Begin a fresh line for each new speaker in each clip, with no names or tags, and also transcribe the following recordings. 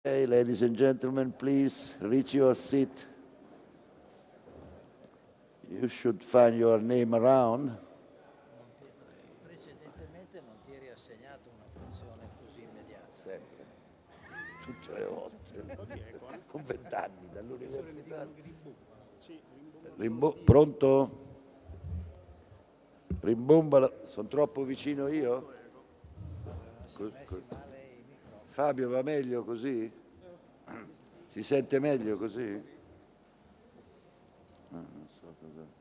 Okay, ladies and gentlemen, please reach your seat. You should find your name around.
Precedentemente non ti eri assegnato una funzione così immediata.
Sempre, tutte le volte, con 20 anni dall'università. Pronto? Rimbombala, sono troppo vicino io? Fabio, va meglio così? Si sente meglio così? Non so cosa.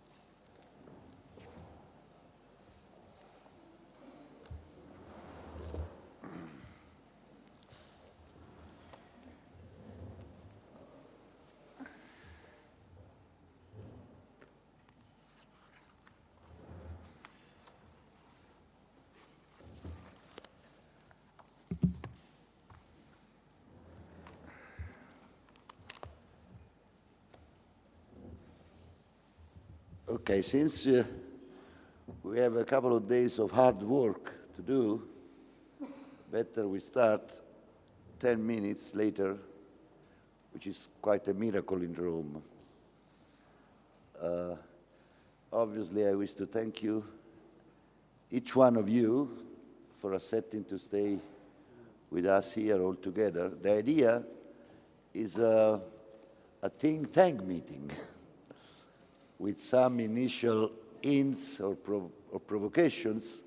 Okay, since we have a couple of days of hard work to do, better we start 10 minutes later, which is quite a miracle in Rome. Obviously, I wish to thank you, each one of you, for accepting to stay with us here all together. The idea is a think tank meeting with some initial hints or provocations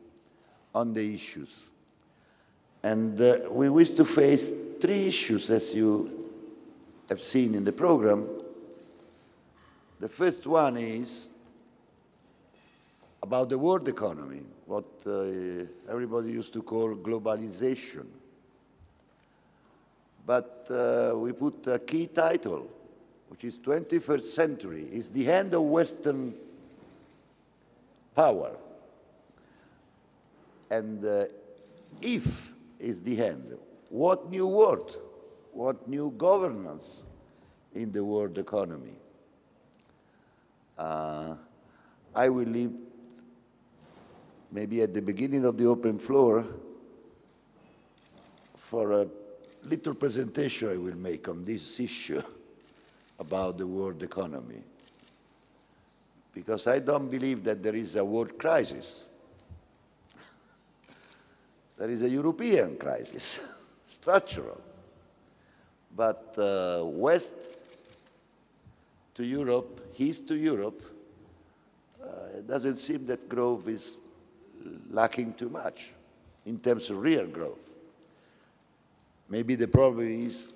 on the issues. And we wish to face 3 issues, as you have seen in the program. The first one is about the world economy, what everybody used to call globalization. But we put a key title, which is 21st century, is the end of Western power. And if is the end, what new world, what new governance in the world economy? I will leave maybe at the beginning of the open floor for a little presentation I will make on this issue about the world economy. Because I don't believe that there is a world crisis. There is a European crisis, structural. But west to Europe, east to Europe, it doesn't seem that growth is lacking too much in terms of real growth. Maybe the problem is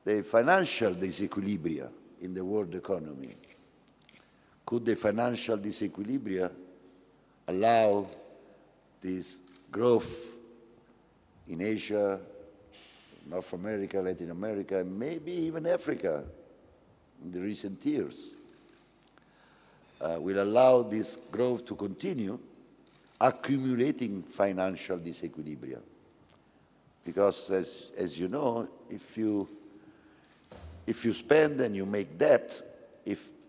the financial disequilibria in the world economy. Could the financial disequilibria allow this growth in Asia, North America, Latin America, and maybe even Africa in the recent years? Will allow this growth to continue, accumulating financial disequilibria. Because as you know, if you spend and you make debt,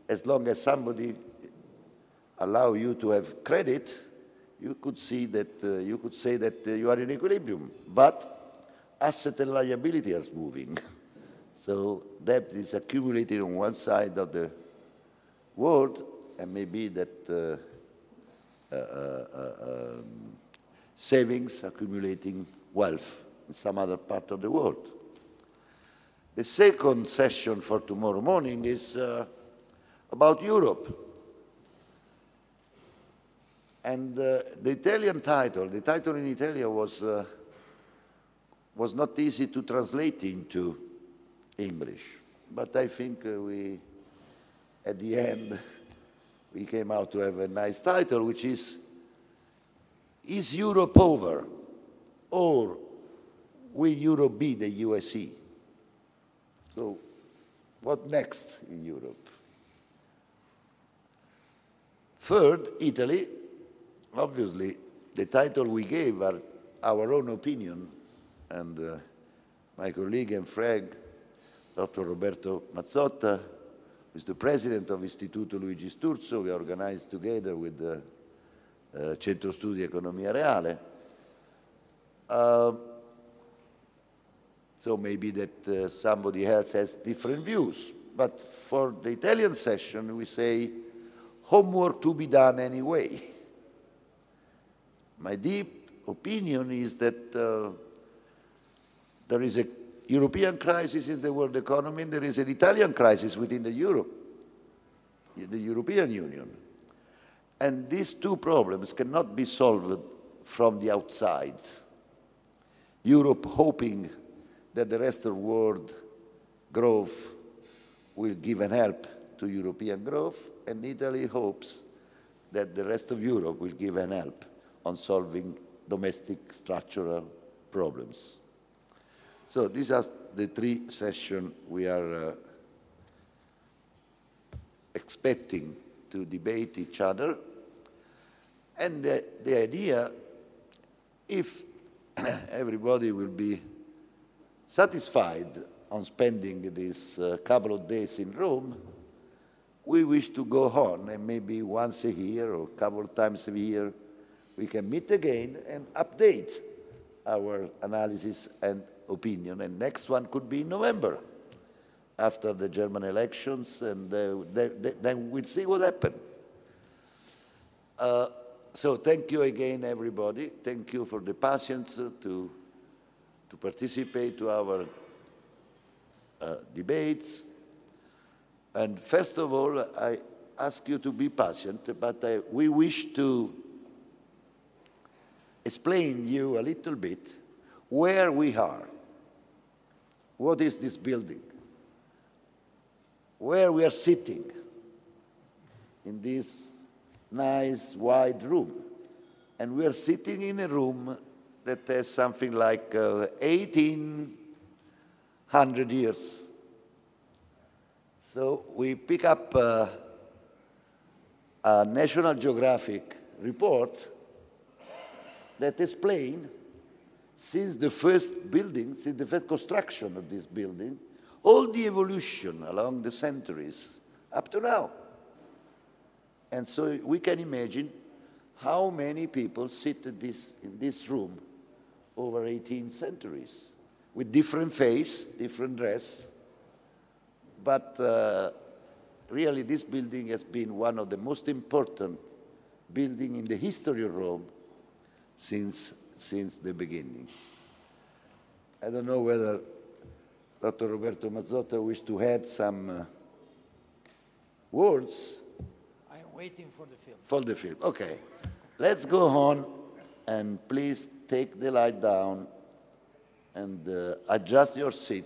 as long as somebody allow you to have credit, you could see that you could say that you are in equilibrium. But asset and liability are moving. So debt is accumulated on one side of the world, and maybe that savings accumulating wealth in some other part of the world. The second session for tomorrow morning is about Europe. And the Italian title, the title in Italia was not easy to translate into English. But I think at the end, we came out to have a nice title, which is Europe over? Or will Europe be the USE? So what next in Europe? Third, Italy. Obviously, the title we gave are our own opinion, and my colleague and friend, Dr. Roberto Mazzotta, who is the president of Istituto Luigi Sturzo. We organized together with the Centro Studi Economia Reale. So maybe that somebody else has different views. But for the Italian session, we say, homework to be done anyway. My deep opinion is that there is a European crisis in the world economy, and there is an Italian crisis within the European Union. And these two problems cannot be solved from the outside. Europe hoping that the rest of the world growth will give an help to European growth, and Italy hopes that the rest of Europe will give an help on solving domestic structural problems. So these are the three sessions we are expecting to debate each other. And the idea, if everybody will be satisfied on spending this couple of days in Rome, we wish to go on, and maybe once a year or a couple of times a year, we can meet again and update our analysis and opinion. And next one could be in November, after the German elections, and then we'll see what happens. So thank you again, everybody. Thank you for the patience to participate to our debates. And first of all, I ask you to be patient, but we wish to explain you a little bit where we are. What is this building? Where we are sitting in this nice wide room. And we are sitting in a room that has something like 1800 years. So we pick up a National Geographic report that explains, since the first building, since the first construction of this building, all the evolution along the centuries up to now. And so we can imagine how many people sit in this room over 18 centuries, with different face, different dress. But really, this building has been one of the most important buildings in the history of Rome since the beginning. I don't know whether Dr. Roberto Mazzotta wishes to add some words.
I'm waiting for the film.
For the film, okay. Let's go on, and please take the light down and adjust your seat.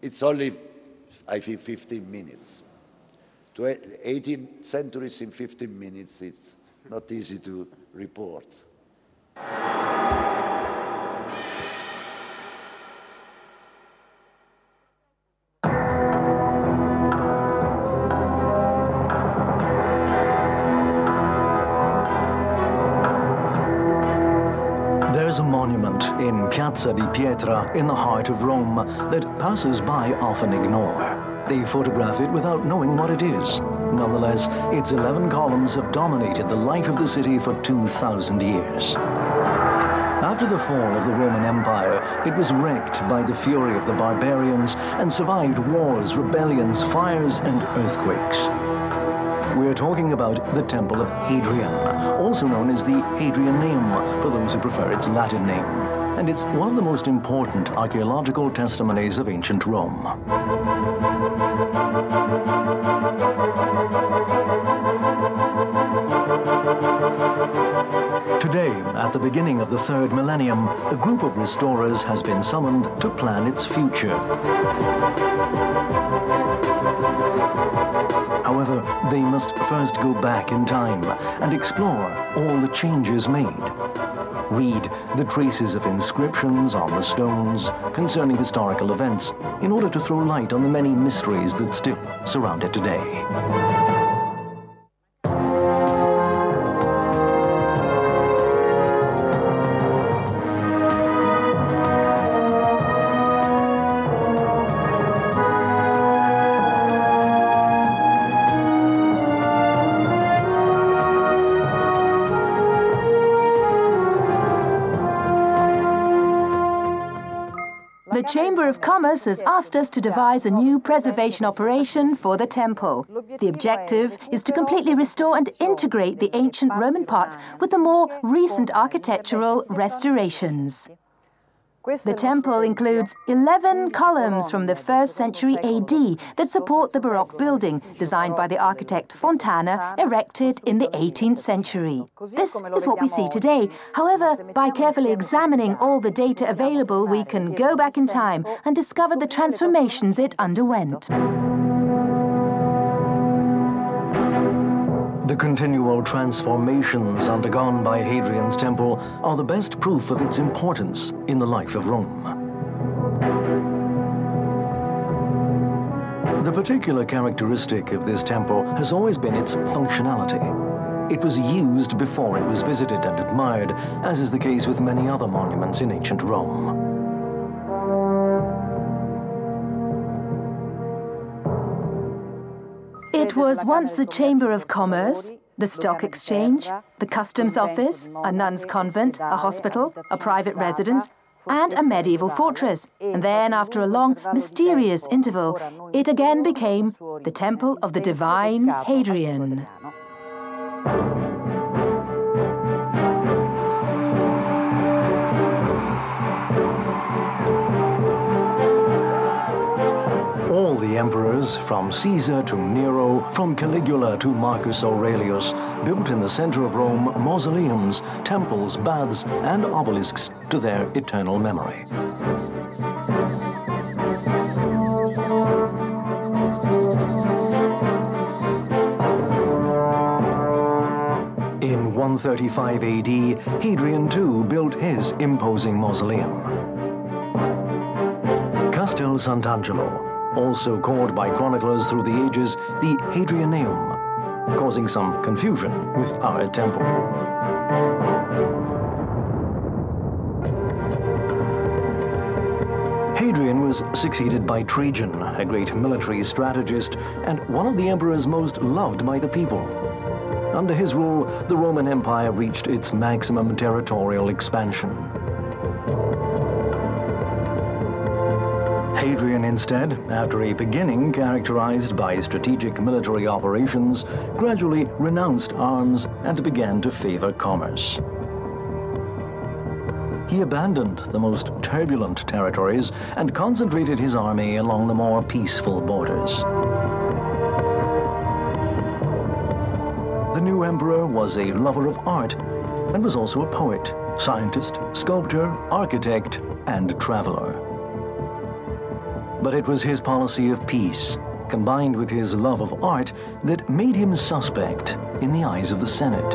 It's only, I think, 15 minutes. 18 centuries in 15 minutes, it's not easy to report.
There's a monument in Piazza di Pietra in the heart of Rome that passers-by often ignore. They photograph it without knowing what it is. Nonetheless, its 11 columns have dominated the life of the city for 2,000 years. After the fall of the Roman Empire, it was wrecked by the fury of the barbarians and survived wars, rebellions, fires, and earthquakes. We're talking about the Temple of Hadrian, also known as the Hadrianeum for those who prefer its Latin name. And it's one of the most important archaeological testimonies of ancient Rome. Today, at the beginning of the third millennium, a group of restorers has been summoned to plan its future. However, they must first go back in time and explore all the changes made. Read the traces of inscriptions on the stones concerning historical events in order to throw light on the many mysteries that still surround it today.
The Chamber of Commerce has asked us to devise a new preservation operation for the temple. The objective is to completely restore and integrate the ancient Roman parts with the more recent architectural restorations. The temple includes 11 columns from the 1st century AD that support the Baroque building, designed by the architect Fontana, erected in the 18th century. This is what we see today. However, by carefully examining all the data available, we can go back in time and discover the transformations it underwent.
The continual transformations undergone by Hadrian's temple are the best proof of its importance in the life of Rome. The particular characteristic of this temple has always been its functionality. It was used before it was visited and admired, as is the case with many other monuments in ancient Rome.
It was once the Chamber of Commerce, the Stock Exchange, the Customs Office, a nun's convent, a hospital, a private residence, and a medieval fortress. And then, after a long, mysterious interval, it again became the Temple of the Divine Hadrian.
All the emperors, from Caesar to Nero, from Caligula to Marcus Aurelius, built in the center of Rome mausoleums, temples, baths, and obelisks to their eternal memory. In 135 AD, Hadrian too built his imposing mausoleum. Castel Sant'Angelo, also called by chroniclers through the ages the Hadrianeum, causing some confusion with our temple. Hadrian was succeeded by Trajan, a great military strategist and one of the emperors most loved by the people. Under his rule, the Roman Empire reached its maximum territorial expansion. Hadrian instead, after a beginning characterized by strategic military operations, gradually renounced arms and began to favor commerce. He abandoned the most turbulent territories and concentrated his army along the more peaceful borders. The new emperor was a lover of art and was also a poet, scientist, sculptor, architect, and traveler. But it was his policy of peace, combined with his love of art, that made him suspect in the eyes of the Senate.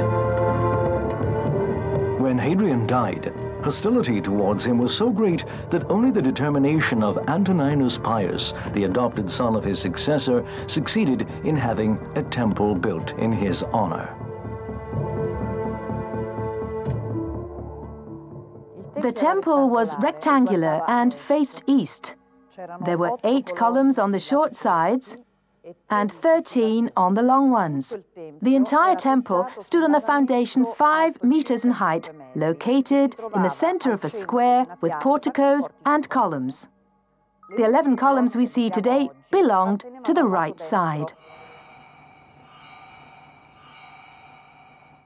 When Hadrian died, hostility towards him was so great that only the determination of Antoninus Pius, the adopted son of his successor, succeeded in having a temple built in his honor.
The temple was rectangular and faced east. There were 8 columns on the short sides and 13 on the long ones. The entire temple stood on a foundation 5 meters in height, located in the center of a square with porticos and columns. The 11 columns we see today belonged to the right side.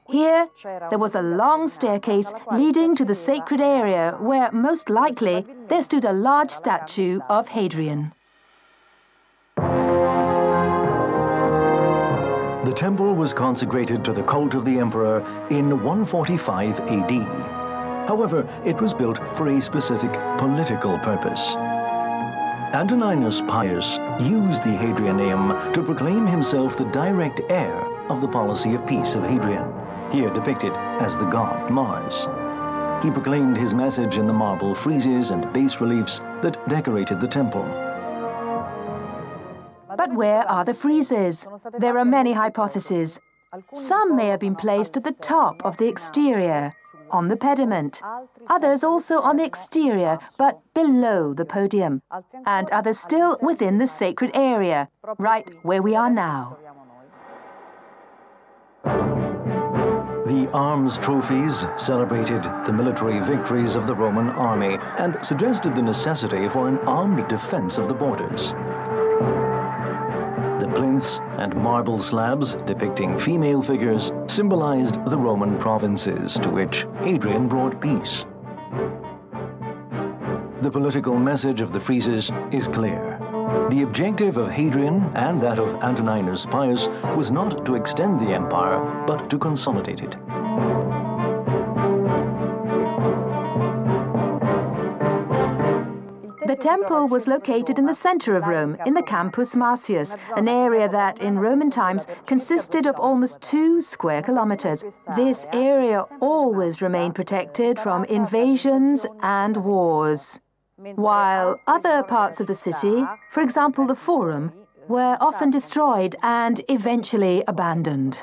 Here, there was a long staircase leading to the sacred area where, most likely, there stood a large statue of Hadrian.
The temple was consecrated to the cult of the emperor in 145 AD. However, it was built for a specific political purpose. Antoninus Pius used the Hadrianeum to proclaim himself the direct heir of the policy of peace of Hadrian, here depicted as the god Mars. He proclaimed his message in the marble friezes and bas-reliefs that decorated the temple.
But where are the friezes? There are many hypotheses. Some may have been placed at the top of the exterior, on the pediment. Others also on the exterior, but below the podium. And others still within the sacred area, right where we are now.
The arms trophies celebrated the military victories of the Roman army and suggested the necessity for an armed defense of the borders. The plinths and marble slabs depicting female figures symbolized the Roman provinces to which Hadrian brought peace. The political message of the friezes is clear. The objective of Hadrian and that of Antoninus Pius was not to extend the empire, but to consolidate it.
The temple was located in the center of Rome, in the Campus Martius, an area that, in Roman times, consisted of almost 2 square kilometers. This area always remained protected from invasions and wars, while other parts of the city, for example the Forum, were often destroyed and eventually abandoned.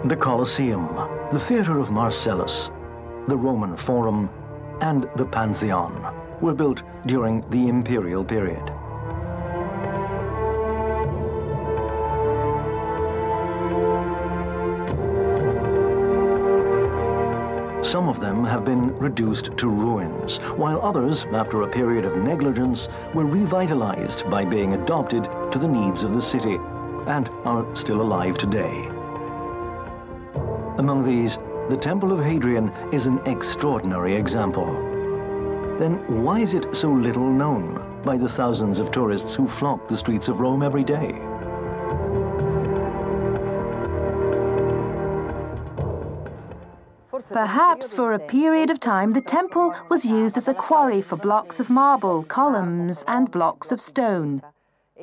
The Colosseum, the theater of Marcellus, the Roman Forum, and the Pantheon were built during the imperial period. Some of them have been reduced to ruins, while others, after a period of negligence, were revitalized by being adopted to the needs of the city and are still alive today. Among these, the Temple of Hadrian is an extraordinary example. Then why is it so little known by the thousands of tourists who flock the streets of Rome every day?
Perhaps for a period of time, the temple was used as a quarry for blocks of marble, columns, and blocks of stone.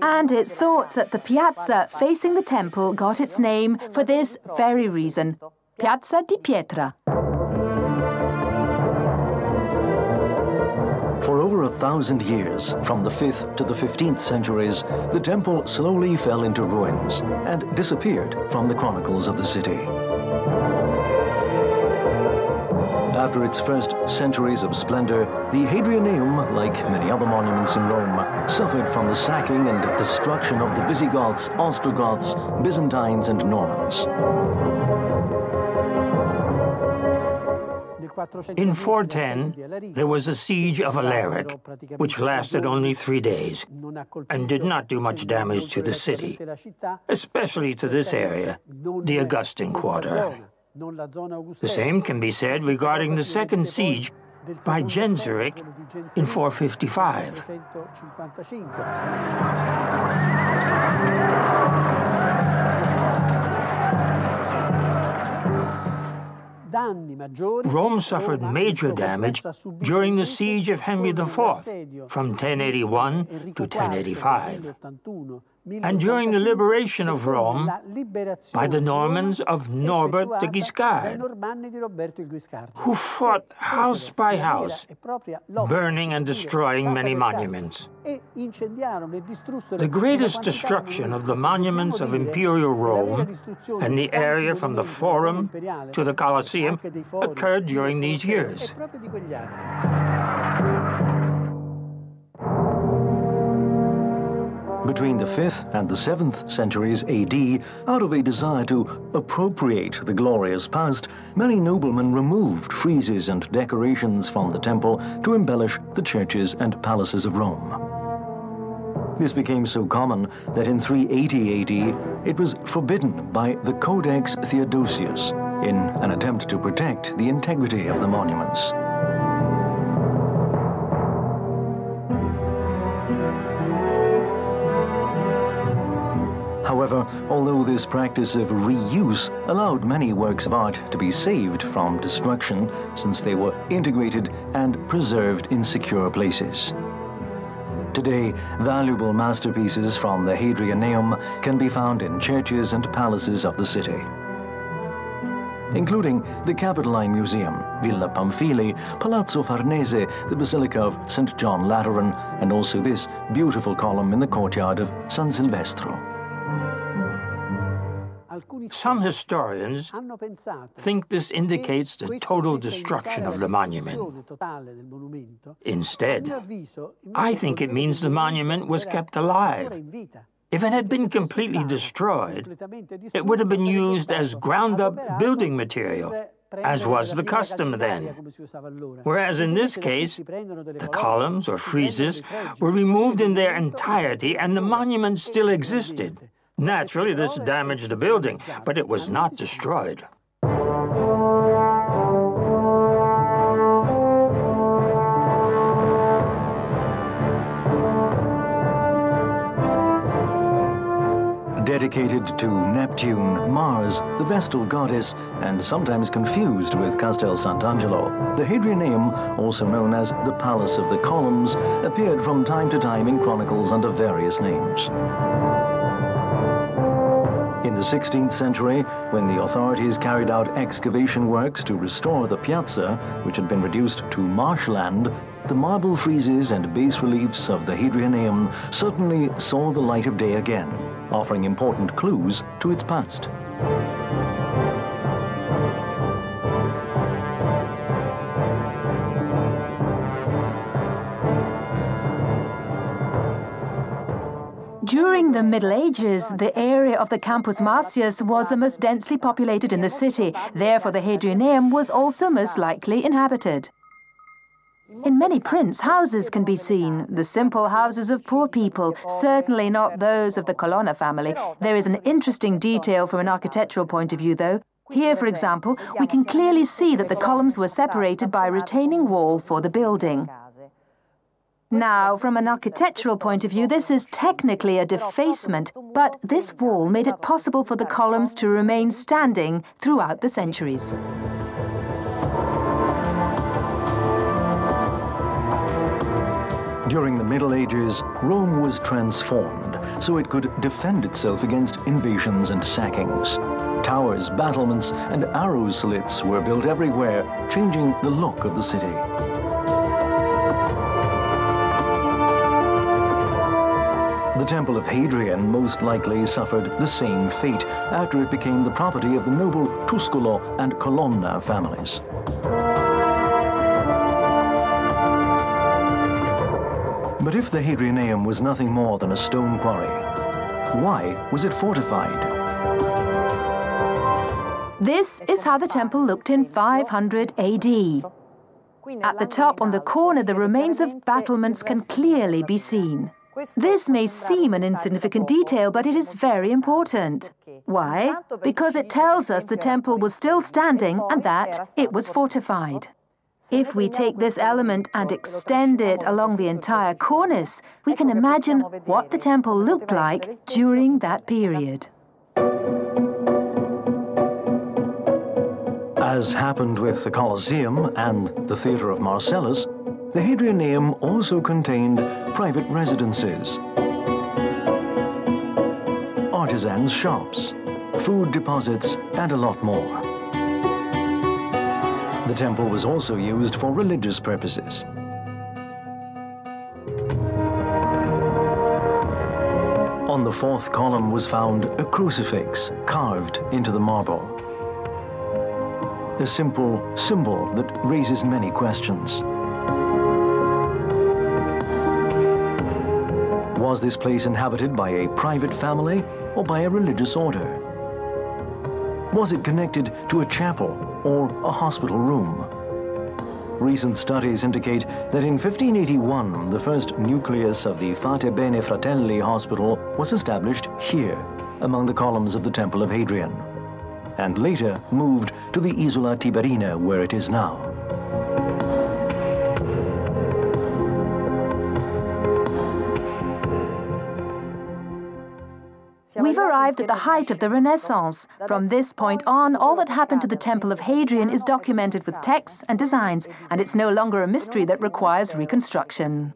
And it's thought that the piazza facing the temple got its name for this very reason, Piazza di Pietra.
For over 1,000 years, from the 5th to the 15th centuries, the temple slowly fell into ruins and disappeared from the chronicles of the city. After its first centuries of splendor, the Hadrianeum, like many other monuments in Rome, suffered from the sacking and destruction of the Visigoths, Ostrogoths, Byzantines, and Normans.
In 410, there was a siege of Alaric, which lasted only 3 days and did not do much damage to the city, especially to this area, the Augustan quarter. The same can be said regarding the second siege by Genseric in 455. Rome suffered major damage during the siege of Henry IV from 1081 to 1085, and during the liberation of Rome by the Normans of Norbert de Guiscard, who fought house by house, burning and destroying many monuments. The greatest destruction of the monuments of Imperial Rome and the area from the Forum to the Colosseum occurred during these years.
Between the 5th and the 7th centuries AD, out of a desire to appropriate the glorious past, many noblemen removed friezes and decorations from the temple to embellish the churches and palaces of Rome. This became so common that in 380 AD, it was forbidden by the Codex Theodosius in an attempt to protect the integrity of the monuments. However, although this practice of reuse allowed many works of art to be saved from destruction, since they were integrated and preserved in secure places. Today, valuable masterpieces from the Hadrianeum can be found in churches and palaces of the city, including the Capitoline Museum, Villa Pamphili, Palazzo Farnese, the Basilica of St. John Lateran, and also this beautiful column in the courtyard of San Silvestro.
Some historians think this indicates the total destruction of the monument. Instead, I think it means the monument was kept alive. If it had been completely destroyed, it would have been used as ground-up building material, as was the custom then. Whereas in this case, the columns or friezes were removed in their entirety and the monument still existed. Naturally, this damaged the building, but it was not destroyed.
Dedicated to Neptune, Mars, the Vestal goddess, and sometimes confused with Castel Sant'Angelo, the Hadrianeum, also known as the Palace of the Columns, appeared from time to time in chronicles under various names. In the 16th century, when the authorities carried out excavation works to restore the piazza, which had been reduced to marshland, the marble friezes and bas-reliefs of the Hadrianeum certainly saw the light of day again, offering important clues to its past.
During the Middle Ages, the area of the Campus Martius was the most densely populated in the city. Therefore, the Hadrianeum was also most likely inhabited. In many prints, houses can be seen, the simple houses of poor people, certainly not those of the Colonna family. There is an interesting detail from an architectural point of view, though. Here, for example, we can clearly see that the columns were separated by a retaining wall for the building. Now, from an architectural point of view, this is technically a defacement, but this wall made it possible for the columns to remain standing throughout the centuries.
During the Middle Ages, Rome was transformed so it could defend itself against invasions and sackings. Towers, battlements, and arrow slits were built everywhere, changing the look of the city. The Temple of Hadrian most likely suffered the same fate after it became the property of the noble Tuscolo and Colonna families. But if the Hadrianeum was nothing more than a stone quarry, why was it fortified?
This is how the temple looked in 500 AD. At the top on the corner, the remains of battlements can clearly be seen. This may seem an insignificant detail, but it is very important. Why? Because it tells us the temple was still standing and that it was fortified. If we take this element and extend it along the entire cornice, we can imagine what the temple looked like during that period.
As happened with the Colosseum and the Theatre of Marcellus, the Hadrianeum also contained private residences, artisans' shops, food deposits, and a lot more. The temple was also used for religious purposes. On the fourth column was found a crucifix carved into the marble. A simple symbol that raises many questions. Was this place inhabited by a private family or by a religious order? Was it connected to a chapel or a hospital room? Recent studies indicate that in 1581, the first nucleus of the Fate Bene Fratelli Hospital was established here, among the columns of the Temple of Hadrian, and later moved to the Isola Tiberina, where it is now.
We've arrived at the height of the Renaissance. From this point on, all that happened to the Temple of Hadrian is documented with texts and designs, and it's no longer a mystery that requires reconstruction.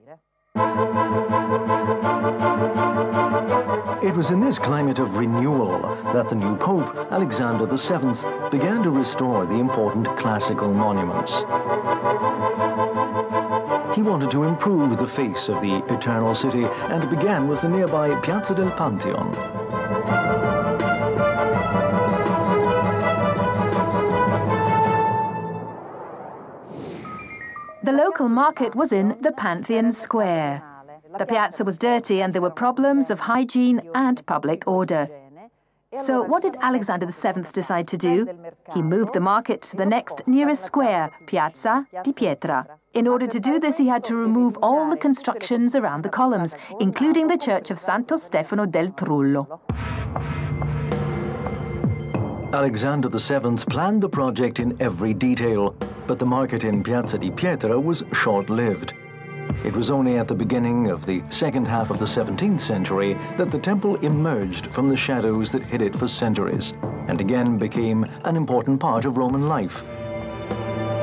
It was in this climate of renewal that the new Pope, Alexander VII, began to restore the important classical monuments. He wanted to improve the face of the Eternal City and began with the nearby Piazza del Pantheon.
local market was in the Pantheon Square. The piazza was dirty and there were problems of hygiene and public order. So what did Alexander VII decide to do? He moved the market to the next nearest square, Piazza di Pietra. In order to do this, he had to remove all the constructions around the columns, including the church of Santo Stefano del Trullo.
Alexander VII planned the project in every detail, but the market in Piazza di Pietra was short-lived. It was only at the beginning of the second half of the 17th century that the temple emerged from the shadows that hid it for centuries, and again became an important part of Roman life.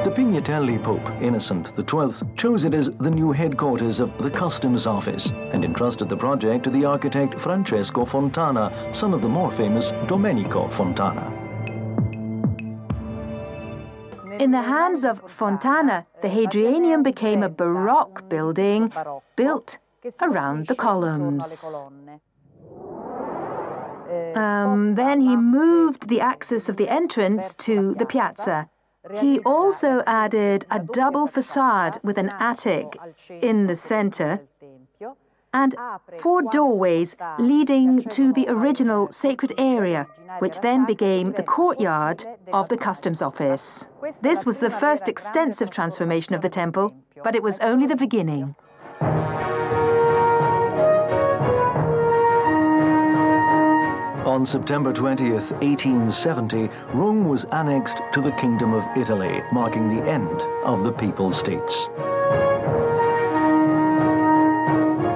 The Pignatelli Pope, Innocent XII, chose it as the new headquarters of the Customs Office and entrusted the project to the architect Francesco Fontana, son of the more famous Domenico Fontana.
In the hands of Fontana, the Hadrianum became a Baroque building built around the columns. Then he moved the axis of the entrance to the piazza. He also added a double facade with an attic in the center and 4 doorways leading to the original sacred area, which then became the courtyard of the customs office. This was the first extensive transformation of the temple, but it was only the beginning.
On September 20th, 1870, Rome was annexed to the Kingdom of Italy, marking the end of the Papal States.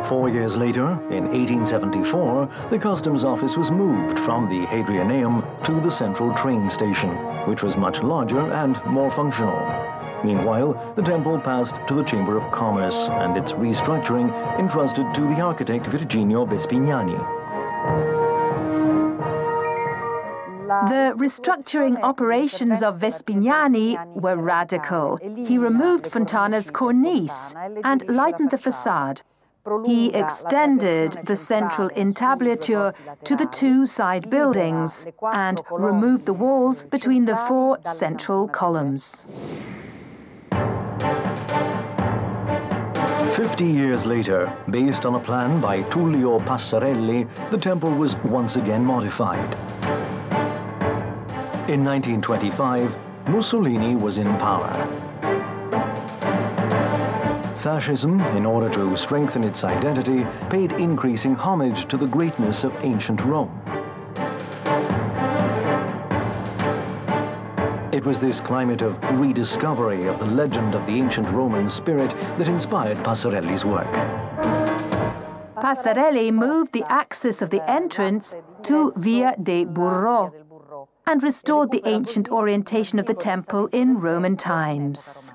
4 years later, in 1874, the customs office was moved from the Hadrianum to the central train station, which was much larger and more functional. Meanwhile, the temple passed to the Chamber of Commerce and its restructuring entrusted to the architect Virginio Vespignani.
The restructuring operations of Vespignani were radical. He removed Fontana's cornice and lightened the facade. He extended the central entablature to the 2 side buildings and removed the walls between the 4 central columns.
50 years later, based on a plan by Tullio Passarelli, the temple was once again modified. In 1925, Mussolini was in power. Fascism, in order to strengthen its identity, paid increasing homage to the greatness of ancient Rome. It was this climate of rediscovery of the legend of the ancient Roman spirit that inspired Passarelli's work.
Passarelli moved the axis of the entrance to Via de Burro and restored the ancient orientation of the temple in Roman times.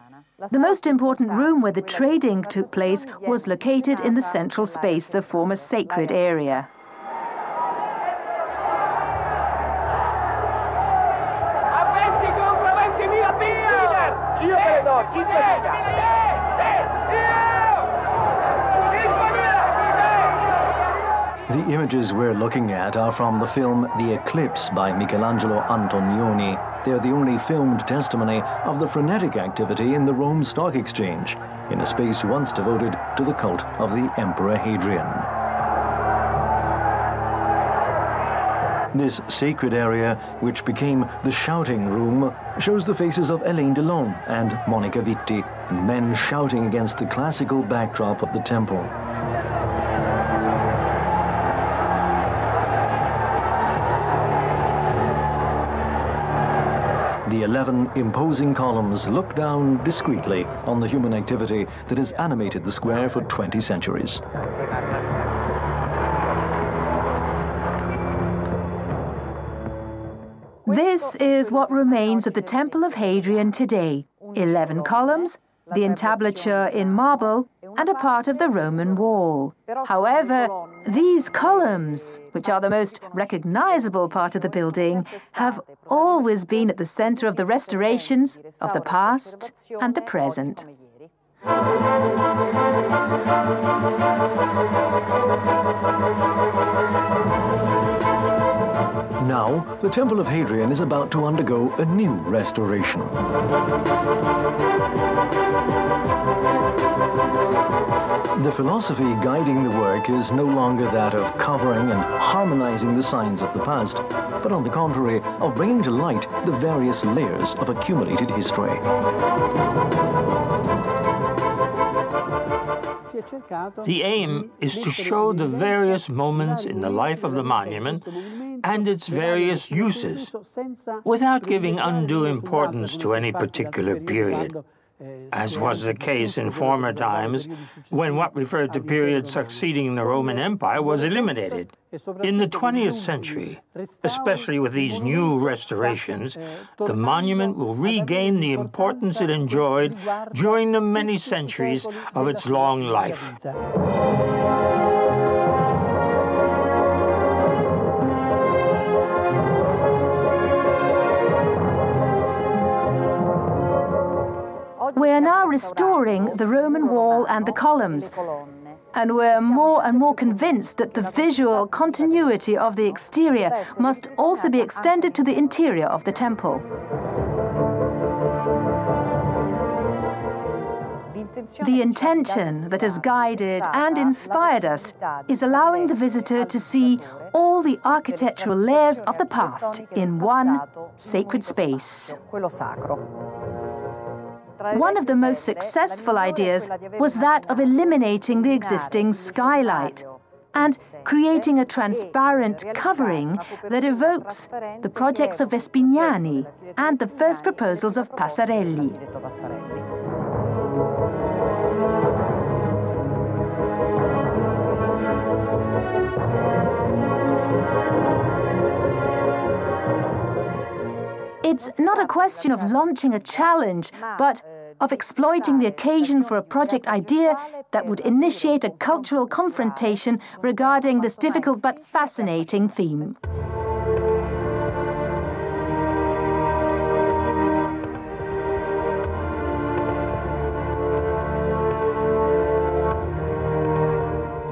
The most important room where the trading took place was located in the central space, the former sacred area.
The images we're looking at are from the film The Eclipse by Michelangelo Antonioni. They're the only filmed testimony of the frenetic activity in the Rome Stock Exchange, in a space once devoted to the cult of the Emperor Hadrian. This sacred area, which became the shouting room, shows the faces of Elaine Delon and Monica Vitti, and men shouting against the classical backdrop of the temple. The 11 imposing columns look down discreetly on the human activity that has animated the square for 20 centuries.
This is what remains of the Temple of Hadrian today. 11 columns, the entablature in marble, and a part of the Roman wall. However, these columns, which are the most recognizable part of the building, have always been at the center of the restorations of the past and the present.
Now, the Temple of Hadrian is about to undergo a new restoration. The philosophy guiding the work is no longer that of covering and harmonizing the signs of the past, but on the contrary, of bringing to light the various layers of accumulated history.
The aim is to show the various moments in the life of the monument and its various uses, without giving undue importance to any particular period, as was the case in former times when what referred to periods succeeding the Roman Empire was eliminated. In the 20th century, especially with these new restorations, the monument will regain the importance it enjoyed during the many centuries of its long life.
We are now restoring the Roman wall and the columns, and we're more and more convinced that the visual continuity of the exterior must also be extended to the interior of the temple. The intention that has guided and inspired us is allowing the visitor to see all the architectural layers of the past in one sacred space. One of the most successful ideas was that of eliminating the existing skylight and creating a transparent covering that evokes the projects of Vespignani and the first proposals of Passarelli. It's not a question of launching a challenge, but of exploiting the occasion for a project idea that would initiate a cultural confrontation regarding this difficult but fascinating theme.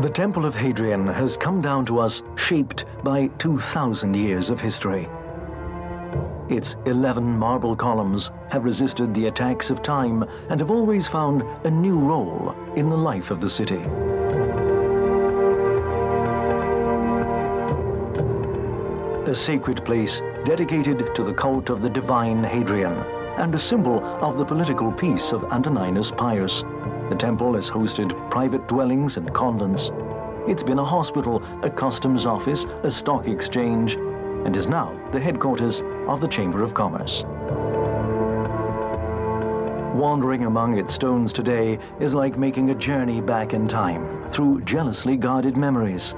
The Temple of Hadrian has come down to us shaped by 2,000 years of history. Its 11 marble columns have resisted the attacks of time and have always found a new role in the life of the city. A sacred place dedicated to the cult of the divine Hadrian and a symbol of the political peace of Antoninus Pius. The temple has hosted private dwellings and convents. It's been a hospital, a customs office, a stock exchange, and is now the headquarters of the Chamber of Commerce. Wandering among its stones today is like making a journey back in time through jealously guarded memories.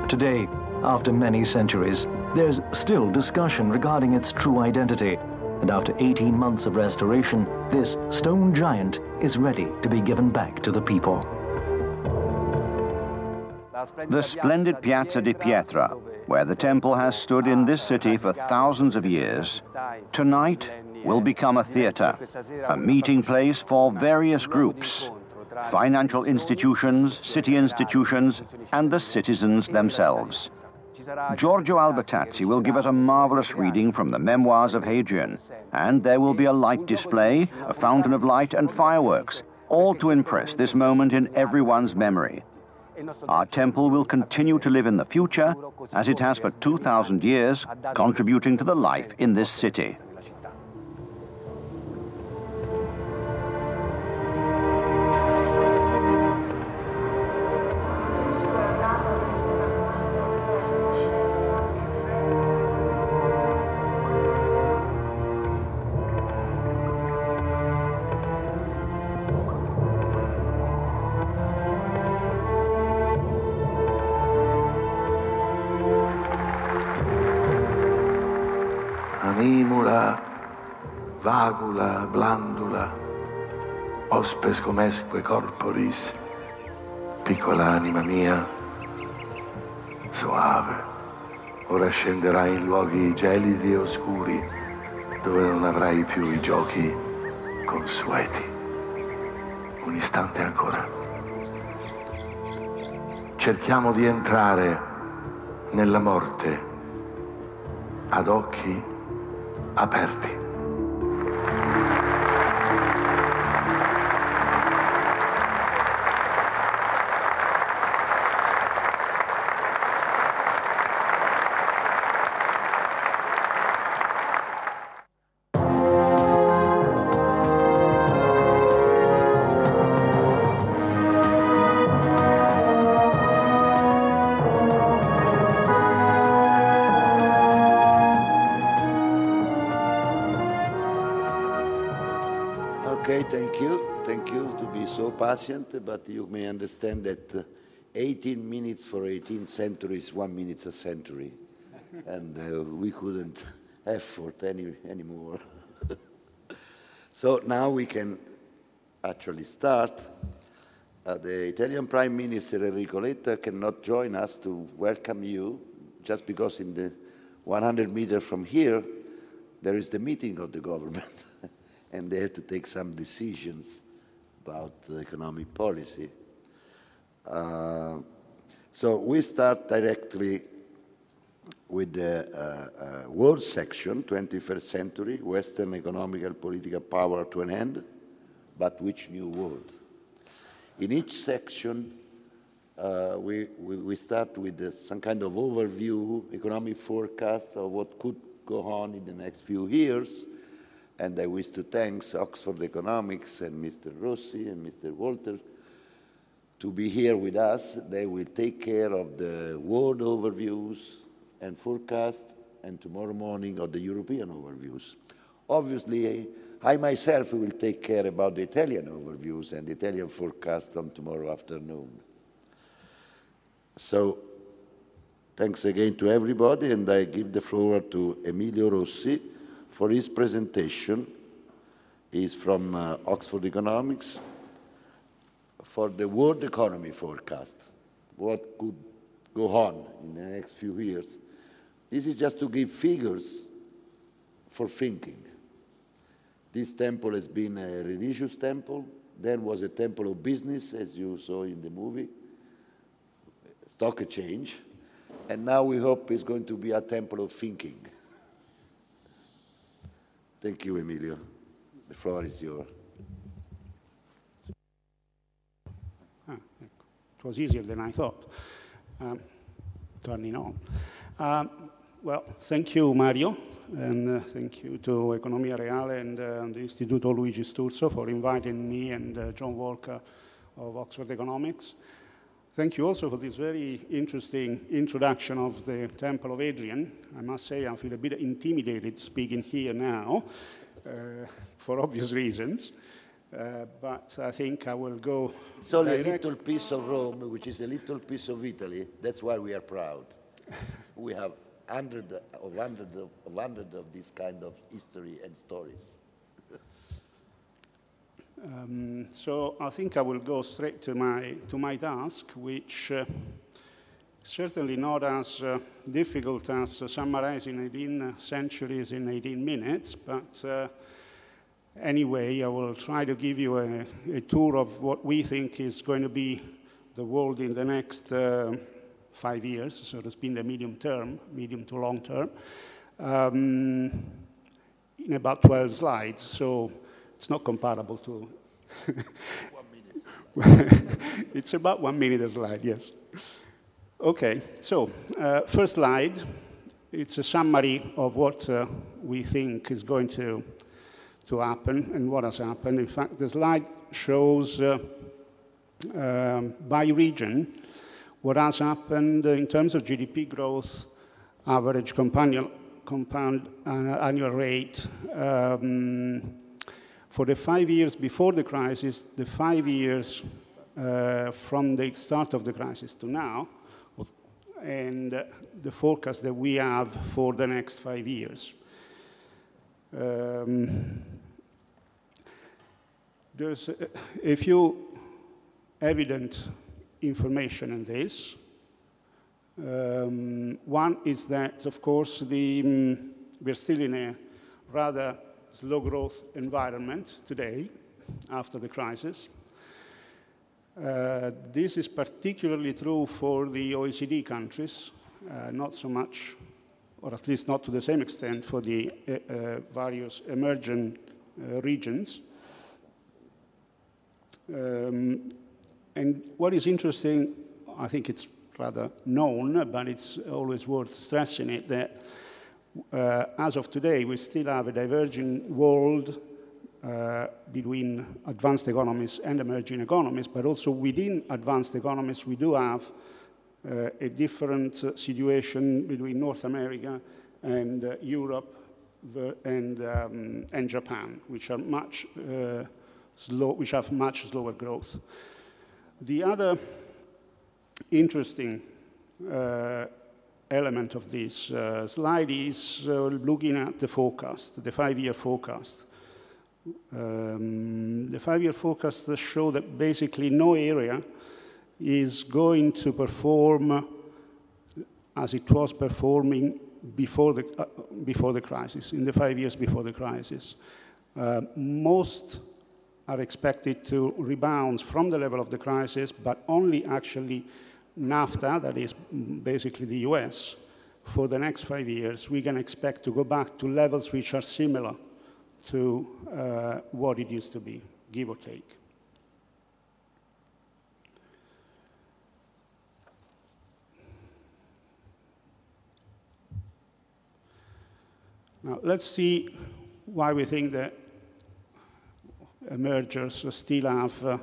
Today, after many centuries, there's still discussion regarding its true identity, and after 18 months of restoration, this stone giant is ready to be given back to the people.
The splendid Piazza di Pietra, where the temple has stood in this city for thousands of years, tonight will become a theater, a meeting place for various groups, financial institutions, city institutions, and the citizens themselves. Giorgio Albertazzi will give us a marvelous reading from the memoirs of Hadrian, and there will be a light display, a fountain of light and fireworks, all to impress this moment in everyone's memory. Our temple will continue to live in the future, as it has for 2,000 years, contributing to the life in this city.
Animula, vagula, blandula, hospes comesque corporis, piccola anima mia, soave, ora scenderai in luoghi gelidi e oscuri, dove non avrai più i giochi consueti. Un istante ancora. Cerchiamo di entrare nella morte ad occhi aperti.
Okay, thank you. Thank you to be so patient, but you may understand that 18 minutes for 18 centuries, 1 minute a century. And we couldn't afford any more. So now we can actually start. The Italian Prime Minister Enrico Letta cannot join us to welcome you, just because in the 100 meters from here, there is the meeting of the government. And they have to take some decisions about economic policy. So we start directly with the world section, 21st century, Western economic and political power to an end, but which new world? In each section, we start with some kind of overview, economic forecast of what could go on in the next few years. And I wish to thank Oxford Economics and Mr. Rossi and Mr. Walter to be here with us. They will take care of the world overviews and forecast, and tomorrow morning of the European overviews. Obviously, I myself will take care about the Italian overviews and the Italian forecast on tomorrow afternoon. So, thanks again to everybody, and I give the floor to Emilio Rossi for his presentation. He's from Oxford Economics for the world economy forecast. What could go on in the next few years? This is just to give figures for thinking. This temple has been a religious temple, then was a temple of business, as you saw in the movie, stock exchange, and now we hope it's going to be a temple of thinking. Thank you, Emilio. The floor is yours.
It was easier than I thought. Turning on. Well, thank you, Mario, and thank you to Economia Reale and the Istituto Luigi Sturzo for inviting me and John Walker of Oxford Economics. Thank you also for this very interesting introduction of the Temple of Hadrian. I must say I feel a bit intimidated speaking here now, for obvious reasons, but I think I will go.
It's only a little piece of Rome, which is a little piece of Italy. That's why we are proud. We have hundreds of this kind of history and stories.
So I think I will go straight to my task, which is certainly not as difficult as summarizing 18 centuries in 18 minutes, but anyway, I will try to give you a tour of what we think is going to be the world in the next 5 years, so to speak, the medium to long term, in about 12 slides. So it's not comparable to... 1 minute. It's about 1 minute a slide, yes. Okay, so first slide, it's a summary of what we think is going to happen and what has happened. In fact, the slide shows by region what has happened in terms of GDP growth, average compound annual rate, for the 5 years before the crisis, the 5 years from the start of the crisis to now, and the forecast that we have for the next 5 years. There's a few evident information in this. One is that, of course, we're still in a rather slow growth environment today, after the crisis. This is particularly true for the OECD countries, not so much, or at least not to the same extent, for the various emerging regions. And what is interesting, I think it's rather known, but it's always worth stressing it, that as of today, we still have a diverging world between advanced economies and emerging economies, but also within advanced economies, we do have a different situation between North America and Europe and Japan, which are which have much slower growth. The other interesting element of this slide is looking at the forecast, the 5-year forecast. The 5-year forecasts show that basically no area is going to perform as it was performing before the crisis, in the 5 years before the crisis. Most are expected to rebound from the level of the crisis, but only actually NAFTA, that is basically the US, for the next 5 years, we can expect to go back to levels which are similar to what it used to be, give or take. Now, let's see why we think that emergers still have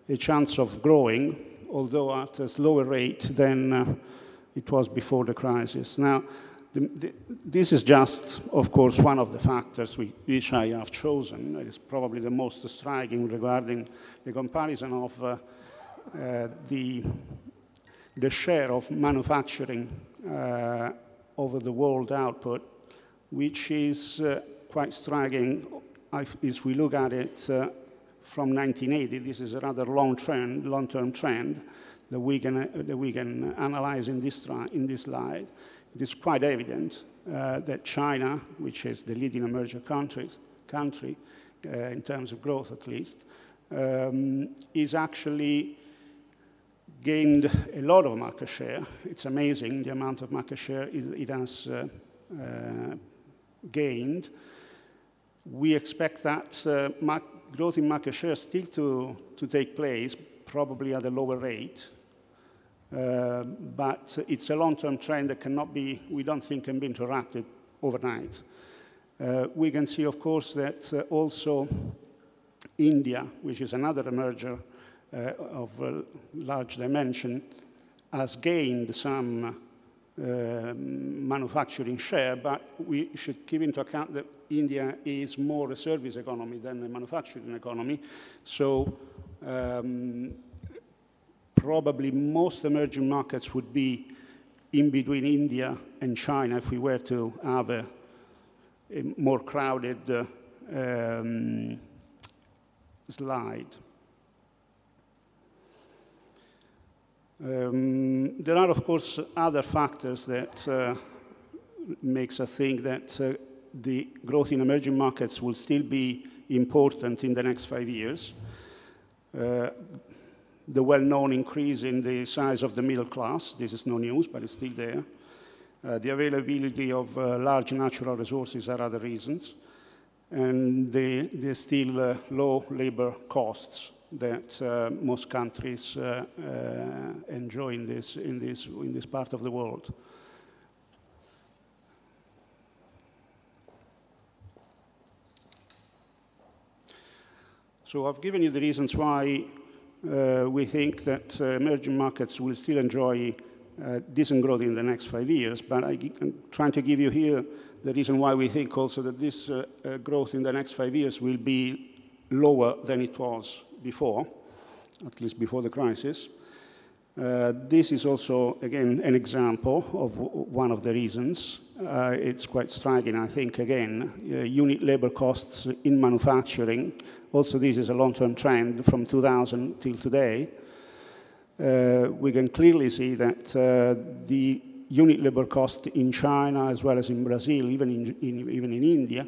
a chance of growing, although at a slower rate than it was before the crisis. Now, this is just, of course, one of the factors which I have chosen. It is probably the most striking regarding the comparison of the share of manufacturing over the world output, which is quite striking if we look at it from 1980. This is a rather long-term trend that we can analyze in this slide. It is quite evident that China, which is the leading emerging country, in terms of growth at least, is actually gained a lot of market share. It's amazing the amount of market share it has gained. We expect that growth in market share still to take place, probably at a lower rate. But it's a long-term trend that cannot be, we don't think, can be interrupted overnight. We can see, of course, that also India, which is another emerger of large dimension, has gained some manufacturing share, but we should keep into account that India is more a service economy than a manufacturing economy. So probably most emerging markets would be in between India and China if we were to have a more crowded slide. There are, of course, other factors that makes us think that the growth in emerging markets will still be important in the next 5 years. The well-known increase in the size of the middle class, this is no news, but it's still there. The availability of large natural resources are other reasons. And the still low labor costs that most countries enjoy in this part of the world. So I've given you the reasons why we think that emerging markets will still enjoy decent growth in the next 5 years, but I'm trying to give you here the reason why we think also that this growth in the next 5 years will be lower than it was before, at least before the crisis. This is also, again, an example of one of the reasons. It's quite striking, I think, again, unit labor costs in manufacturing. Also, this is a long-term trend from 2000 till today. We can clearly see that the unit labor cost in China, as well as in Brazil, even in India,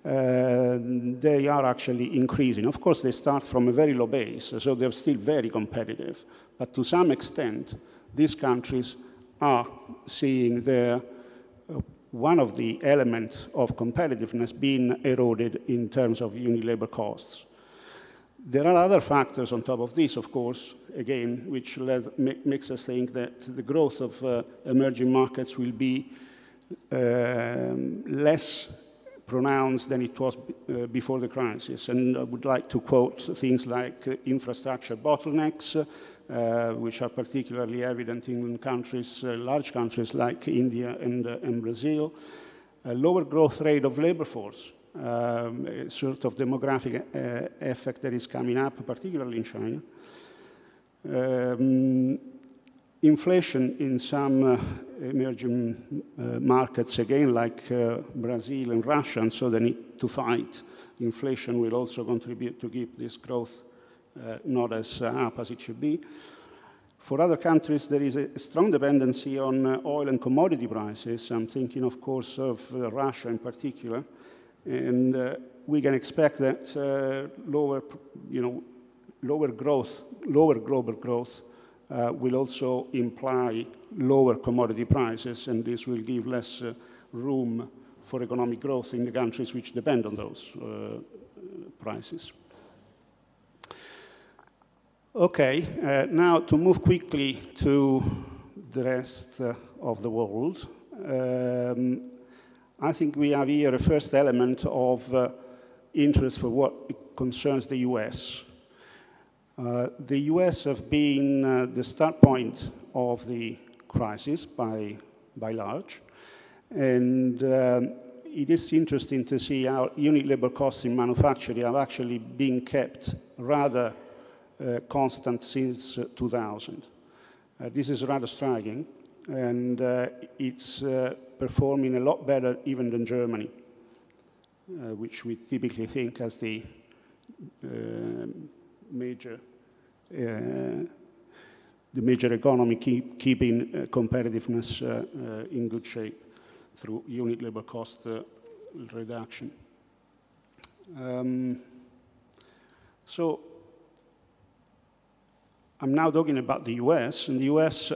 they are actually increasing. Of course, they start from a very low base, so they're still very competitive. But to some extent, these countries are seeing one of the elements of competitiveness being eroded in terms of unit labor costs. There are other factors on top of this, of course, again, which makes us think that the growth of emerging markets will be less pronounced than it was before the crisis. And I would like to quote things like infrastructure bottlenecks, which are particularly evident in countries, large countries like India and Brazil, a lower growth rate of labor force, a sort of demographic effect that is coming up, particularly in China. Inflation in some emerging markets, again, like Brazil and Russia, and so they need to fight. Inflation will also contribute to keep this growth not as up as it should be. For other countries, there is a strong dependency on oil and commodity prices. I'm thinking, of course, of Russia in particular. And we can expect that lower global growth will also imply lower commodity prices, and this will give less room for economic growth in the countries which depend on those prices. Okay, now to move quickly to the rest of the world. I think we have here a first element of interest for what concerns the US. The US have been the start point of the crisis by large, and it is interesting to see how unit labor costs in manufacturing have actually been kept rather constant since 2000. This is rather striking, and it's performing a lot better even than Germany, which we typically think as the major economy keeping competitiveness in good shape through unit labor cost reduction. So I'm now talking about the US, and the US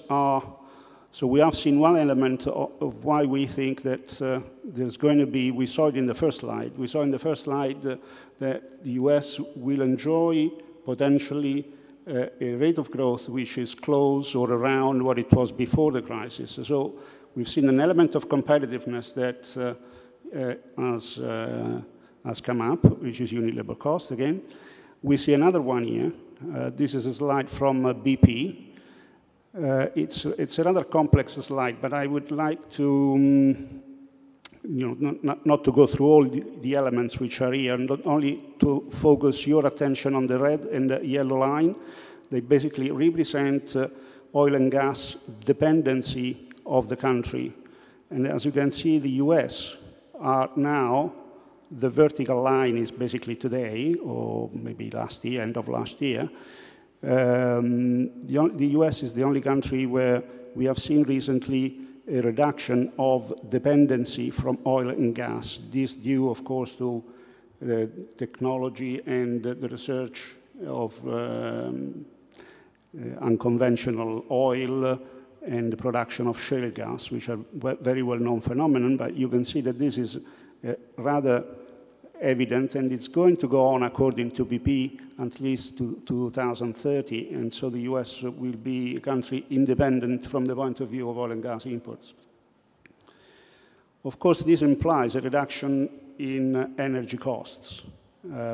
so we have seen one element of why we think that there's going to be, we saw it in the first slide, that the US will enjoy potentially a rate of growth which is close or around what it was before the crisis. So we've seen an element of competitiveness that has come up, which is unit labor cost again. We see another one here. This is a slide from BP. It's a rather complex slide, but I would like to, not to go through all the elements which are here, not only to focus your attention on the red and the yellow line. They basically represent oil and gas dependency of the country. And as you can see, the US are now, the vertical line is basically today, or maybe last year, end of last year. The US is the only country where we have seen recently a reduction of dependency from oil and gas. This due, of course, to the technology and the research of unconventional oil and the production of shale gas, which are very well-known phenomenon, but you can see that this is rather evident, and it's going to go on, according to BP, at least to 2030, and so the US will be a country independent from the point of view of oil and gas imports. Of course, this implies a reduction in energy costs,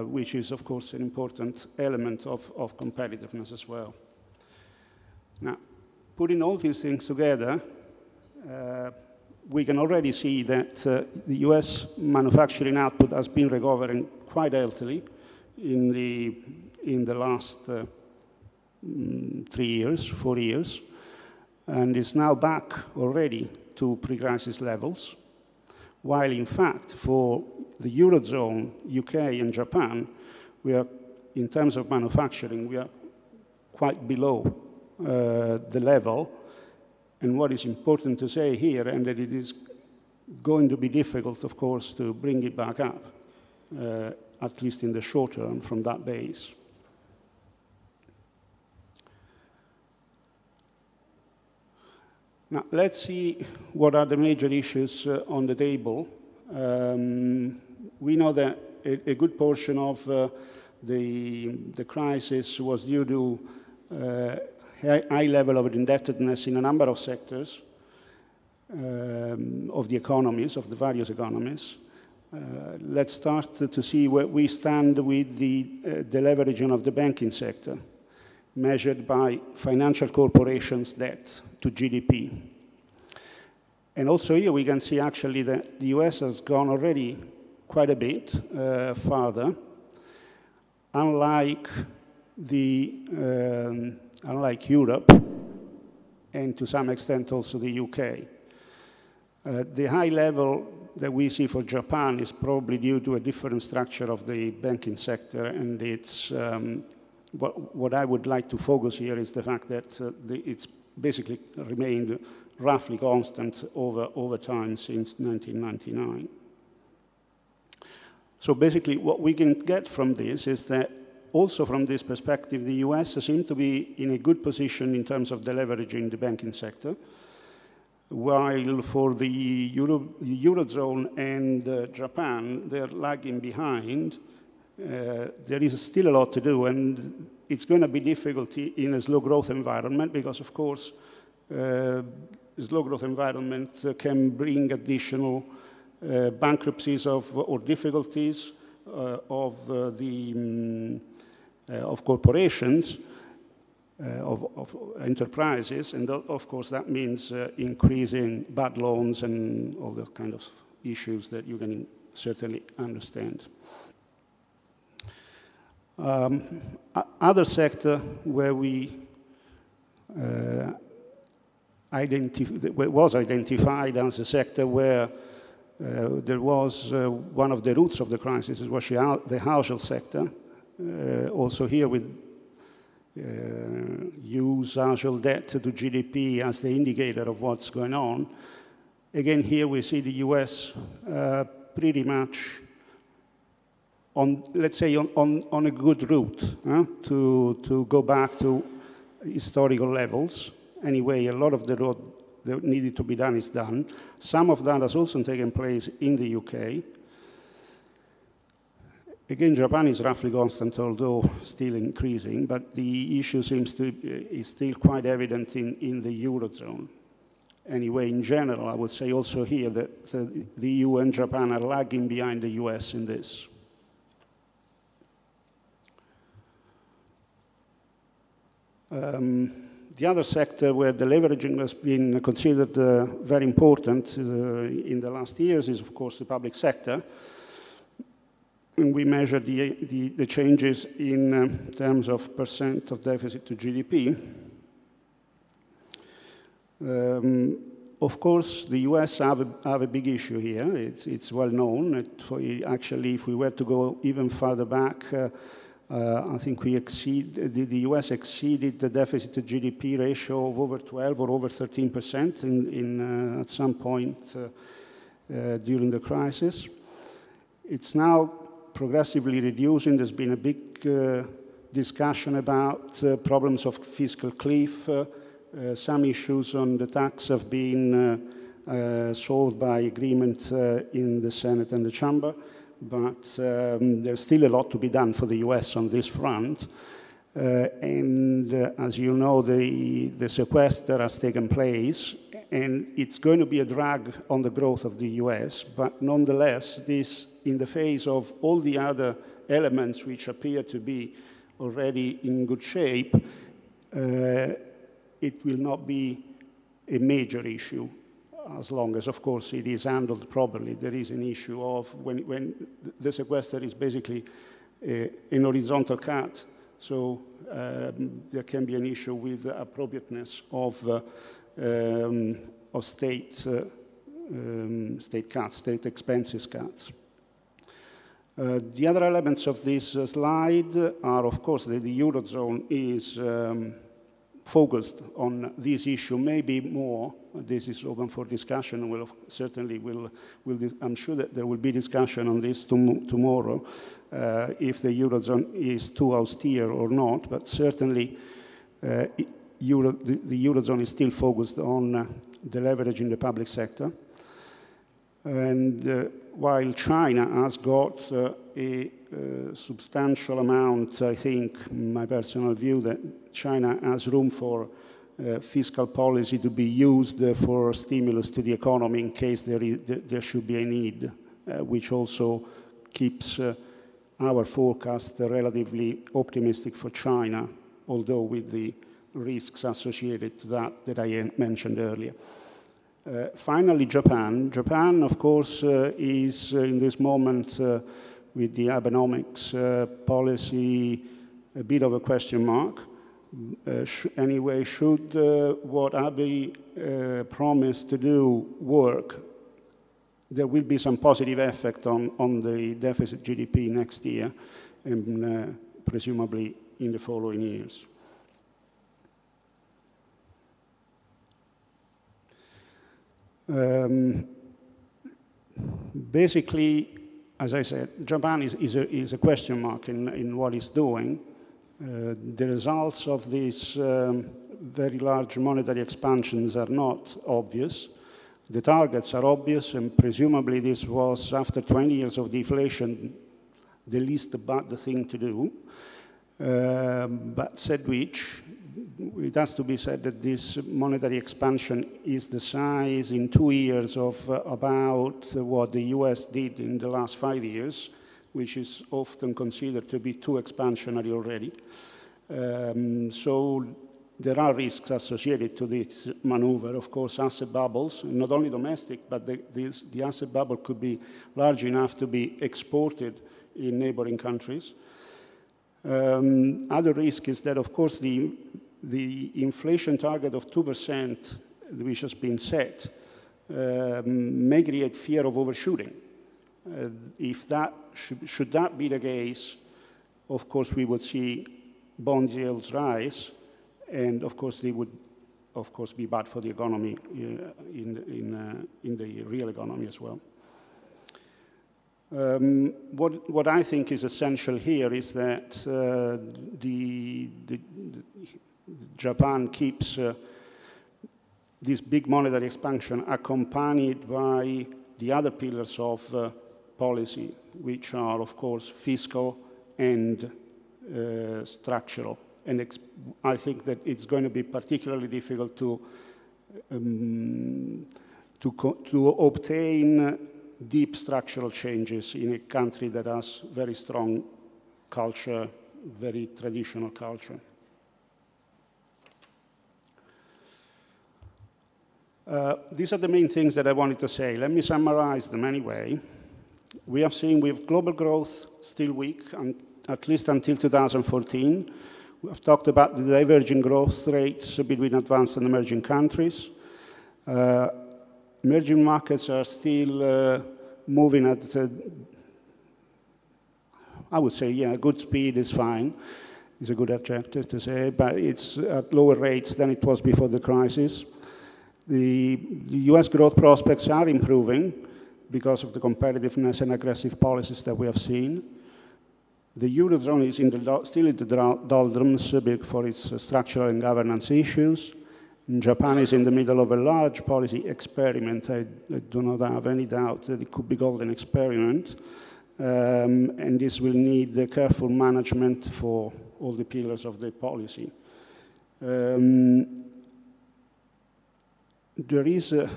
which is, of course, an important element of competitiveness as well. Now, putting all these things together, we can already see that the US manufacturing output has been recovering quite healthily in the last 4 years, and is now back already to pre-crisis levels, while in fact for the Eurozone, UK and Japan, we are, in terms of manufacturing, we are quite below the level. And what is important to say here, and that it is going to be difficult, of course, to bring it back up, at least in the short term, from that base. Now, let's see what are the major issues on the table. We know that a good portion of the crisis was due to high level of indebtedness in a number of sectors of the economies, of the various economies. Let's start to see where we stand with the leveraging of the banking sector, measured by financial corporations' debt to GDP. And also here we can see actually that the US has gone already quite a bit farther, unlike Europe, and to some extent also the UK. The high level that we see for Japan is probably due to a different structure of the banking sector, and it's what I would like to focus here is the fact that it's basically remained roughly constant over time since 1999. So basically what we can get from this is that also from this perspective, the US seems to be in a good position in terms of deleveraging the banking sector, while for the Eurozone and Japan, they're lagging behind. There is still a lot to do, and it's going to be difficult in a slow growth environment because, of course, a slow growth environment can bring additional bankruptcies or difficulties of corporations, of enterprises, and of course that means increasing bad loans and all those kind of issues that you can certainly understand. Other sector where was identified as a sector where there was one of the roots of the crisis was the household sector. Also here we use household debt to GDP as the indicator of what's going on. Again, here we see the US pretty much on, let's say, on a good route to go back to historical levels. Anyway, a lot of the road that needed to be done is done. Some of that has also taken place in the UK. Again, Japan is roughly constant, although still increasing, but the issue is still quite evident in the Eurozone. Anyway, in general, I would say also here that the EU and Japan are lagging behind the US in this. The other sector where the leveraging has been considered very important in the last years is, of course, the public sector. And we measure the changes in terms of percent of deficit to GDP. Of course, the US have a big issue here. It's well known. Actually, if we were to go even further back, I think the US exceeded the deficit to GDP ratio of over 12 or over 13% at some point during the crisis. It's now progressively reducing. There's been a big discussion about problems of fiscal cliff. Some issues on the tax have been solved by agreement in the Senate and the Chamber, but there's still a lot to be done for the US on this front. And as you know, the sequester has taken place, and it's going to be a drag on the growth of the US, but nonetheless, this, in the face of all the other elements which appear to be already in good shape, it will not be a major issue, as long as, of course, it is handled properly. There is an issue of when the sequester is basically an horizontal cut, so there can be an issue with the appropriateness of state cuts, state expenses cuts. The other elements of this slide are, of course, that the Eurozone is focused on this issue, maybe more. This is open for discussion. I'm sure that there will be discussion on this tomorrow, if the Eurozone is too austere or not, but certainly the Eurozone is still focused on the leverage in the public sector. And while China has got a substantial amount, I think, my personal view, that China has room for fiscal policy to be used for stimulus to the economy in case there should be a need, which also keeps our forecast relatively optimistic for China, although with the risks associated to that I mentioned earlier. Finally, Japan. Japan, of course, is in this moment with the Abenomics policy a bit of a question mark. Anyway, should what Abe promised to do work, there will be some positive effect on the deficit GDP next year and presumably in the following years. Basically, as I said, Japan is a question mark in what it's doing. The results of these very large monetary expansions are not obvious. The targets are obvious, and presumably this was, after 20 years of deflation, the least bad thing to do. But said which, it has to be said that this monetary expansion is the size in 2 years of about what the US did in the last 5 years, which is often considered to be too expansionary already. So there are risks associated to this maneuver. Of course, asset bubbles, not only domestic, but the asset bubble could be large enough to be exported in neighboring countries. Other risk is that, of course, the inflation target of 2%, which has been set, may create fear of overshooting. If that should that be the case, of course, we would see bond yields rise, and of course, they would, of course, be bad for the economy in the real economy as well. What I think is essential here is that Japan keeps this big monetary expansion accompanied by the other pillars of policy, which are, of course, fiscal and structural. And I think that it's going to be particularly difficult to obtain deep structural changes in a country that has very strong culture, very traditional culture. These are the main things that I wanted to say. Let me summarize them anyway. We have seen with global growth still weak, at least until 2014. We have talked about the diverging growth rates between advanced and emerging countries. Emerging markets are still moving at, I would say, yeah, good speed is fine. It's a good adjective to say, but it's at lower rates than it was before the crisis. The US growth prospects are improving because of the competitiveness and aggressive policies that we have seen. The Eurozone is still in the doldrums for its structural and governance issues. Japan is in the middle of a large policy experiment. I do not have any doubt that it could be called an experiment. And this will need careful management for all the pillars of the policy. There is a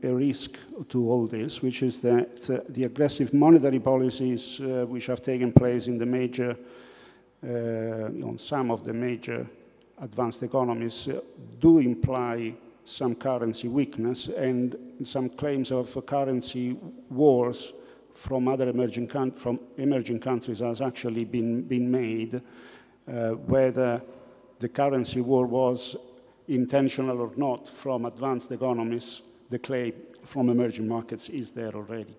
risk to all this, which is that the aggressive monetary policies which have taken place in the major, on some of the major advanced economies do imply some currency weakness and some claims of currency wars from other emerging countries has actually been made, whether the currency war was intentional or not from advanced economies. The claim from emerging markets is there already.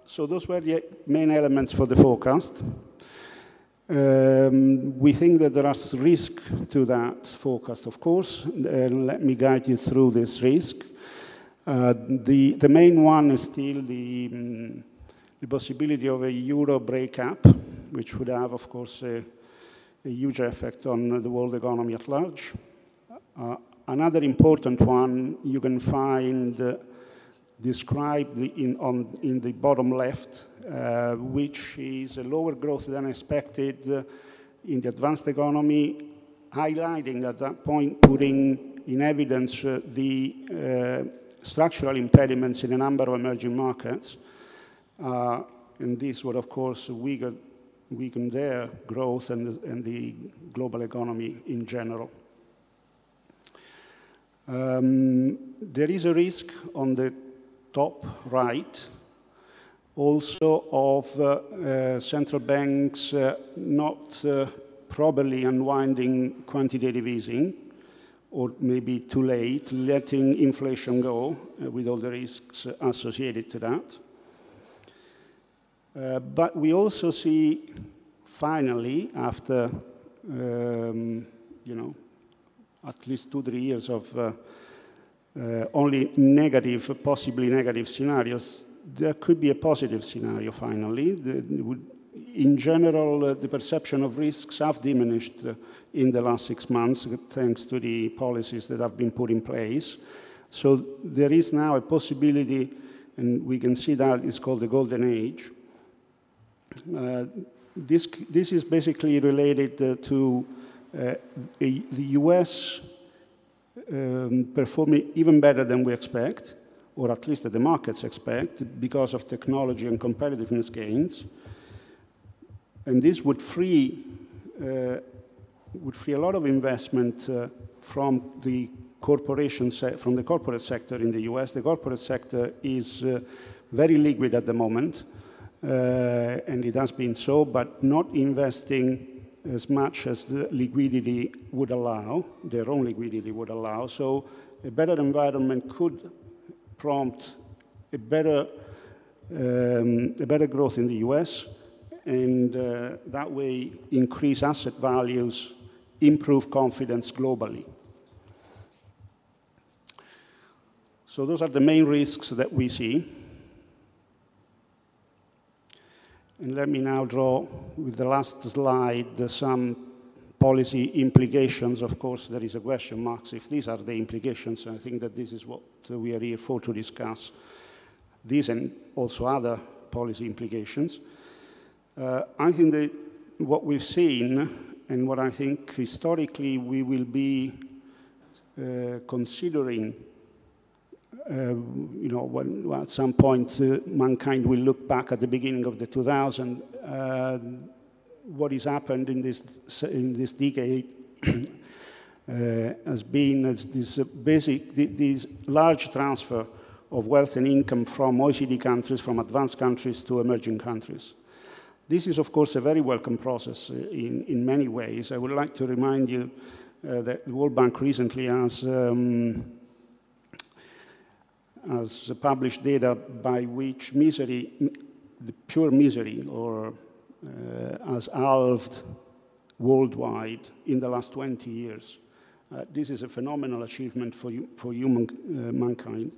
So those were the main elements for the forecast. We think that there is risk to that forecast, of course, and let me guide you through this risk. The main one is still the possibility of a euro breakup, which would have, of course, a a huge effect on the world economy at large. Another important one you can find described in the bottom left, which is a lower growth than expected in the advanced economy, highlighting at that point, putting in evidence the structural impediments in a number of emerging markets. And this would, of course, weaken their growth and the global economy in general. There is a risk on the top right also of central banks not properly unwinding quantitative easing, or maybe too late, letting inflation go with all the risks associated to that. But we also see, finally, after at least 2-3 years of only negative, possibly negative scenarios, there could be a positive scenario finally. In general, the perception of risks have diminished in the last 6 months thanks to the policies that have been put in place. So there is now a possibility, and we can see that it's called the golden age. This is basically related to the US performing even better than we expect, or at least that the markets expect, because of technology and competitiveness gains. And this would free a lot of investment from the corporate sector in the US. The corporate sector is very liquid at the moment, and it has been so, but not investing as much as the liquidity would allow, their own liquidity would allow. So a better environment could prompt a better growth in the US, and that way increase asset values, improve confidence globally. So those are the main risks that we see. And let me now draw, with the last slide, some policy implications. Of course, there is a question mark if these are the implications. I think that this is what we are here for, to discuss these and also other policy implications. I think that what we've seen, and what I think historically we will be considering, when at some point mankind will look back at the beginning of the 2000s, what has happened in this decade has been this large transfer of wealth and income from OECD countries, from advanced countries to emerging countries. This is, of course, a very welcome process in many ways. I would like to remind you that the World Bank recently has published data by which misery, the pure misery, has halved worldwide in the last 20 years. This is a phenomenal achievement for mankind.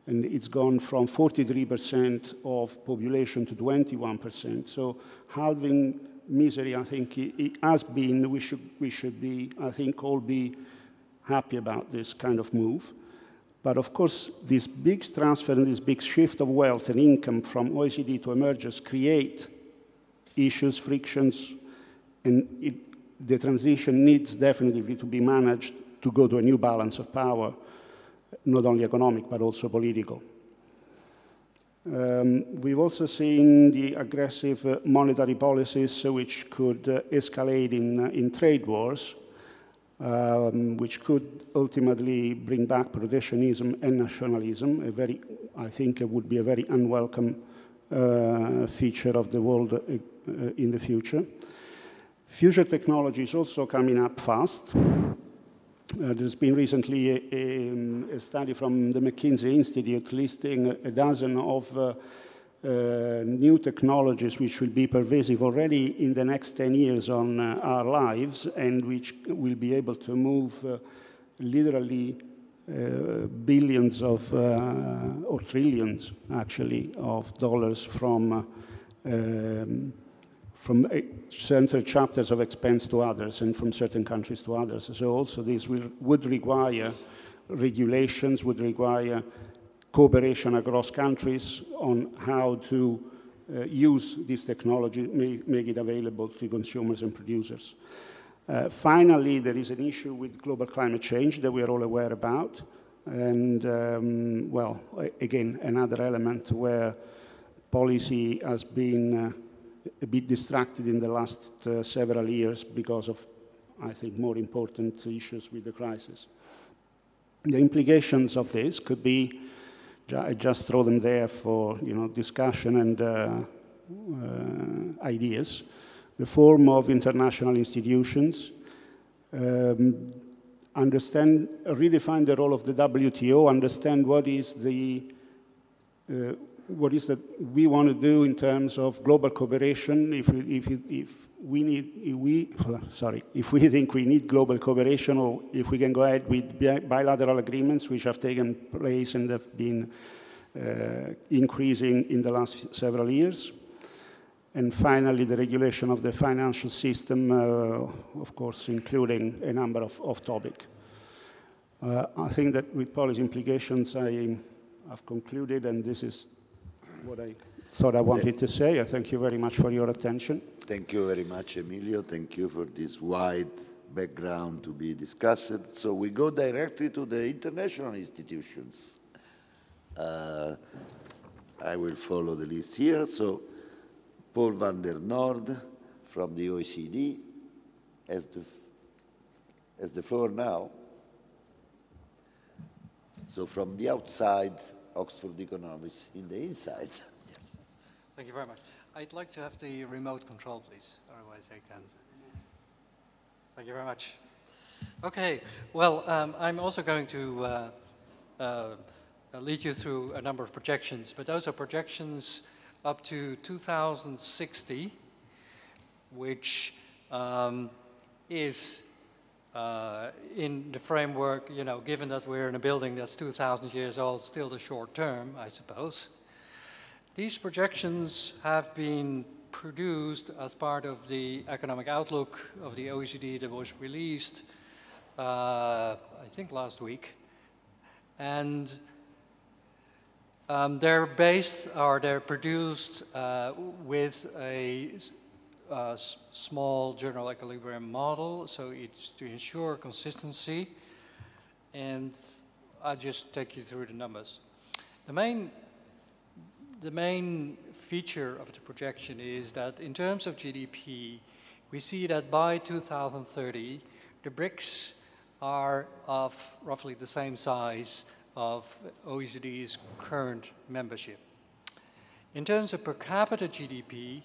And it's gone from 43% of population to 21%. So halving misery, I think, it has been, we should be, I think, all be happy about this kind of move. But of course, this big transfer and this big shift of wealth and income from OECD to emergers create issues, frictions, and the transition needs definitely to be managed to go to a new balance of power, not only economic, but also political. We've also seen the aggressive monetary policies which could escalate in trade wars, which could ultimately bring back protectionism and nationalism. I think it would be a very unwelcome feature of the world in the future. Future technology is also coming up fast. There's been recently a study from the McKinsey Institute listing a dozen of new technologies which will be pervasive already in the next 10 years on our lives, and which will be able to move literally billions of, or trillions actually, of dollars from from certain chapters of expense to others and from certain countries to others. So also this would require regulations, would require cooperation across countries on how to use this technology, make it available to consumers and producers. Finally, there is an issue with global climate change that we are all aware about. And, well, again, another element where policy has been a bit distracted in the last several years because of, I think, more important issues with the crisis. The implications of this could be, I just throw them there for discussion and ideas. The form of international institutions, redefine the role of the WTO, understand what is that we want to do in terms of global cooperation. If we think we need global cooperation, or if we can go ahead with bilateral agreements which have taken place and have been increasing in the last several years. And finally, the regulation of the financial system, of course, including a number of topics. I think that with policy implications, I have concluded, and this is what I thought I wanted to say. I thank you very much for your attention.
Thank you very much, Emilio. Thank you for this wide background to be discussed. So we go directly to the international institutions. I will follow the list here. So Paul van der Noord from the OECD has the floor now. So from the outside, Oxford Economics in the inside.
Yes, thank you very much. I'd like to have the remote control, please, otherwise I can't. Thank you very much. Okay, well, I'm also going to lead you through a number of projections, but those are projections up to 2060, which is in the framework, given that we're in a building that's 2,000 years old, still the short term, I suppose. These projections have been produced as part of the economic outlook of the OECD that was released, I think last week. And they're produced with a small general equilibrium model, so it's to ensure consistency. And I'll just take you through the numbers. The main feature of the projection is that in terms of GDP, we see that by 2030, the BRICS are of roughly the same size of OECD's current membership. In terms of per capita GDP,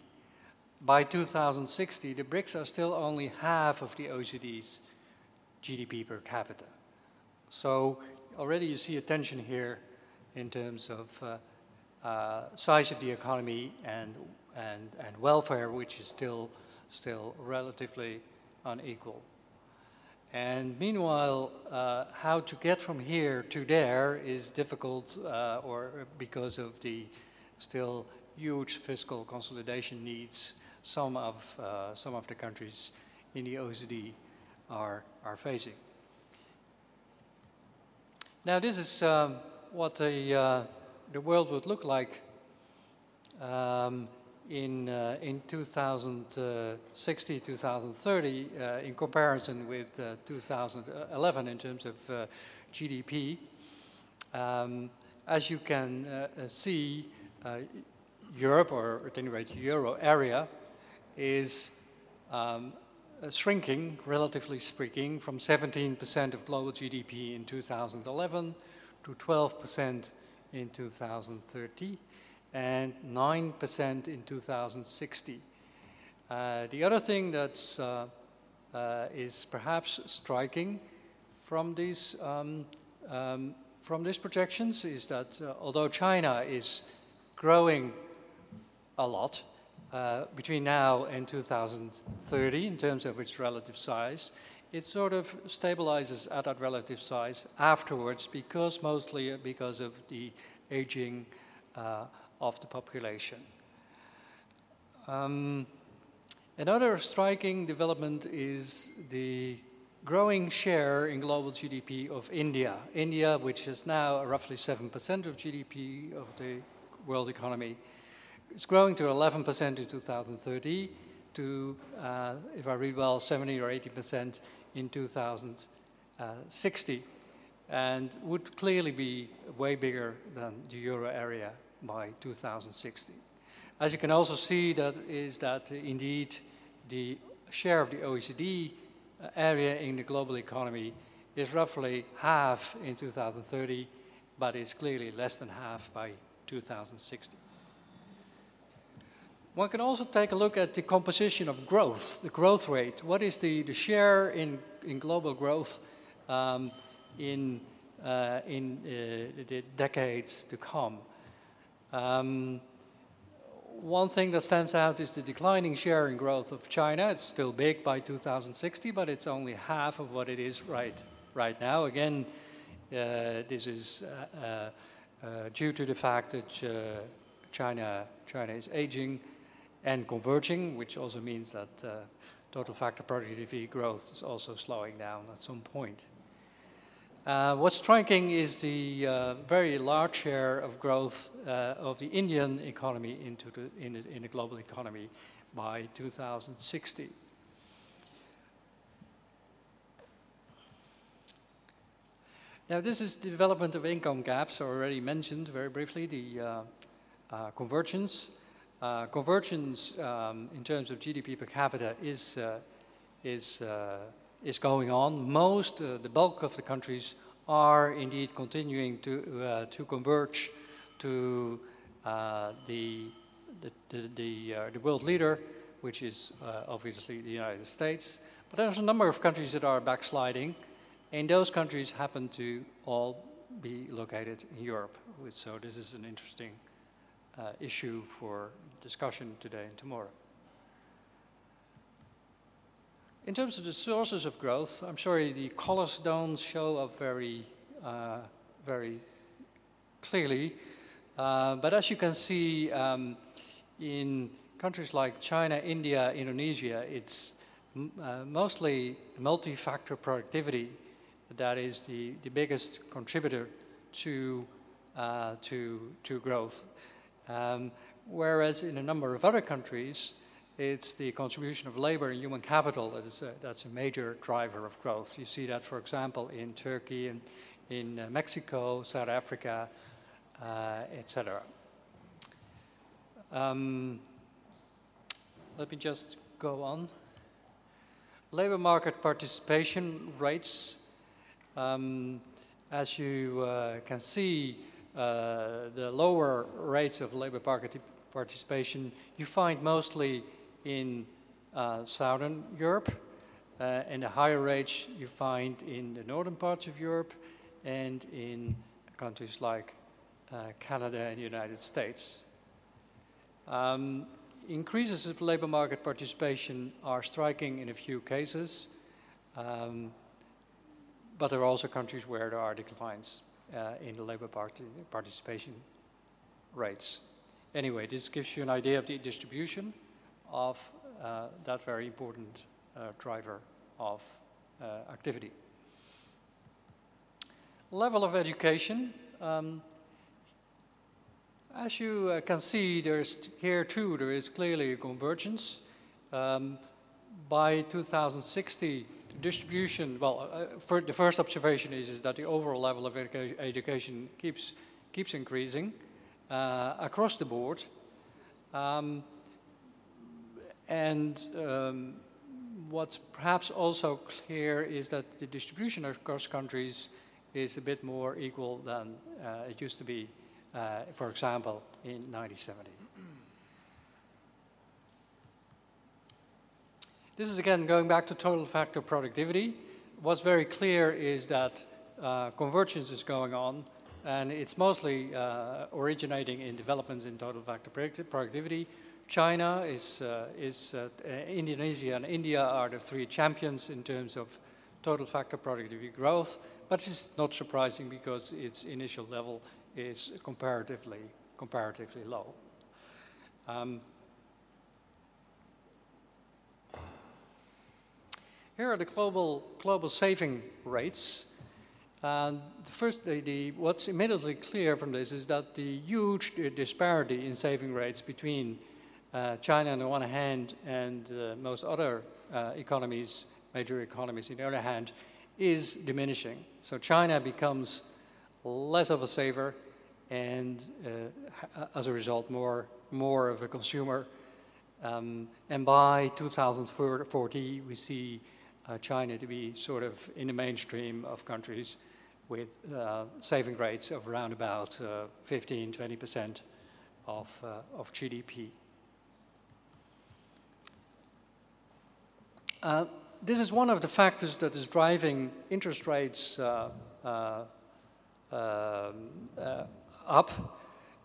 by 2060, the BRICS are still only half of the OECD's GDP per capita. So already you see a tension here in terms of size of the economy and welfare, which is still relatively unequal. And meanwhile, how to get from here to there is difficult, or because of the still huge fiscal consolidation needs some of the countries in the OECD are facing. Now, this is what the world would look like in 2060, 2030, in comparison with 2011 in terms of GDP. As you can see, Europe, or at any rate Euro area, is shrinking, relatively speaking, from 17% of global GDP in 2011 to 12% in 2030. And 9% in 2060. The other thing that's is perhaps striking from these projections is that although China is growing a lot between now and 2030 in terms of its relative size, it sort of stabilizes at that relative size afterwards, mostly because of the aging of the population. Another striking development is the growing share in global GDP of India. India, which is now roughly 7% of GDP of the world economy, is growing to 11% in 2030 to, if I read well, 70 or 80% in 2060, and would clearly be way bigger than the euro area by 2060. As you can also see, that indeed the share of the OECD area in the global economy is roughly half in 2030, but is clearly less than half by 2060. One can also take a look at the composition of growth, the growth rate. What is the share in global growth in the decades to come? One thing that stands out is the declining share in growth of China. It's still big by 2060, but it's only half of what it is right now. Again, this is due to the fact that China is aging and converging, which also means that total factor productivity growth is also slowing down at some point. What's striking is the very large share of growth of the Indian economy in the global economy by 2060. Now, this is the development of income gaps, already mentioned very briefly, the convergence. Convergence in terms of GDP per capita is going on. The bulk of the countries are indeed continuing to converge to the world leader, which is obviously the United States. But there's a number of countries that are backsliding, and those countries happen to all be located in Europe. So this is an interesting issue for discussion today and tomorrow. In terms of the sources of growth, I'm sorry, the colors don't show up very clearly. But as you can see, in countries like China, India, Indonesia, it's mostly multi-factor productivity that is the biggest contributor to growth. Whereas in a number of other countries, it's the contribution of labor and human capital that's a major driver of growth. You see that, for example, in Turkey and in Mexico, South Africa, etc. Let me just go on. Labor market participation rates. As you can see, the lower rates of labor market participation you find mostly in Southern Europe, and the higher rates you find in the northern parts of Europe and in countries like Canada and the United States. Increases of labor market participation are striking in a few cases, but there are also countries where there are declines in the labor participation rates. Anyway, this gives you an idea of the distribution of that very important driver of activity. Level of education. As you can see, here too there is clearly a convergence. By 2060, the distribution, the first observation is that the overall level of education keeps increasing across the board. What's perhaps also clear is that the distribution across countries is a bit more equal than it used to be, for example, in 1970. This is again going back to total factor productivity. What's very clear is that convergence is going on, and it's mostly originating in developments in total factor productivity. China Indonesia and India are the three champions in terms of total factor productivity growth, but it's not surprising because its initial level is comparatively low. here are the global saving rates. And what's immediately clear from this is that the huge disparity in saving rates between China on the one hand and most other economies, major economies on the other hand, is diminishing. So China becomes less of a saver and as a result more of a consumer. And by 2040 we see China to be sort of in the mainstream of countries with saving rates of around about 15–20% of GDP. This is one of the factors that is driving interest rates up.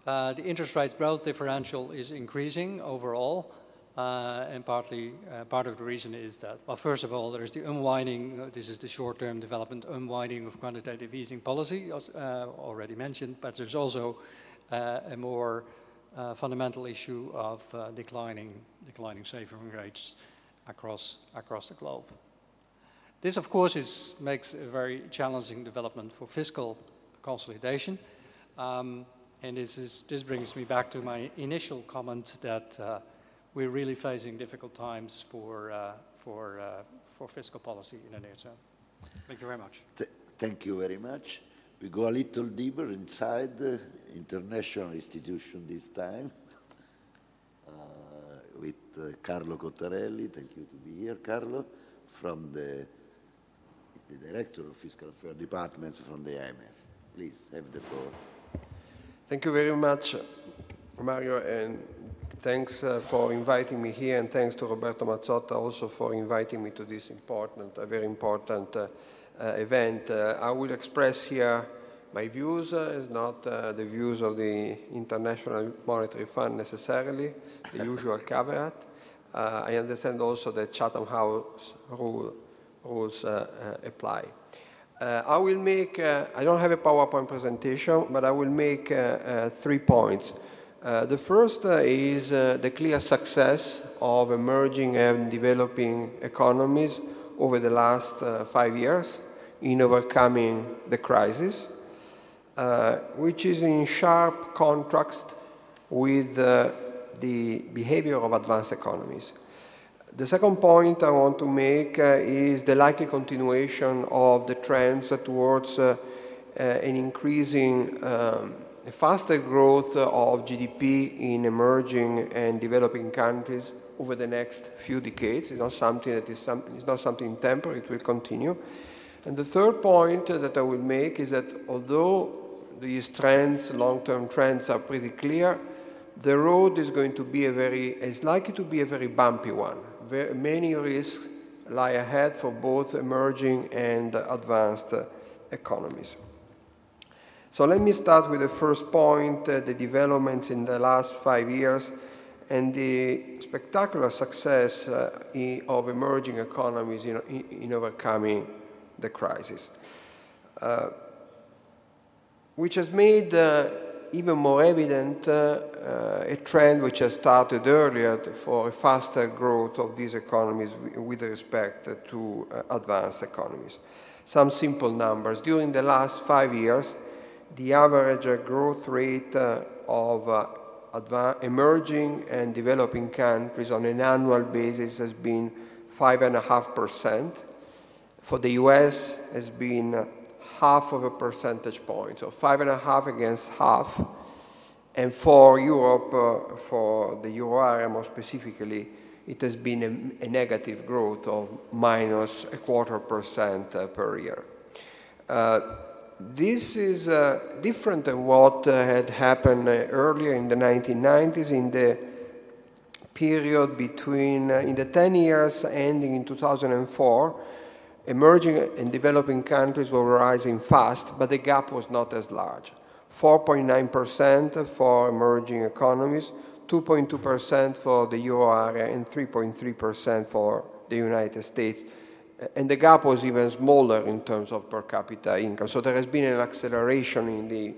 The interest rate growth differential is increasing overall, and part of the reason is that, well, first of all, there is the unwinding, this is the short-term development, unwinding of quantitative easing policy, as already mentioned, but there's also a more fundamental issue of declining saving rates across the globe. This, of course, makes a very challenging development for fiscal consolidation. And this brings me back to my initial comment that we're really facing difficult times for fiscal policy in the near term. Thank you very much.
Thank you very much. We go a little deeper inside the international institution this time with Carlo Cottarelli. Thank you to be here, Carlo, from the Director of Fiscal Affairs Departments from the IMF. Please, have the floor.
Thank you very much, Mario, and thanks for inviting me here, and thanks to Roberto Mazzotta also for inviting me to this very important event. I will express here my views, it's not the views of the International Monetary Fund necessarily, the usual caveat. I understand also that Chatham House rules apply. I will make, I don't have a PowerPoint presentation, but I will make 3 points. The first is the clear success of emerging and developing economies over the last 5 years in overcoming the crisis, which is in sharp contrast with the behavior of advanced economies. The second point I want to make is the likely continuation of the trends towards an increasing, faster growth of GDP in emerging and developing countries over the next few decades. It's not something that is it's not something temporary, it will continue. And the third point that I will make is that although these trends, long-term trends, are pretty clear, the road is going to be is likely to be a very bumpy one. Many risks lie ahead for both emerging and advanced economies. So let me start with the first point, the developments in the last 5 years and the spectacular success of emerging economies in overcoming the crisis, which has made even more evident a trend which has started earlier for a faster growth of these economies with respect to advanced economies. Some simple numbers. During the last 5 years, the average growth rate of emerging and developing countries on an annual basis has been 5.5%. For the US, has been half of a percentage point, so 5.5 against half. And for Europe, for the euro area more specifically, it has been a negative growth of -0.25% per year. This is different than what had happened earlier in the 1990s, in the period between, in the 10 years ending in 2004, emerging and developing countries were rising fast, but the gap was not as large. 4.9% for emerging economies, 2.2% for the euro area, and 3.3% for the United States. and the gap was even smaller in terms of per capita income. So there has been an acceleration in the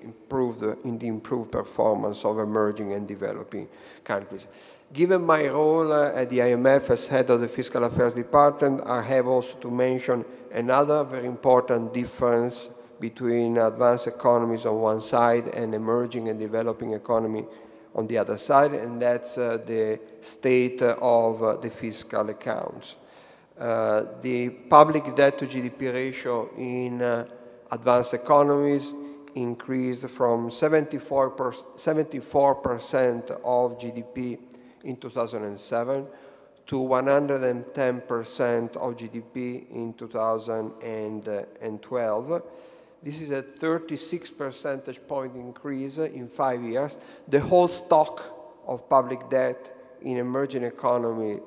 improved performance of emerging and developing countries. Given my role at the IMF as head of the Fiscal Affairs Department, I have also to mention another very important difference between advanced economies on one side and emerging and developing economy on the other side, and that's the state of the fiscal accounts. The public debt to GDP ratio in advanced economies increased from 74% of GDP in 2007 to 110% of GDP in 2012. This is a 36 percentage point increase in 5 years. The whole stock of public debt in emerging economies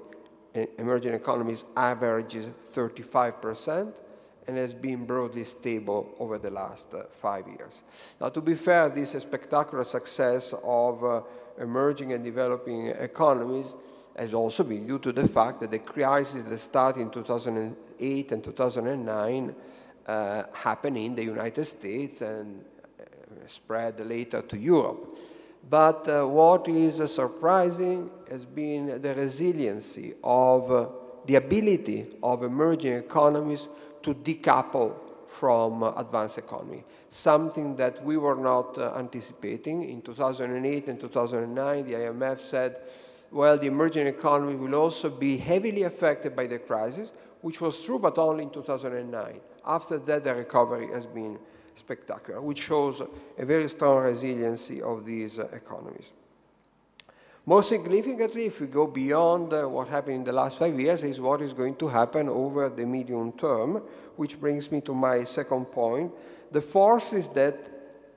averages 35% and has been broadly stable over the last 5 years. Now, to be fair, this spectacular success of emerging and developing economies has also been due to the fact that the crisis that started in 2008 and 2009 happened in the United States and spread later to Europe. But what is surprising has been the resiliency of the ability of emerging economies to decouple from advanced economy, something that we were not anticipating. In 2008 and 2009, the IMF said, well, the emerging economy will also be heavily affected by the crisis, which was true, but only in 2009. After that, the recovery has been spectacular, which shows a very strong resiliency of these economies. More significantly, if we go beyond what happened in the last 5 years, is what is going to happen over the medium term, which brings me to my second point. The forces that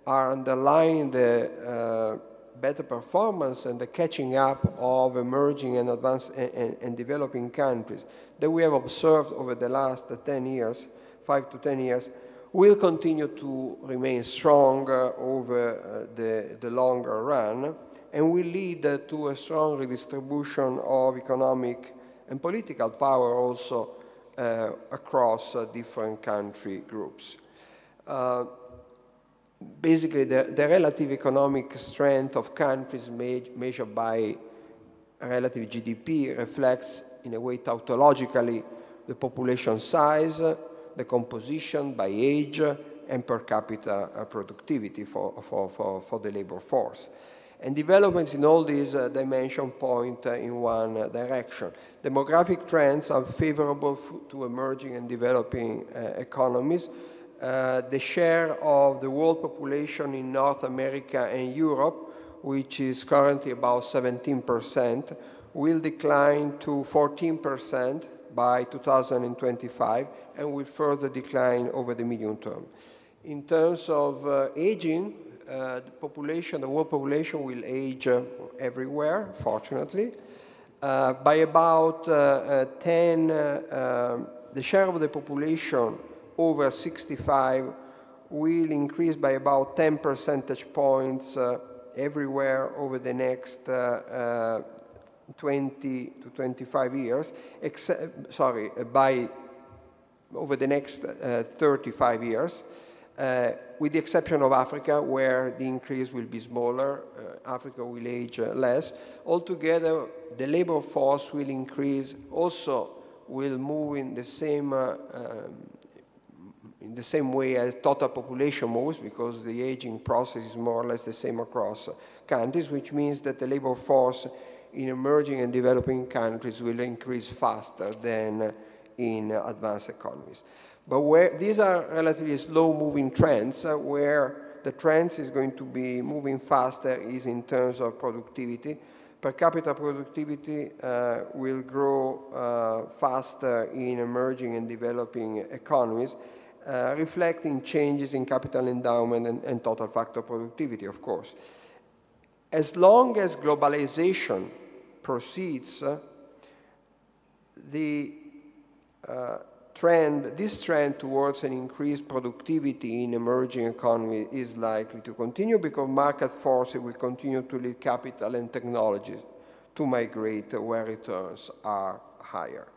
are underlying the better performance and the catching up of emerging and advanced and developing countries that we have observed over the last 10 years, 5 to 10 years, will continue to remain strong over the longer run, and will lead to a strong redistribution of economic and political power also across different country groups. Basically, the relative economic strength of countries measured by relative GDP reflects, in a way, tautologically, the population size, the composition by age, and per capita productivity for the labor force. And developments in all these dimensions point in one direction. Demographic trends are favorable to emerging and developing economies. The share of the world population in North America and Europe, which is currently about 17%, will decline to 14% by 2025 and will further decline over the medium term. In terms of aging, the world population will age everywhere, fortunately. By about the share of the population over 65 will increase by about 10 percentage points everywhere over the next 20 to 25 years, over the next 35 years, with the exception of Africa, where the increase will be smaller. Africa will age less. Altogether, the labor force will increase, also will move in the same way as total population moves, because the aging process is more or less the same across countries, which means that the labor force in emerging and developing countries will increase faster than in advanced economies. But these are relatively slow-moving trends, where the trends is going to be moving faster is in terms of productivity. Per capita productivity will grow faster in emerging and developing economies, reflecting changes in capital endowment and total factor productivity, of course. As long as globalization proceeds, this trend towards an increased productivity in emerging economies is likely to continue, because market forces will continue to lead capital and technologies to migrate where returns are higher.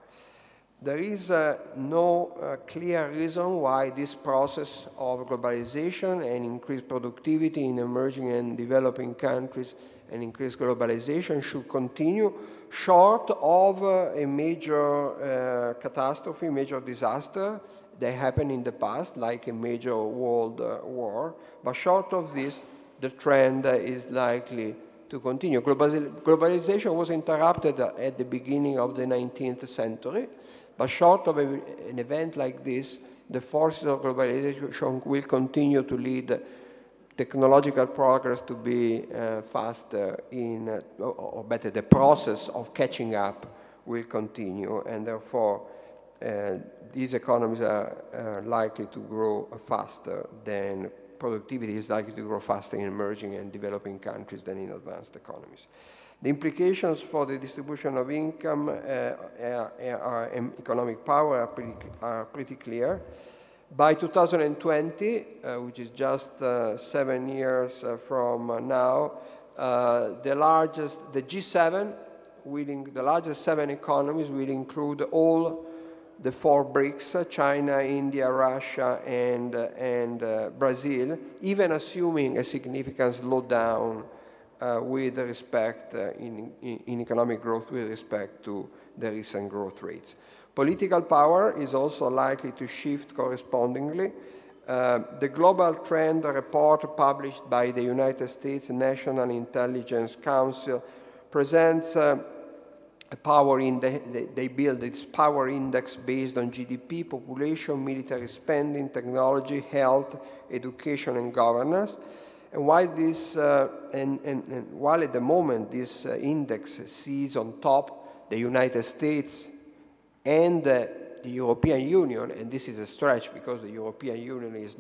There is no clear reason why this process of globalization and increased productivity in emerging and developing countries and increased globalization should continue short of a major catastrophe, major disaster that happened in the past, like a major world war. But short of this, the trend is likely to continue. Globalization was interrupted at the beginning of the 19th century, but short of an event like this, the forces of globalization will continue to lead technological progress to be faster or better, the process of catching up will continue, and therefore these economies are likely to grow faster than productivity is likely to grow faster in emerging and developing countries than in advanced economies. The implications for the distribution of income and economic power are pretty clear. By 2020, which is just 7 years from now, the G7, the largest 7 economies will include all the 4 BRICS, China, India, Russia, and Brazil, even assuming a significant slowdown with respect in economic growth with respect to the recent growth rates. Political power is also likely to shift correspondingly. The Global Trend report published by the United States National Intelligence Council presents a power index. They build its power index based on GDP, population, military spending, technology, health, education, and governance. And while while at the moment this index sees on top the United States and the European Union, and this is a stretch because the European Union is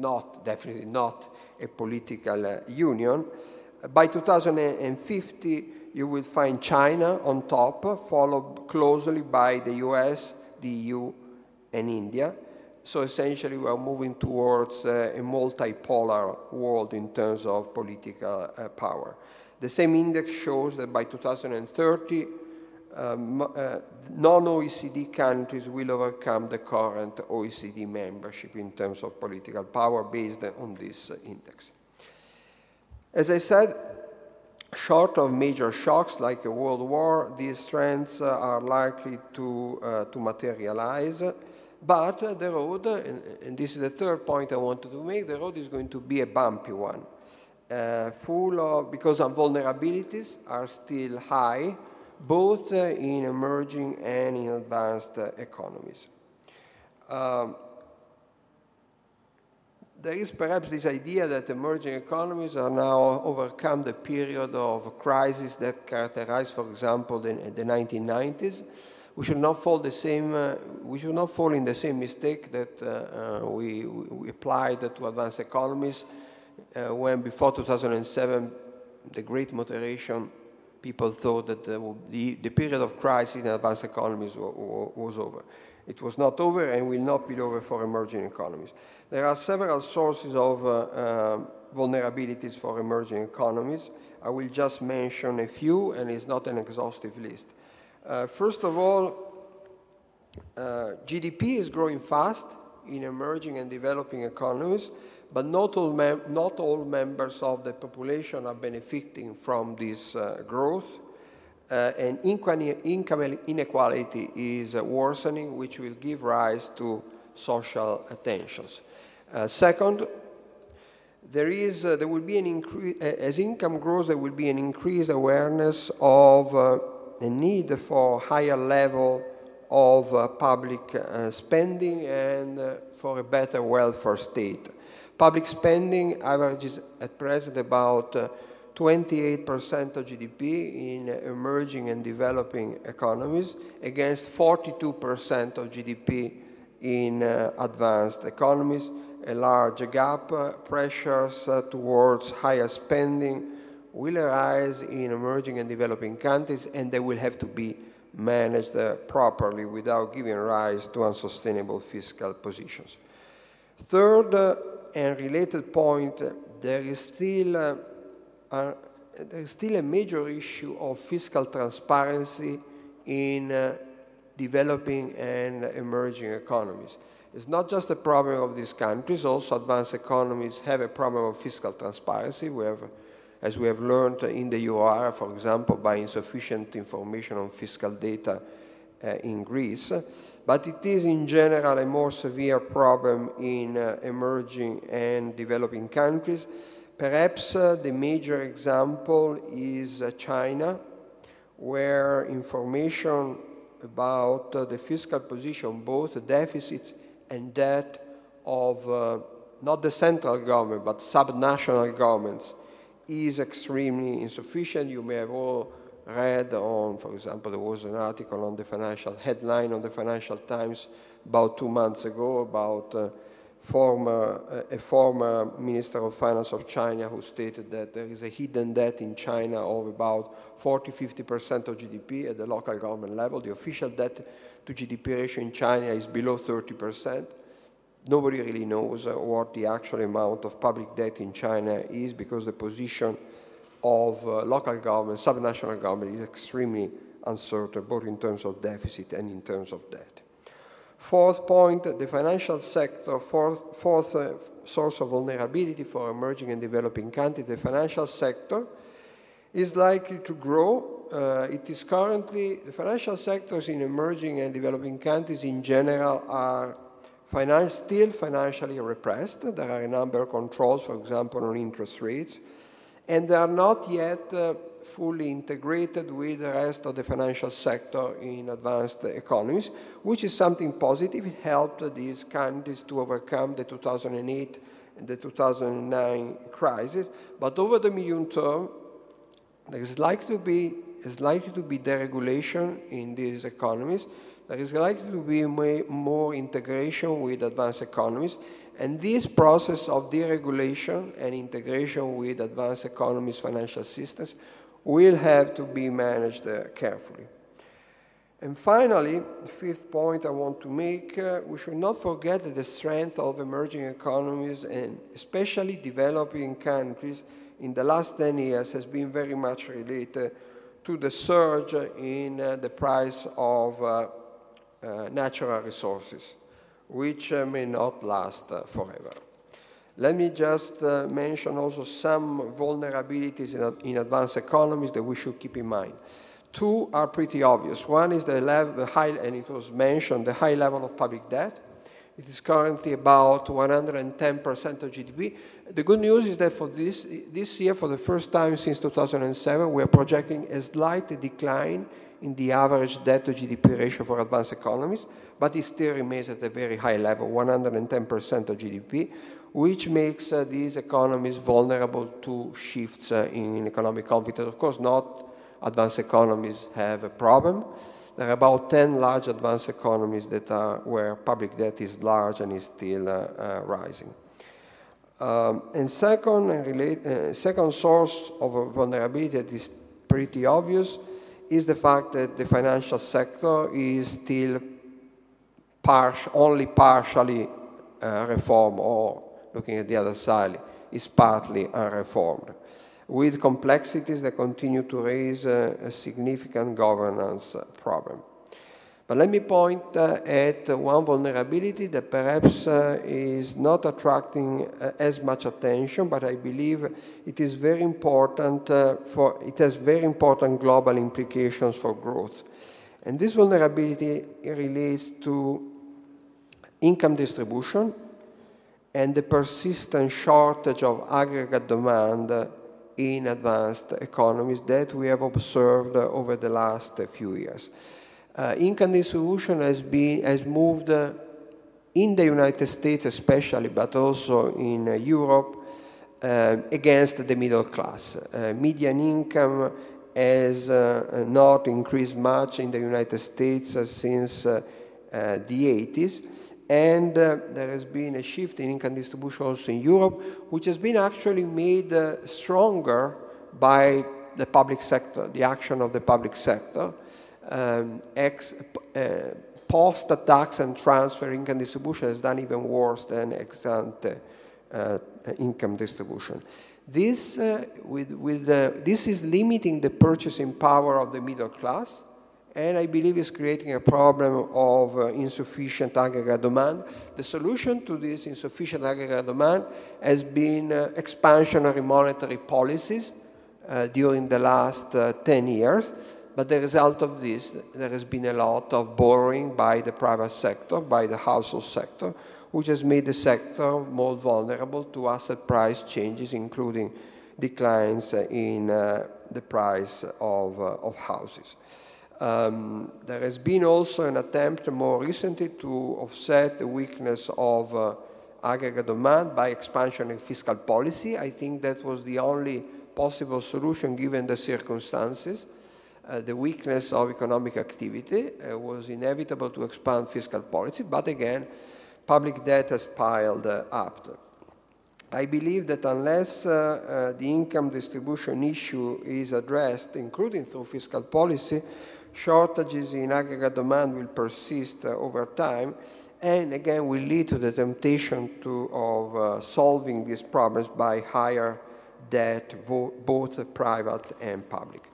definitely not a political union, by 2050 you will find China on top, followed closely by the US, the EU, and India. So essentially we are moving towards a multipolar world in terms of political power. The same index shows that by 2030, non-OECD countries will overcome the current OECD membership in terms of political power based on this index. As I said, short of major shocks like a world war, these trends are likely to materialize. But the road, and this is the third point I wanted to make, the road is going to be a bumpy one, because our vulnerabilities are still high, both in emerging and in advanced economies. There is perhaps this idea that emerging economies are now overcome the period of crisis that characterized, for example, the 1990s. We should not fall in the same mistake that we applied to advanced economies when before 2007, the Great Moderation, people thought that the period of crisis in advanced economies was over. It was not over and will not be over for emerging economies. There are several sources of vulnerabilities for emerging economies. I will just mention a few, and it's not an exhaustive list. First of all, GDP is growing fast in emerging and developing economies, but not all members of the population are benefiting from this growth. And income inequality is worsening, which will give rise to social tensions. Second, there will be an increase, as income grows, there will be an increased awareness of a need for higher level of public spending and for a better welfare state. Public spending averages at present about 28% of GDP in emerging and developing economies against 42% of GDP in advanced economies. A large gap, pressures towards higher spending will arise in emerging and developing countries, and they will have to be managed properly without giving rise to unsustainable fiscal positions. Third, and related point, there is still a major issue of fiscal transparency in developing and emerging economies. It's not just a problem of these countries, also advanced economies have a problem of fiscal transparency. As we have learned in the euro area, for example, by insufficient information on fiscal data in Greece. But it is in general a more severe problem in emerging and developing countries. Perhaps the major example is China, where information about the fiscal position, both the deficits and debt of not the central government, but subnational governments, is extremely insufficient. You may have all read on, for example, there was an article on the financial headline on the Financial Times about 2 months ago about a former Minister of Finance of China who stated that there is a hidden debt in China of about 40–50% of GDP at the local government level. The official debt to GDP ratio in China is below 30%. Nobody really knows what the actual amount of public debt in China is, because the position of local government, subnational government, is extremely uncertain, both in terms of deficit and in terms of debt. Fourth point, the financial sector, fourth source of vulnerability for emerging and developing countries, the financial sector is likely to grow. It is currently, the financial sectors in emerging and developing countries in general are still financially repressed. There are a number of controls, for example, on interest rates, and they are not yet fully integrated with the rest of the financial sector in advanced economies, which is something positive. It helped these countries to overcome the 2008 and the 2009 crisis. But over the medium term, there is likely to be deregulation in these economies. There is likely to be more integration with advanced economies, and this process of deregulation and integration with advanced economies' financial systems will have to be managed carefully. And finally, the fifth point I want to make, we should not forget that the strength of emerging economies, and especially developing countries, in the last 10 years has been very much related to the surge in the price of natural resources, which may not last forever. Let me just mention also some vulnerabilities in advanced economies that we should keep in mind. Two are pretty obvious. One is the high, and it was mentioned, the high level of public debt. It is currently about 110% of GDP. The good news is that for this year, for the first time since 2007, we are projecting a slight decline in the average debt to GDP ratio for advanced economies, but it still remains at a very high level, 110% of GDP, which makes these economies vulnerable to shifts in economic confidence. Of course, not advanced economies have a problem. There are about 10 large advanced economies that are where public debt is large and is still rising. And second source of vulnerability that is pretty obvious is the fact that the financial sector is still only partially reformed, or looking at the other side, is partly unreformed, with complexities that continue to raise a significant governance problem. But let me point at one vulnerability that perhaps is not attracting as much attention, but I believe it is very important it has very important global implications for growth. And this vulnerability relates to income distribution and the persistent shortage of aggregate demand in advanced economies that we have observed over the last few years. Income distribution has moved in the United States especially, but also in Europe, against the middle class. Median income has not increased much in the United States since the 80s, and there has been a shift in income distribution also in Europe, which has been actually made stronger by the public sector, the action of the public sector. Post-tax and transfer income distribution has done even worse than ex-ante income distribution. This is limiting the purchasing power of the middle class, and I believe it's creating a problem of insufficient aggregate demand. The solution to this insufficient aggregate demand has been expansionary monetary policies during the last 10 years. But the result of this, there has been a lot of borrowing by the private sector, by the household sector, which has made the sector more vulnerable to asset price changes, including declines in the price of houses. There has been also an attempt more recently to offset the weakness of aggregate demand by expansionary fiscal policy. I think that was the only possible solution given the circumstances. The weakness of economic activity was inevitable to expand fiscal policy, but again, public debt has piled up. I believe that unless the income distribution issue is addressed, including through fiscal policy, shortages in aggregate demand will persist over time, and again will lead to the temptation of solving these problems by higher debt, both private and public.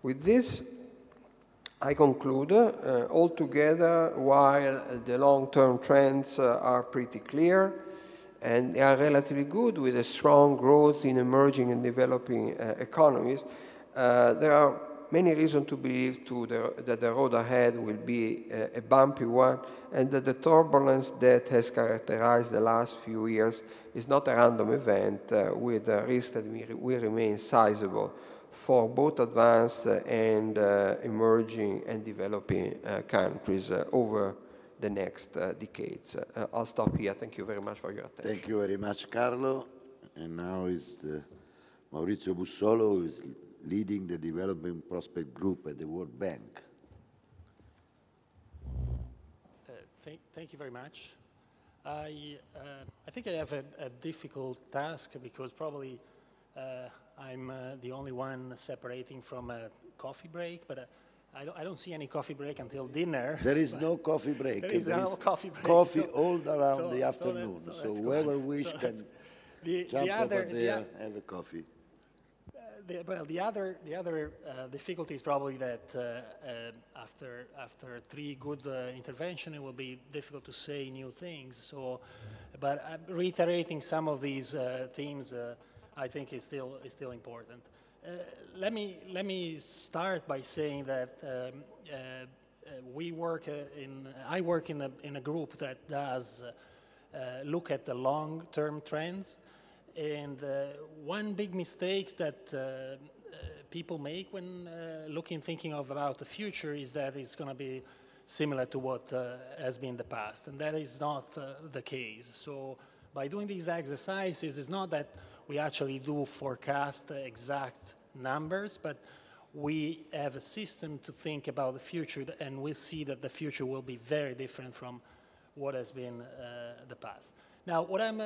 With this, I conclude. Altogether, while the long-term trends are pretty clear and they are relatively good with a strong growth in emerging and developing economies, there are many reasons to believe that the road ahead will be a bumpy one, and that the turbulence that has characterized the last few years is not a random event, with a risk that will remain sizable for both advanced and emerging and developing countries over the next decades. I'll stop here. Thank you very much for your attention.
Thank you very much, Carlo. And now is Maurizio Bussolo, who is leading the Development Prospect Group at the World Bank.
Thank you very much. I think I have a difficult task because probably I'm the only one separating from a coffee break, but I don't see any coffee break until dinner.
There is no coffee break.
There is no coffee break.
Coffee all around the afternoon. So whoever wishes can jump over there and have a coffee.
The other difficulty is probably that after 3 good interventions, it will be difficult to say new things. So, but reiterating some of these themes, I think is still important. Let me start by saying that I work in a group that does look at the long-term trends. And one big mistake that people make when thinking about the future is that it's going to be similar to what has been the past, and that is not the case. So by doing these exercises, it's not that we actually do forecast exact numbers, but we have a system to think about the future, and we see that the future will be very different from what has been the past. Now, what I'm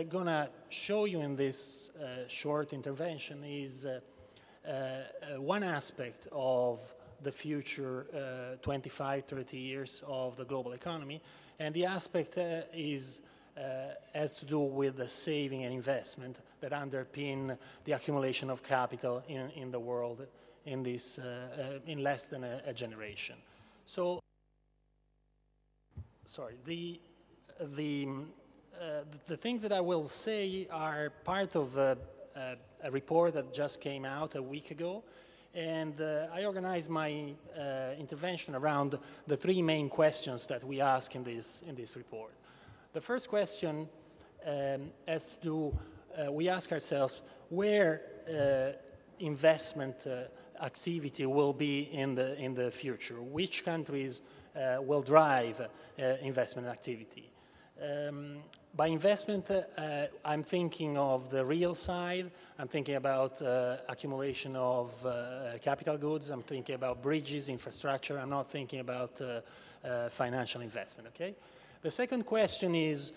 going to show you in this short intervention is one aspect of the future 25, 30 years of the global economy, and the aspect has to do with the saving and investment that underpin the accumulation of capital in the world in in less than a generation. So, sorry, the things that I will say are part of a report that just came out a week ago, and I organized my intervention around the 3 main questions that we ask in this report. The first question has to do, we ask ourselves where investment activity will be in the future. Which countries will drive investment activity? By investment, I'm thinking of the real side. I'm thinking about accumulation of capital goods. I'm thinking about bridges, infrastructure. I'm not thinking about financial investment, okay? The second question is,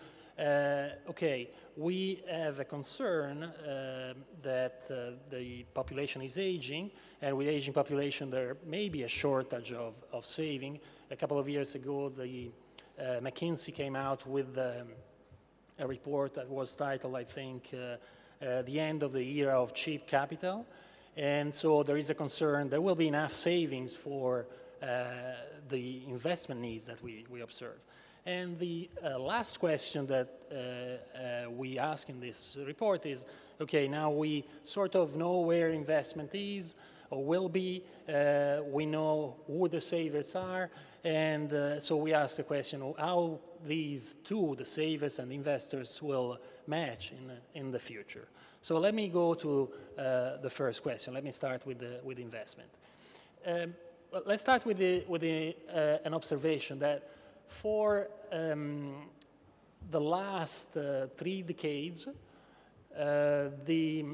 okay, we have a concern that the population is aging, and with aging population, there may be a shortage of saving. A couple of years ago, the McKinsey came out with a report that was titled, I think, The End of the Era of Cheap Capital. And so there is a concern there will be enough savings for the investment needs that we observe. And the last question that we ask in this report is, okay, now we sort of know where investment is or will be, we know who the savers are, and so we ask the question of how these two, the savers and investors, will match in the future. So let me go to the first question. Let me start with investment. Well, let's start with an observation that for the last 3 decades, the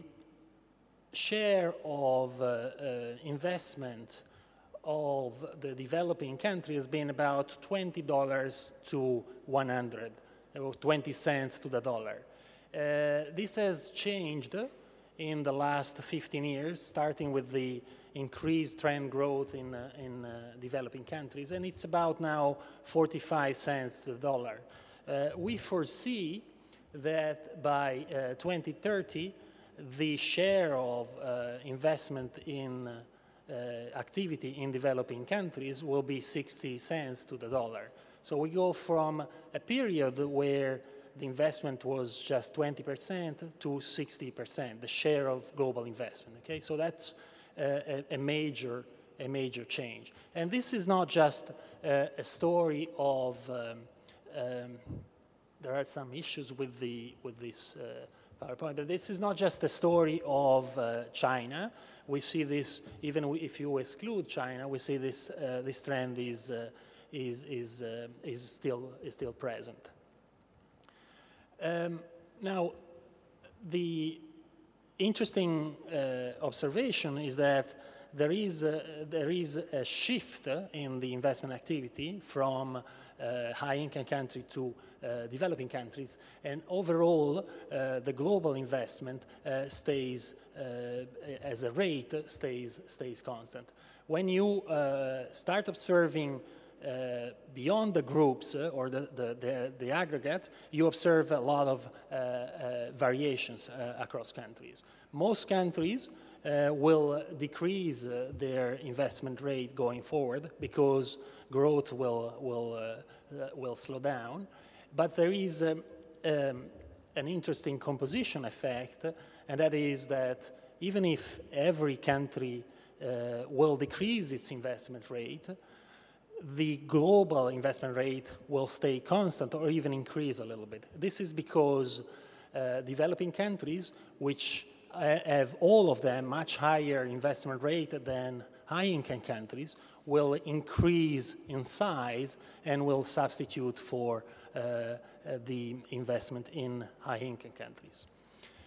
share of investment of the developing country has been about $20 to 100, or 20 cents to the dollar. This has changed in the last 15 years, starting with the increased trend growth in developing countries, and it's about now 45 cents to the dollar. We foresee that by 2030, the share of investment in activity in developing countries will be 60 cents to the dollar. So we go from a period where the investment was just 20% to 60%, the share of global investment. Okay, so that's a major change. And this is not just a story of there are some issues with this PowerPoint, but this is not just a story of China. We see this even if you exclude China. We see this this trend is still present. Now, the interesting observation is that there is a shift in the investment activity from high-income countries to developing countries, and overall the global investment stays as a rate stays constant. When you start observing beyond the groups or the aggregate, you observe a lot of variations across countries. Most countries will decrease their investment rate going forward because growth will slow down. But there is an interesting composition effect, and that is that even if every country will decrease its investment rate, the global investment rate will stay constant or even increase a little bit. This is because developing countries, which have all of them much higher investment rate than high-income countries, will increase in size and will substitute for the investment in high-income countries.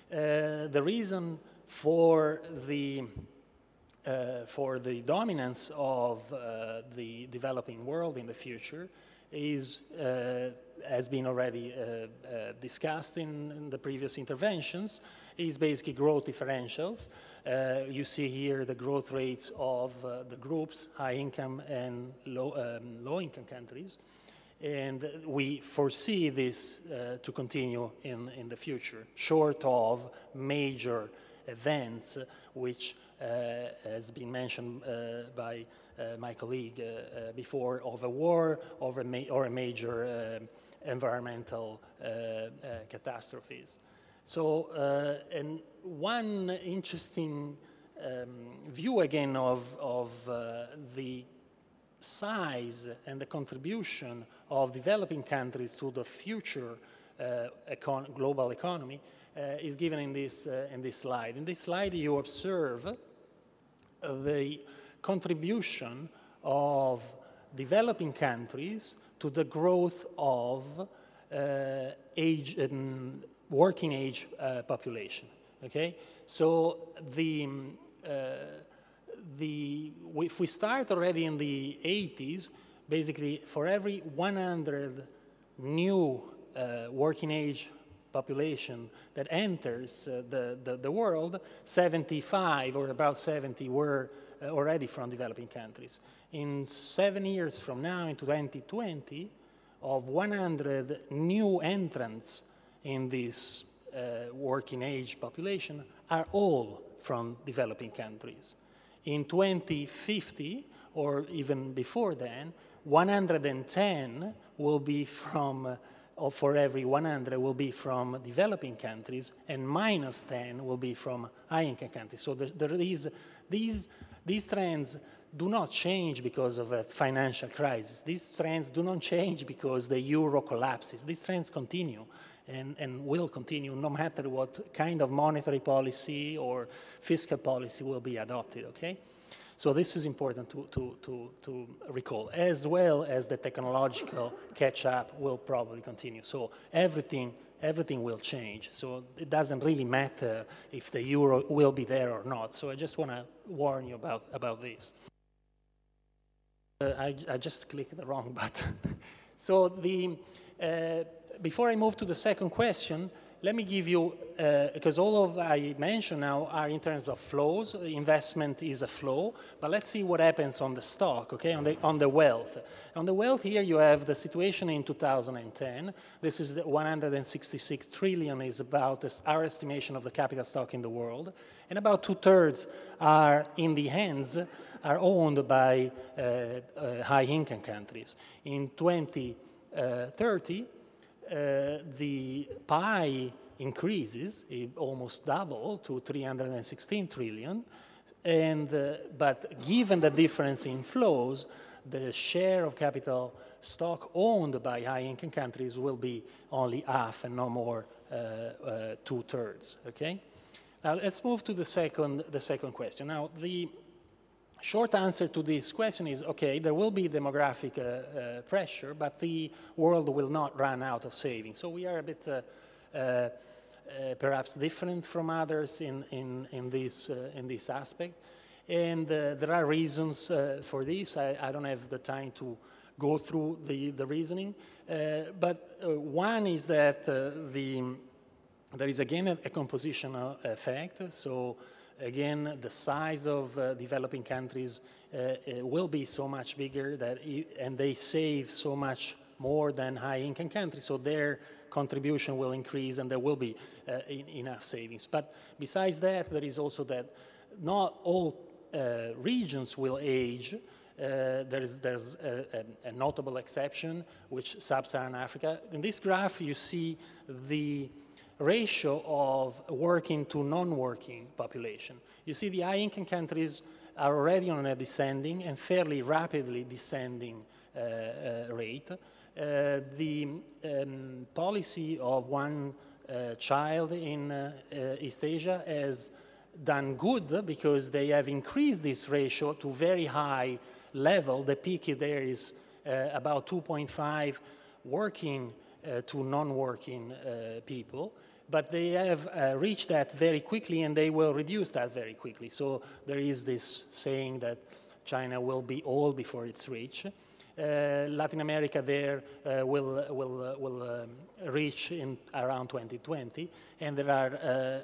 The reason for the dominance of the developing world in the future is, has been already discussed in the previous interventions, is basically growth differentials. You see here the growth rates of the groups, high-income and low-income countries. And we foresee this to continue in the future, short of major events, which has been mentioned by my colleague before, of a war or a major environmental catastrophes. So, and one interesting view again of the size and the contribution of developing countries to the future global economy is given in this slide. In this slide, you observe the contribution of developing countries to the growth of working age population. Okay, so if we start already in the 80s, basically for every 100 new working age population that enters the world, 75 or about 70 were already from developing countries. In 7 years from now, in 2020, of 100 new entrants in this working age population are all from developing countries. In 2050, or even before then, 110 will be from, or for every 100 will be from developing countries, and -10 will be from high-income countries. So these trends do not change because of a financial crisis. These trends do not change because the euro collapses. These trends continue and will continue no matter what kind of monetary policy or fiscal policy will be adopted, okay? So this is important to recall, as well as the technological catch-up will probably continue. So everything will change. So it doesn't really matter if the euro will be there or not. So I just want to warn you about this. I just clicked the wrong button. So before I move to the second question, let me give you, because all of I mentioned now are in terms of flows. Investment is a flow, but let's see what happens on the stock, okay, on the wealth. On the wealth here you have the situation in 2010. This is 166 trillion is about our estimation of the capital stock in the world, and about 2/3 are in the hands, are owned by high-income countries. In 2030, the pie increases, it almost double to 316 trillion, but given the difference in flows, the share of capital stock owned by high-income countries will be only half and no more 2/3, okay? Now let's move to the second question. Now the short answer to this question is, okay, there will be demographic pressure, but the world will not run out of savings. So we are a bit perhaps different from others in this aspect. And there are reasons for this. I don't have the time to go through the reasoning. But one is that there is again a compositional effect. So again, the size of developing countries will be so much bigger and they save so much more than high-income countries, so their contribution will increase and there will be enough savings. But besides that, there is also that not all regions will age. There's a notable exception, which is Sub-Saharan Africa. In this graph, you see the ratio of working to non-working population. You see the high-income countries are already on a descending and fairly rapidly descending rate. The policy of one child in East Asia has done good because they have increased this ratio to very high level. The peak there is about 2.5 working to non-working people. But they have reached that very quickly, and they will reduce that very quickly. So there is this saying that China will be old before it's reached. Latin America there will reach in around 2020, and there are,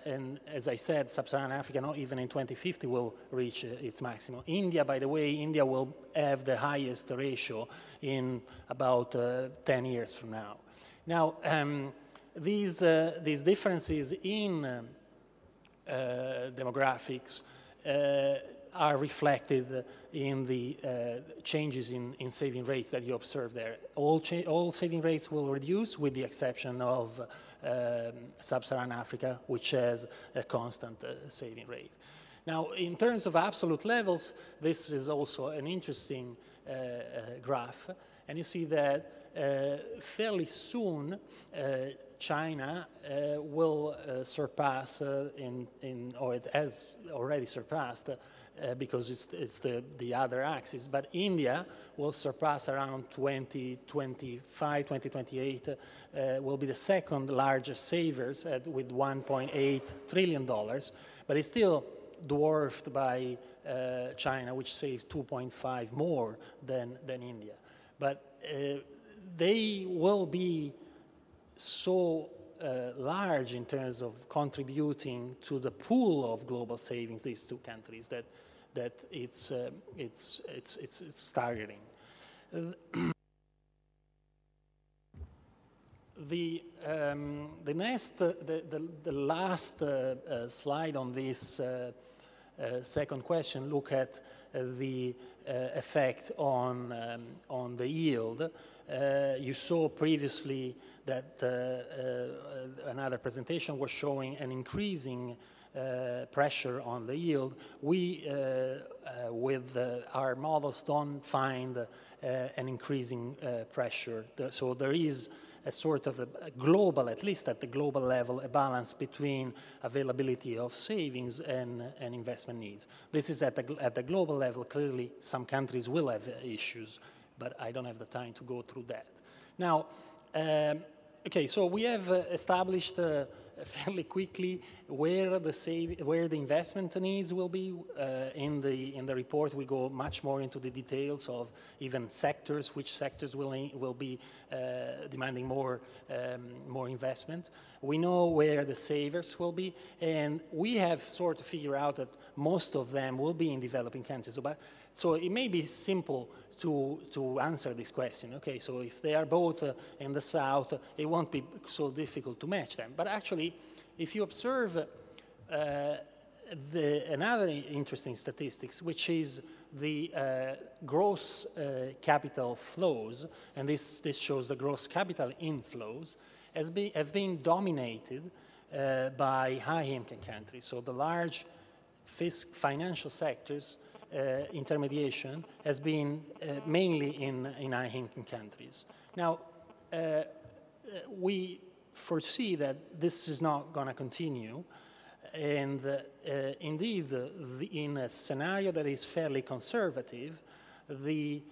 and as I said, Sub-Saharan Africa, not even in 2050, will reach its maximum. India, by the way, India will have the highest ratio in about 10 years from now. Now. These differences in demographics are reflected in the changes in saving rates that you observe there. All saving rates will reduce with the exception of Sub-Saharan Africa, which has a constant saving rate. Now, in terms of absolute levels, this is also an interesting graph, and you see that fairly soon China will surpass, or it has already surpassed, because it's the other axis, but India will surpass around 2025, 2028, will be the second largest savers with $1.8 trillion, but it's still dwarfed by China, which saves 2.5 more than India. But they will be so large in terms of contributing to the pool of global savings, these two countries, that it's staggering. The last slide on this second question, look at the effect on the yield. You saw previously that another presentation was showing an increasing pressure on the yield. We, with our models, don't find an increasing pressure. So there is a sort of a global, at least at the global level, a balance between availability of savings and investment needs. This is at the global level. Clearly, some countries will have issues, but I don't have the time to go through that. Now, okay, so we have established fairly quickly where the investment needs will be. In the report, we go much more into the details of even sectors, which sectors will be demanding more investment. We know where the savers will be, and we have sort of figured out that most of them will be in developing countries. So it may be simple to answer this question. Okay, so if they are both in the south, it won't be so difficult to match them. But actually, if you observe another interesting statistics, which is the gross capital flows, and this shows the gross capital inflows, have been dominated by high-income countries. So the large financial sectors intermediation has been mainly in high-income countries. Now, we foresee that this is not going to continue, and indeed, in a scenario that is fairly conservative, the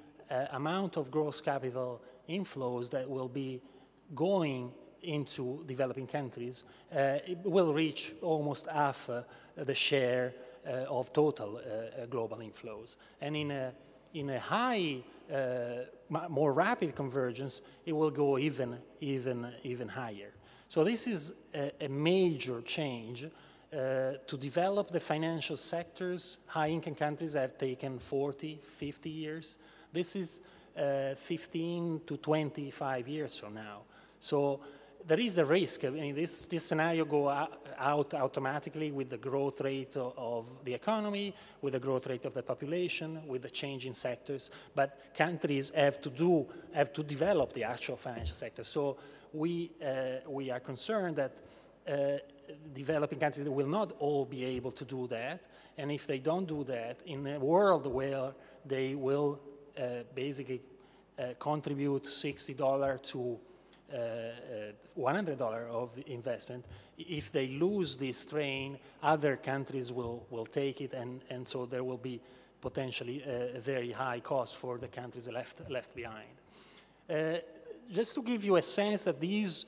amount of gross capital inflows that will be going into developing countries it will reach almost half the share of total global inflows. And in a high, more rapid convergence, it will go even higher. So this is a major change. To develop the financial sectors, high-income countries have taken 40, 50 years. This is 15 to 25 years from now. So there is a risk. I mean, this scenario go out automatically with the growth rate of the economy, with the growth rate of the population, with the change in sectors. But countries have to develop the actual financial sector. So we are concerned that developing countries will not all be able to do that. And if they don't do that, in a world where they will basically contribute $60 to $100 of investment, if they lose this train, other countries will take it, and so there will be potentially a very high cost for the countries left behind. Just to give you a sense that these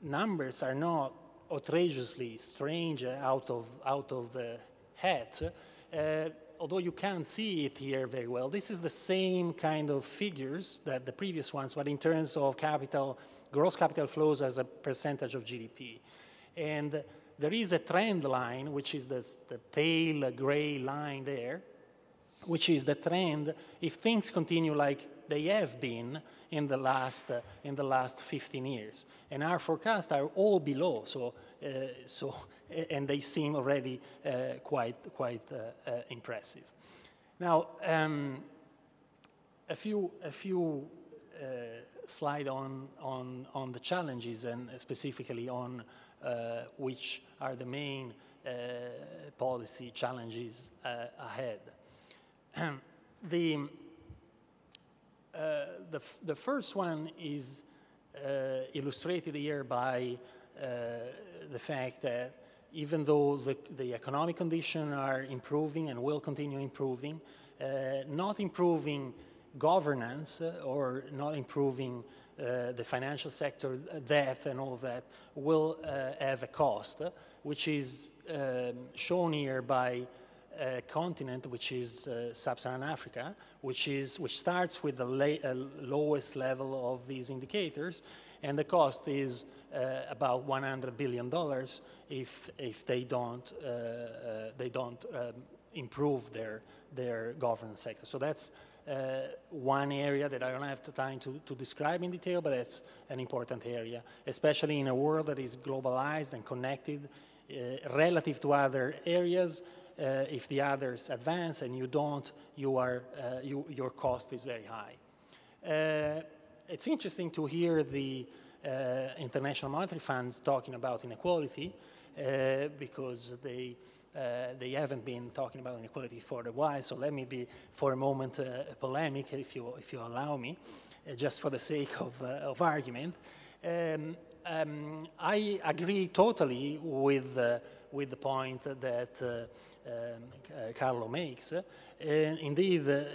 numbers are not outrageously strange out of the hat, although you can't see it here very well, this is the same kind of figures that the previous ones, but in terms of gross capital flows as a percentage of GDP. And there is a trend line, which is the pale gray line there, which is the trend if things continue like they have been in the last 15 years. And our forecasts are all below, and they seem already quite impressive. Now, a few slide on the challenges, and specifically on which are the main policy challenges ahead. The first one is illustrated here by the fact that even though the economic conditions are improving and will continue improving, not improving governance or not improving the financial sector depth and all of that will have a cost, which is shown here by a continent which is Sub-Saharan Africa, which starts with the lowest level of these indicators, and the cost is about $100 billion if they don't improve their governance sector. So that's one area that I don't have the time to describe in detail, but it's an important area, especially in a world that is globalized and connected relative to other areas. if the others advance and you don't, your cost is very high. It's interesting to hear the International Monetary Fund talking about inequality because they haven't been talking about inequality for a while. So let me be for a moment polemic, if you allow me, just for the sake of argument. I agree totally with the point that Carlo makes. Indeed,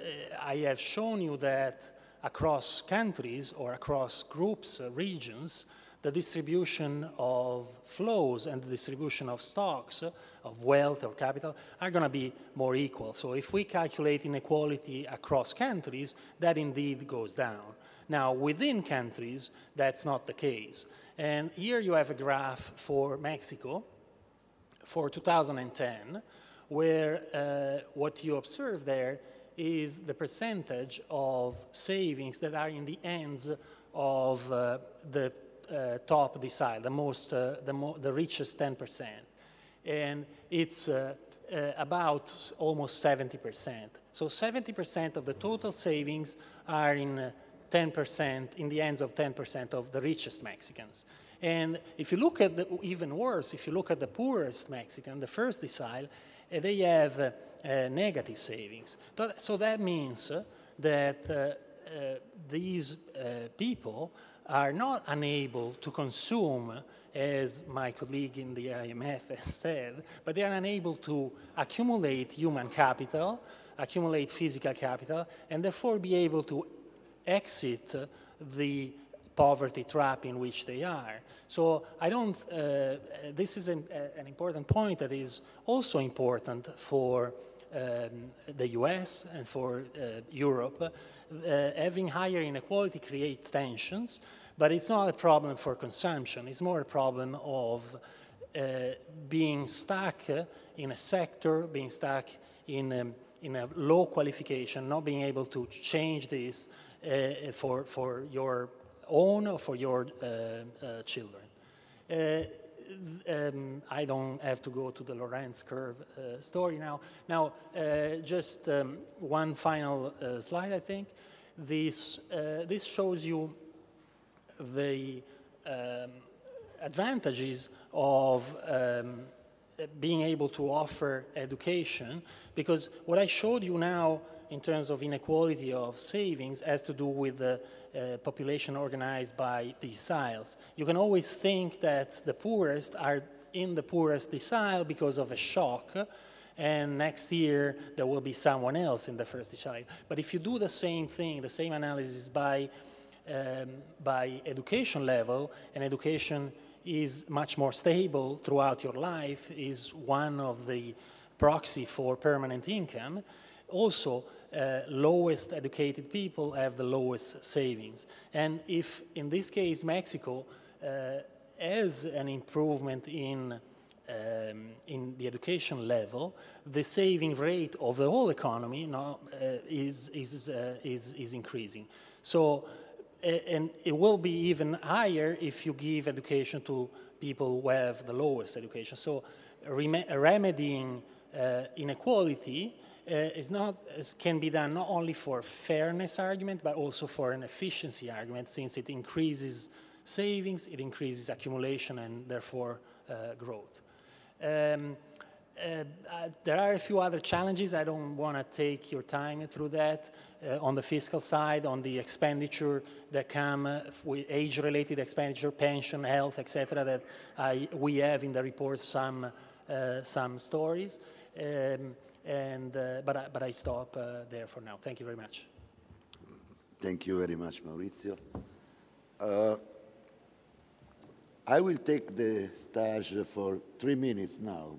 I have shown you that across countries or across groups, regions, the distribution of flows and the distribution of stocks, of wealth or capital, are going to be more equal. So if we calculate inequality across countries, that indeed goes down. Now, within countries, that's not the case. And here you have a graph for Mexico for 2010, where what you observe there is the percentage of savings that are in the hands of the top decile, the richest 10%. And it's about almost 70%. So 70% of the total savings are in 10%, in the hands of 10% of the richest Mexicans. And if you look at even worse, if you look at the poorest Mexican, the first decile, they have negative savings. So that means that these people are not unable to consume, as my colleague in the IMF has said, but they are unable to accumulate human capital, accumulate physical capital, and therefore be able to exit the poverty trap in which they are. So I don't, this is an important point that is also important for the US and for Europe. Having higher inequality creates tensions, but it's not a problem for consumption. It's more a problem of being stuck in a sector, being stuck in a low qualification, not being able to change this for your own or for your children. I don't have to go to the Lorentz curve story now. Now, just one final slide, I think. This shows you the advantages of being able to offer education, because what I showed you now in terms of inequality of savings has to do with the population organized by deciles. You can always think that the poorest are in the poorest decile because of a shock, and next year there will be someone else in the first decile. But if you do the same thing, the same analysis by education level, and education is much more stable throughout your life, is one of the proxy for permanent income. Also, lowest educated people have the lowest savings. And if, in this case, Mexico has an improvement in the education level, the saving rate of the whole economy is increasing. So, and it will be even higher if you give education to people who have the lowest education. So, remedying inequality can be done not only for fairness argument, but also for an efficiency argument, since it increases savings, it increases accumulation, and therefore growth. There are a few other challenges. I don't want to take your time through that. On the fiscal side, on the expenditure that come with age-related expenditure, pension, health, etc., that we have in the report some stories. But I stop there for now. Thank you very much.
Thank you very much, Maurizio. I will take the stage for 3 minutes now,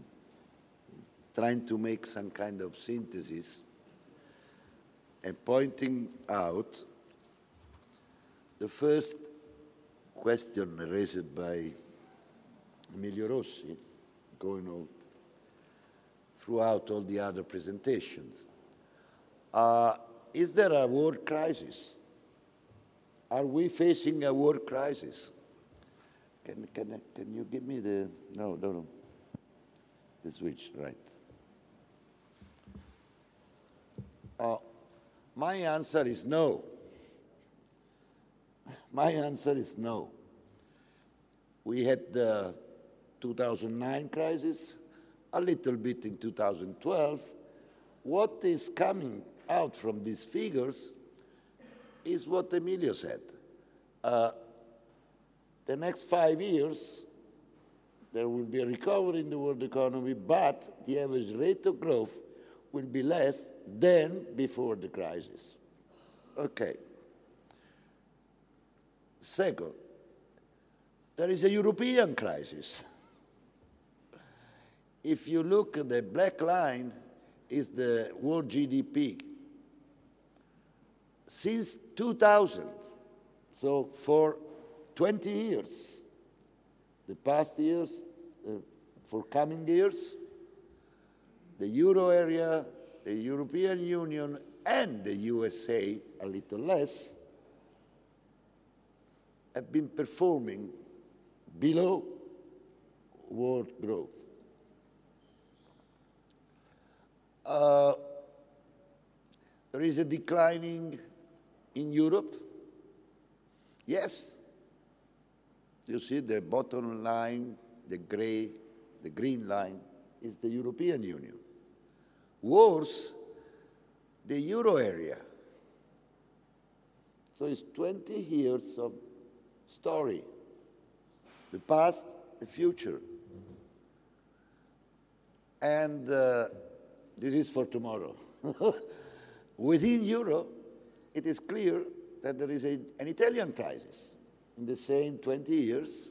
trying to make some kind of synthesis and pointing out the first question raised by Emilio Rossi, going on throughout all the other presentations. Is there a world crisis? Are we facing a world crisis? Can you give me the, no, the switch, right. My answer is no. My answer is no. We had the 2009 crisis, a little bit in 2012. What is coming out from these figures is what Emilio said. The next 5 years, there will be a recovery in the world economy, but the average rate of growth will be less than before the crisis. Okay. Second, there is a European crisis. If you look at the black line, is the world GDP. Since 2000, so for 20 years, the past years, for coming years, the Euro area, the European Union, and the USA, a little less, have been performing below world growth. There is a declining in Europe. Yes. You see the bottom line, the green line, is the European Union. Worse, the Euro area. So it's 20 years of story. The past, the future. And this is for tomorrow. Within Euro, it is clear that there is an Italian crisis. In the same 20 years,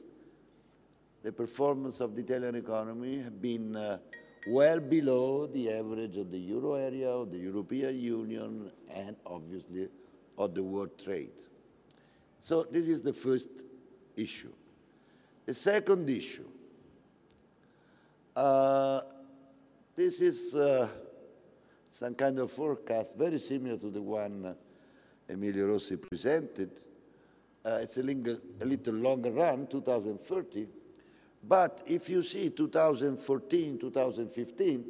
the performance of the Italian economy has been well below the average of the Euro area, of the European Union, and obviously of the world trade. So this is the first issue. The second issue, this is some kind of forecast very similar to the one Emilio Rossi presented. It's a little longer run, 2030. But if you see 2014, 2015,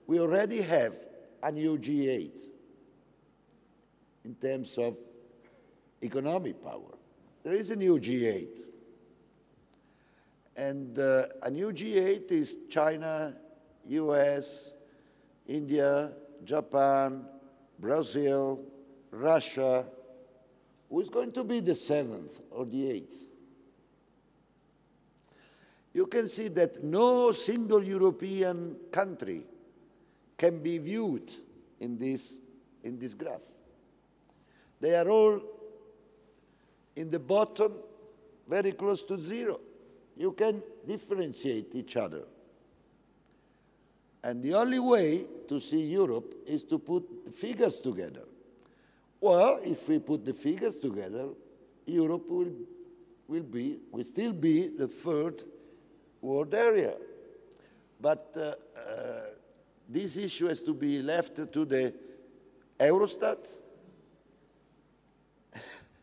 we already have a new G8 in terms of economic power. There is a new G8. And a new G8 is China, US, India, Japan, Brazil, Russia. Who is going to be the 7th or the 8th? You can see that no single European country can be viewed in this graph. They are all in the bottom, very close to zero. You can differentiate each other. And the only way to see Europe is to put the figures together. Well, if we put the figures together, Europe will still be the third world area. But this issue has to be left to the Eurostat,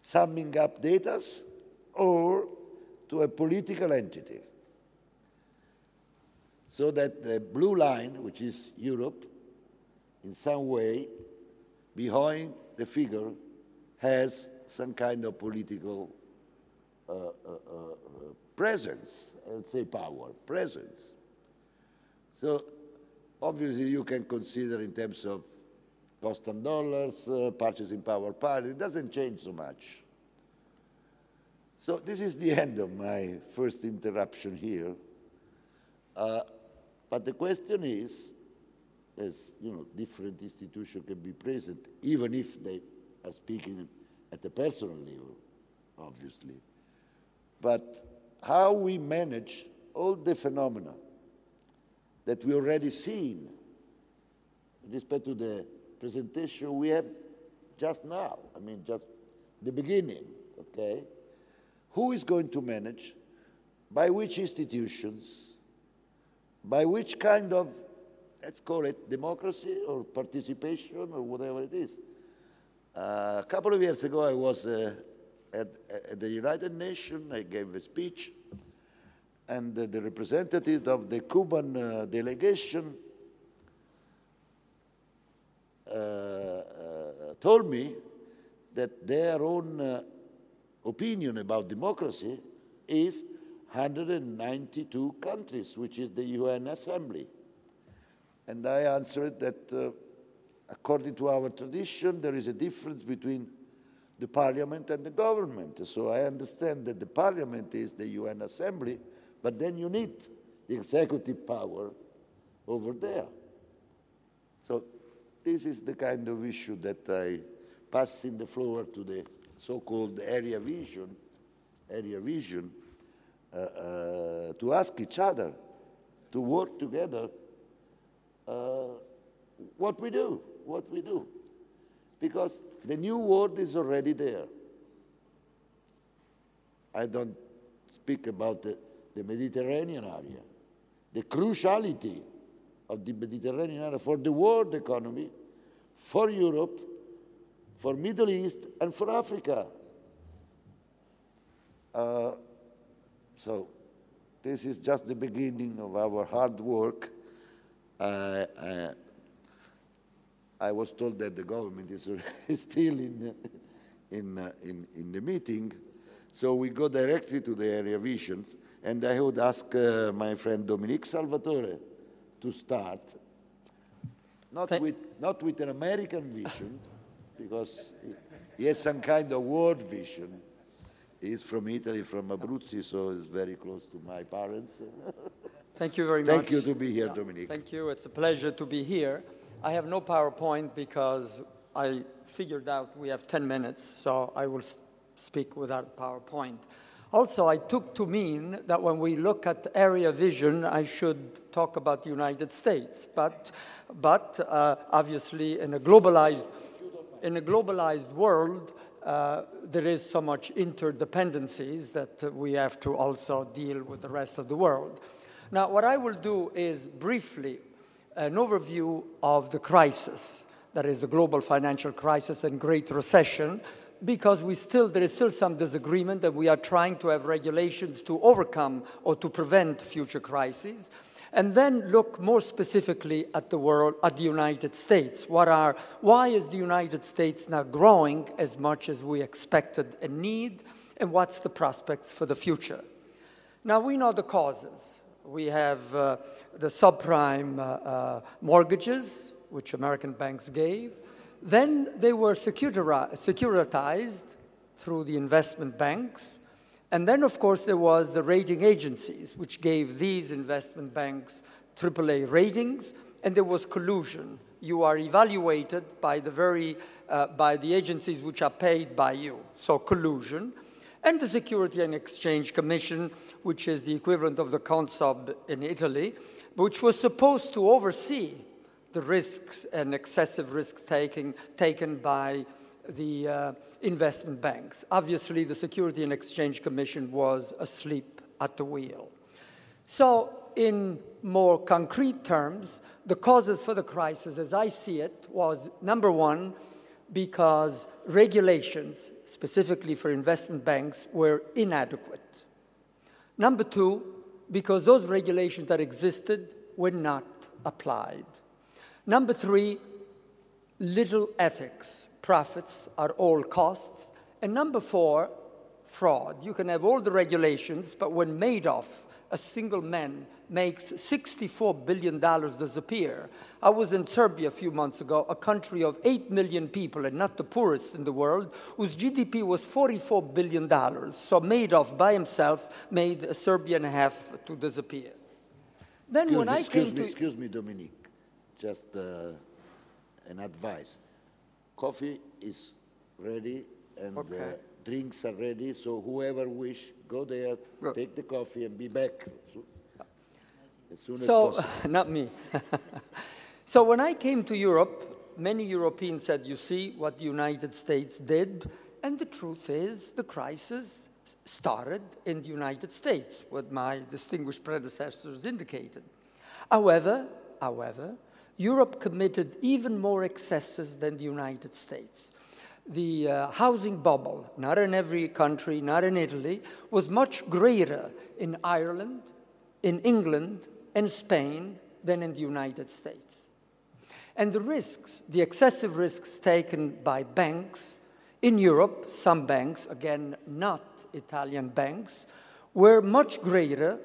summing up data, or to a political entity. So that the blue line, which is Europe, in some way, behind the figure, has some kind of political presence, I would say power, presence. So obviously you can consider in terms of constant dollars, purchasing power parity, it doesn't change so much. So this is the end of my first interruption here. But the question is, as you know, different institutions can be present, even if they are speaking at a personal level, obviously. But how we manage all the phenomena that we already seen with respect to the presentation we have just now, I mean, just the beginning, okay? Who is going to manage, by which institutions, by which kind of, let's call it democracy or participation or whatever it is. A couple of years ago, I was at the United Nations. I gave a speech, and the representative of the Cuban delegation told me that their own opinion about democracy is 192 countries, which is the UN Assembly. And I answered that according to our tradition, there is a difference between the parliament and the government. So I understand that the parliament is the UN Assembly, but then you need the executive power over there. So this is the kind of issue that I pass in the floor to the so-called area vision, to ask each other, to work together, what we do. Because the new world is already there. I don't speak about the Mediterranean area. The cruciality of the Mediterranean area for the world economy, for Europe, for Middle East, and for Africa. So this is just the beginning of our hard work. I was told that the government is still in the meeting, so we go directly to the area visions, and I would ask my friend Dominique Salvatore to start, not with an American vision, because he has some kind of world vision. He's from Italy, from Abruzzi, so he's very close to my parents.
Thank you very much.
Thank you to be here, Dominique.
Thank you. It's a pleasure to be here. I have no PowerPoint because I figured out we have 10 minutes, so I will speak without PowerPoint. Also, I took to mean that when we look at area vision, I should talk about the United States. But obviously, in a globalized world, there is so much interdependencies that we have to also deal with the rest of the world. Now, what I will do is briefly an overview of the crisis, that is the global financial crisis and Great Recession, because there is still some disagreement that we are trying to have regulations to overcome or to prevent future crises, and then look more specifically at the world, at the United States. Why is the United States not growing as much as we expected and need, and what's the prospects for the future? Now, we know the causes. We have the subprime mortgages, which American banks gave. Then they were securitized through the investment banks. And then, of course, there was the rating agencies, which gave these investment banks AAA ratings, and there was collusion. You are evaluated by the agencies which are paid by you, so collusion. And the Security and Exchange Commission, which is the equivalent of the Consob in Italy, which was supposed to oversee the risks and excessive risk taken by the investment banks. Obviously, the Security and Exchange Commission was asleep at the wheel. So, in more concrete terms, the causes for the crisis, as I see it, was, number one, because regulations, specifically for investment banks, were inadequate. Number two, because those regulations that existed were not applied. Number three, little ethics. Profits are all costs. And number four, fraud. You can have all the regulations, but when Madoff, a single man, makes $64 billion disappear. I was in Serbia a few months ago, a country of 8 million people and not the poorest in the world, whose GDP was $44 billion. So Madoff by himself made Serbia and a half to disappear. Then
Excuse me, Dominique. Just an advice. Coffee is ready and drinks are ready, so whoever wish, go there, take the coffee and be back as soon as possible.
Not me. So when I came to Europe, many Europeans said, you see what the United States did, and the truth is the crisis started in the United States, what my distinguished predecessors indicated. However, Europe committed even more excesses than the United States. The housing bubble, not in every country, not in Italy, was much greater in Ireland, in England, and Spain than in the United States. And the risks, the excessive risks taken by banks in Europe, some banks, again, not Italian banks, were much greater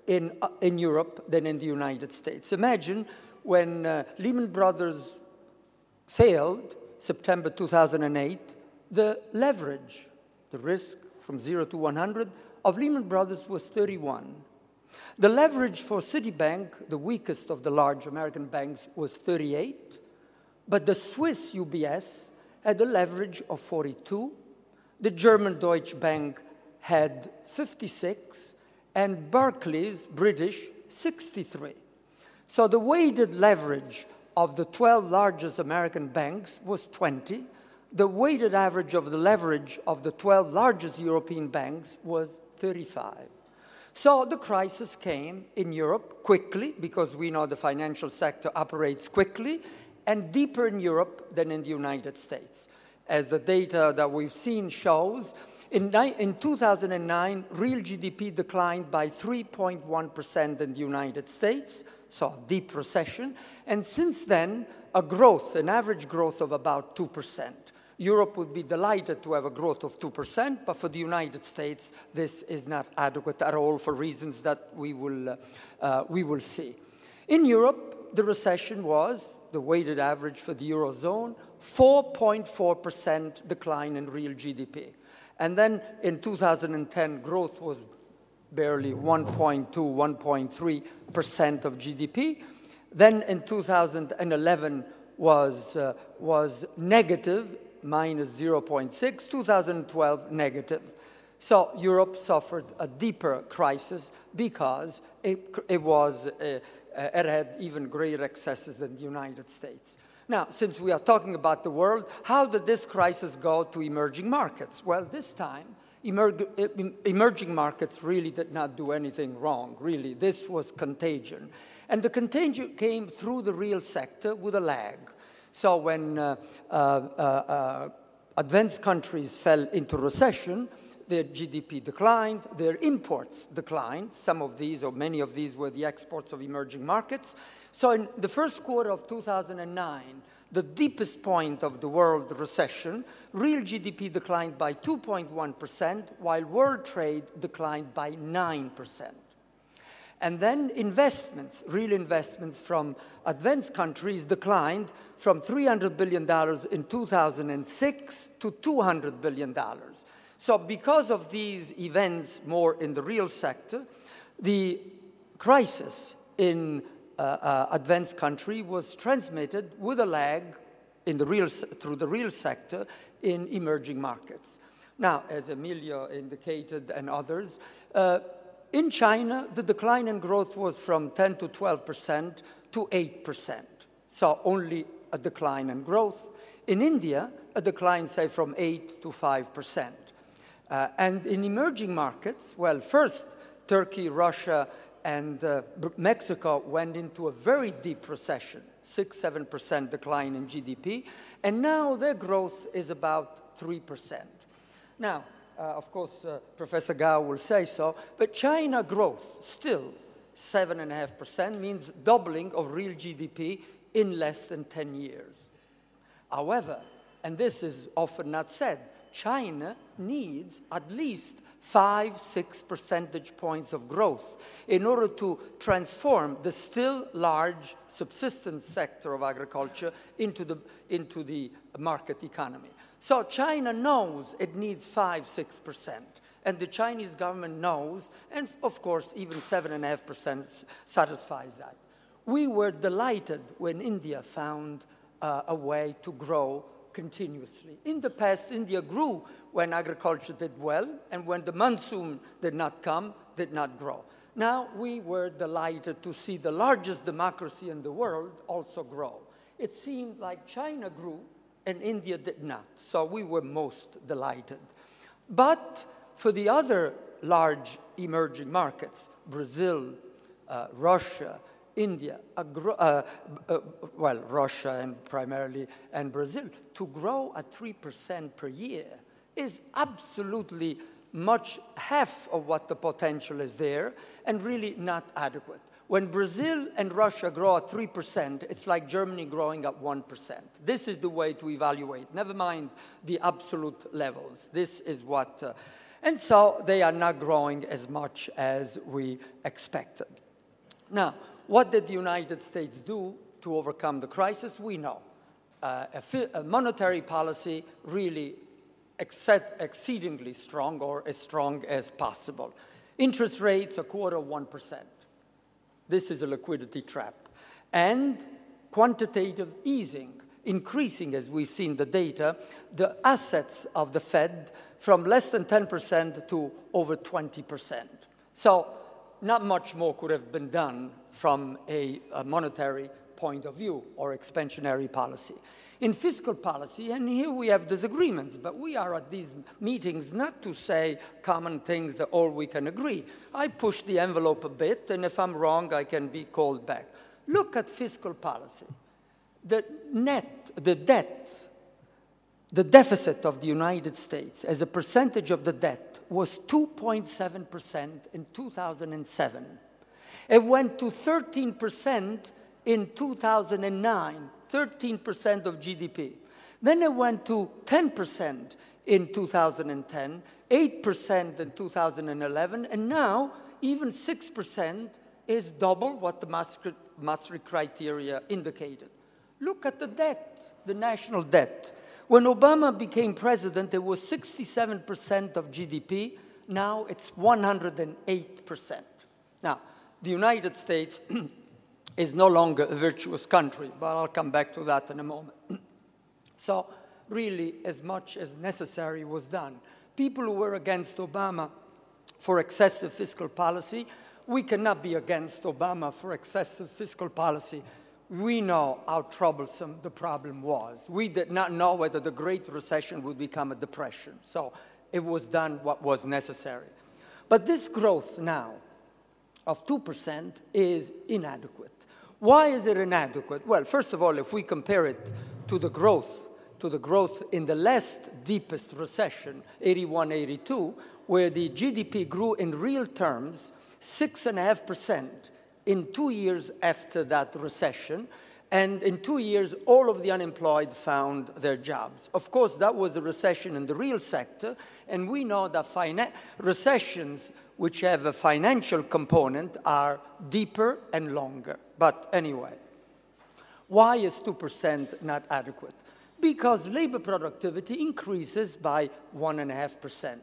in Europe than in the United States. Imagine when Lehman Brothers failed, September 2008, the leverage, the risk from 0 to 100 of Lehman Brothers was 31. The leverage for Citibank, the weakest of the large American banks, was 38, but the Swiss UBS had a leverage of 42, the German Deutsche Bank had 56, and Barclays, British, 63. So the weighted leverage of the 12 largest American banks was 20. The weighted average of the leverage of the 12 largest European banks was 35. So the crisis came in Europe quickly, because we know the financial sector operates quickly, and deeper in Europe than in the United States. As the data that we've seen shows, in 2009, real GDP declined by 3.1% in the United States, so a deep recession, and since then, a growth, an average growth of about 2%. Europe would be delighted to have a growth of 2%, but for the United States, this is not adequate at all for reasons that we will see. In Europe, the recession was, the weighted average for the Eurozone, 4.4% decline in real GDP. And then in 2010, growth was barely 1.2, 1.3% of GDP. Then in 2011 was negative, minus 0.6, 2012 negative. So Europe suffered a deeper crisis because it had even greater excesses than the United States. Now, since we are talking about the world, how did this crisis go to emerging markets? Well, this time, emerging markets really did not do anything wrong, really. This was contagion. And the contagion came through the real sector with a lag. So when advanced countries fell into recession, their GDP declined, their imports declined. Some of these, or many of these, were the exports of emerging markets. So in the first quarter of 2009, the deepest point of the world recession, real GDP declined by 2.1%, while world trade declined by 9%. And then investments, real investments from advanced countries declined from $300 billion in 2006 to $200 billion. So because of these events more in the real sector, the crisis in advanced country was transmitted with a lag in the through the real sector in emerging markets. Now, as Emilio indicated and others, in China, the decline in growth was from 10 to 12% to 8%. So only a decline in growth. In India, a decline, say, from 8 to 5%. And in emerging markets, well, first, Turkey, Russia, and Mexico went into a very deep recession, 6–7% decline in GDP, and now their growth is about 3%. Now, of course, Professor Gao will say so, but China growth, still 7.5%, means doubling of real GDP in less than 10 years. However, and this is often not said, China needs at least 5–6 percentage points of growth in order to transform the still large subsistence sector of agriculture into the market economy. So China knows it needs 5–6%, and the Chinese government knows, and of course even 7.5% satisfies that. We were delighted when India found a way to grow continuously. In the past, India grew when agriculture did well, and when the monsoon did not come, did not grow. Now we were delighted to see the largest democracy in the world also grow. It seemed like China grew and India did not, so we were most delighted. But for the other large emerging markets, Brazil, Russia, India, well, Russia and primarily, and Brazil, to grow at 3% per year is absolutely much half of what the potential is there, and really not adequate. When Brazil and Russia grow at 3%, it's like Germany growing at 1%. This is the way to evaluate, never mind the absolute levels. This is what, and so they are not growing as much as we expected. Now, what did the United States do to overcome the crisis? We know. A monetary policy really exceedingly strong, or as strong as possible. Interest rates, 0.25%. This is a liquidity trap. And quantitative easing, increasing, as we've seen the data, the assets of the Fed from less than 10% to over 20%. So not much more could have been done from a monetary point of view or expansionary policy. In fiscal policy, and here we have disagreements, but we are at these meetings not to say common things that all we can agree. I push the envelope a bit, and if I'm wrong, I can be called back. Look at fiscal policy. The deficit of the United States as a percentage of the debt was 2.7% in 2007. It went to 13% in 2009. 13% of GDP. Then it went to 10% in 2010, 8% in 2011, and now even 6% is double what the Maastricht criteria indicated. Look at the debt, the national debt. When Obama became president, it was 67% of GDP. Now it's 108%. Now, the United States is no longer a virtuous country, but I'll come back to that in a moment. So really, as much as necessary was done. People who were against Obama for excessive fiscal policy, we cannot be against Obama for excessive fiscal policy. We know how troublesome the problem was. We did not know whether the Great Recession would become a depression. So it was done what was necessary. But this growth now of 2% is inadequate. Why is it inadequate? Well, first of all, if we compare it to the growth in the last deepest recession, 81-82, where the GDP grew in real terms 6.5% in 2 years after that recession, and in 2 years, all of the unemployed found their jobs. Of course, that was a recession in the real sector, and we know that recessions which have a financial component are deeper and longer. But anyway, why is 2% not adequate? Because labor productivity increases by 1.5%.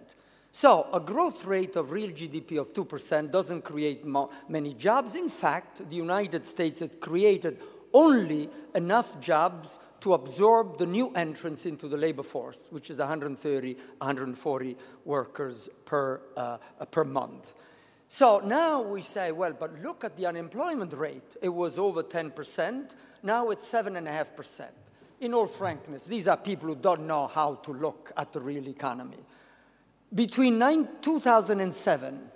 So a growth rate of real GDP of 2% doesn't create many jobs. In fact, the United States had created only enough jobs to absorb the new entrants into the labor force, which is 130, 140 workers per month. So now we say, well, but look at the unemployment rate. It was over 10%. Now it's 7.5%. In all frankness, these are people who don't know how to look at the real economy. Between 2007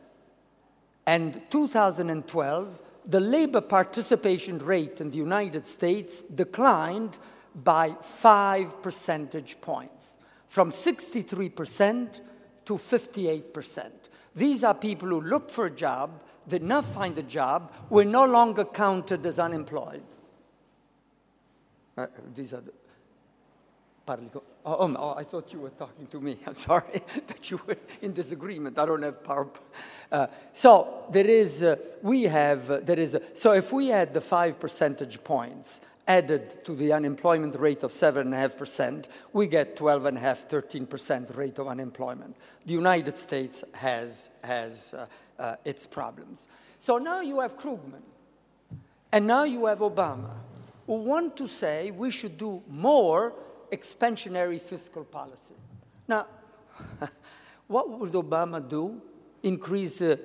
and 2012, the labor participation rate in the United States declined by 5 percentage points, from 63% to 58%. These are people who looked for a job, did not find a job, were no longer counted as unemployed. These are the... Oh, I thought you were talking to me. I'm sorry that you were in disagreement. I don't have power. So if we had the 5 percentage points added to the unemployment rate of 7.5%, we get 12.5%, 13% rate of unemployment. The United States has its problems. So now you have Krugman, and now you have Obama, who want to say we should do more expansionary fiscal policy. Now, what would Obama do? Increase the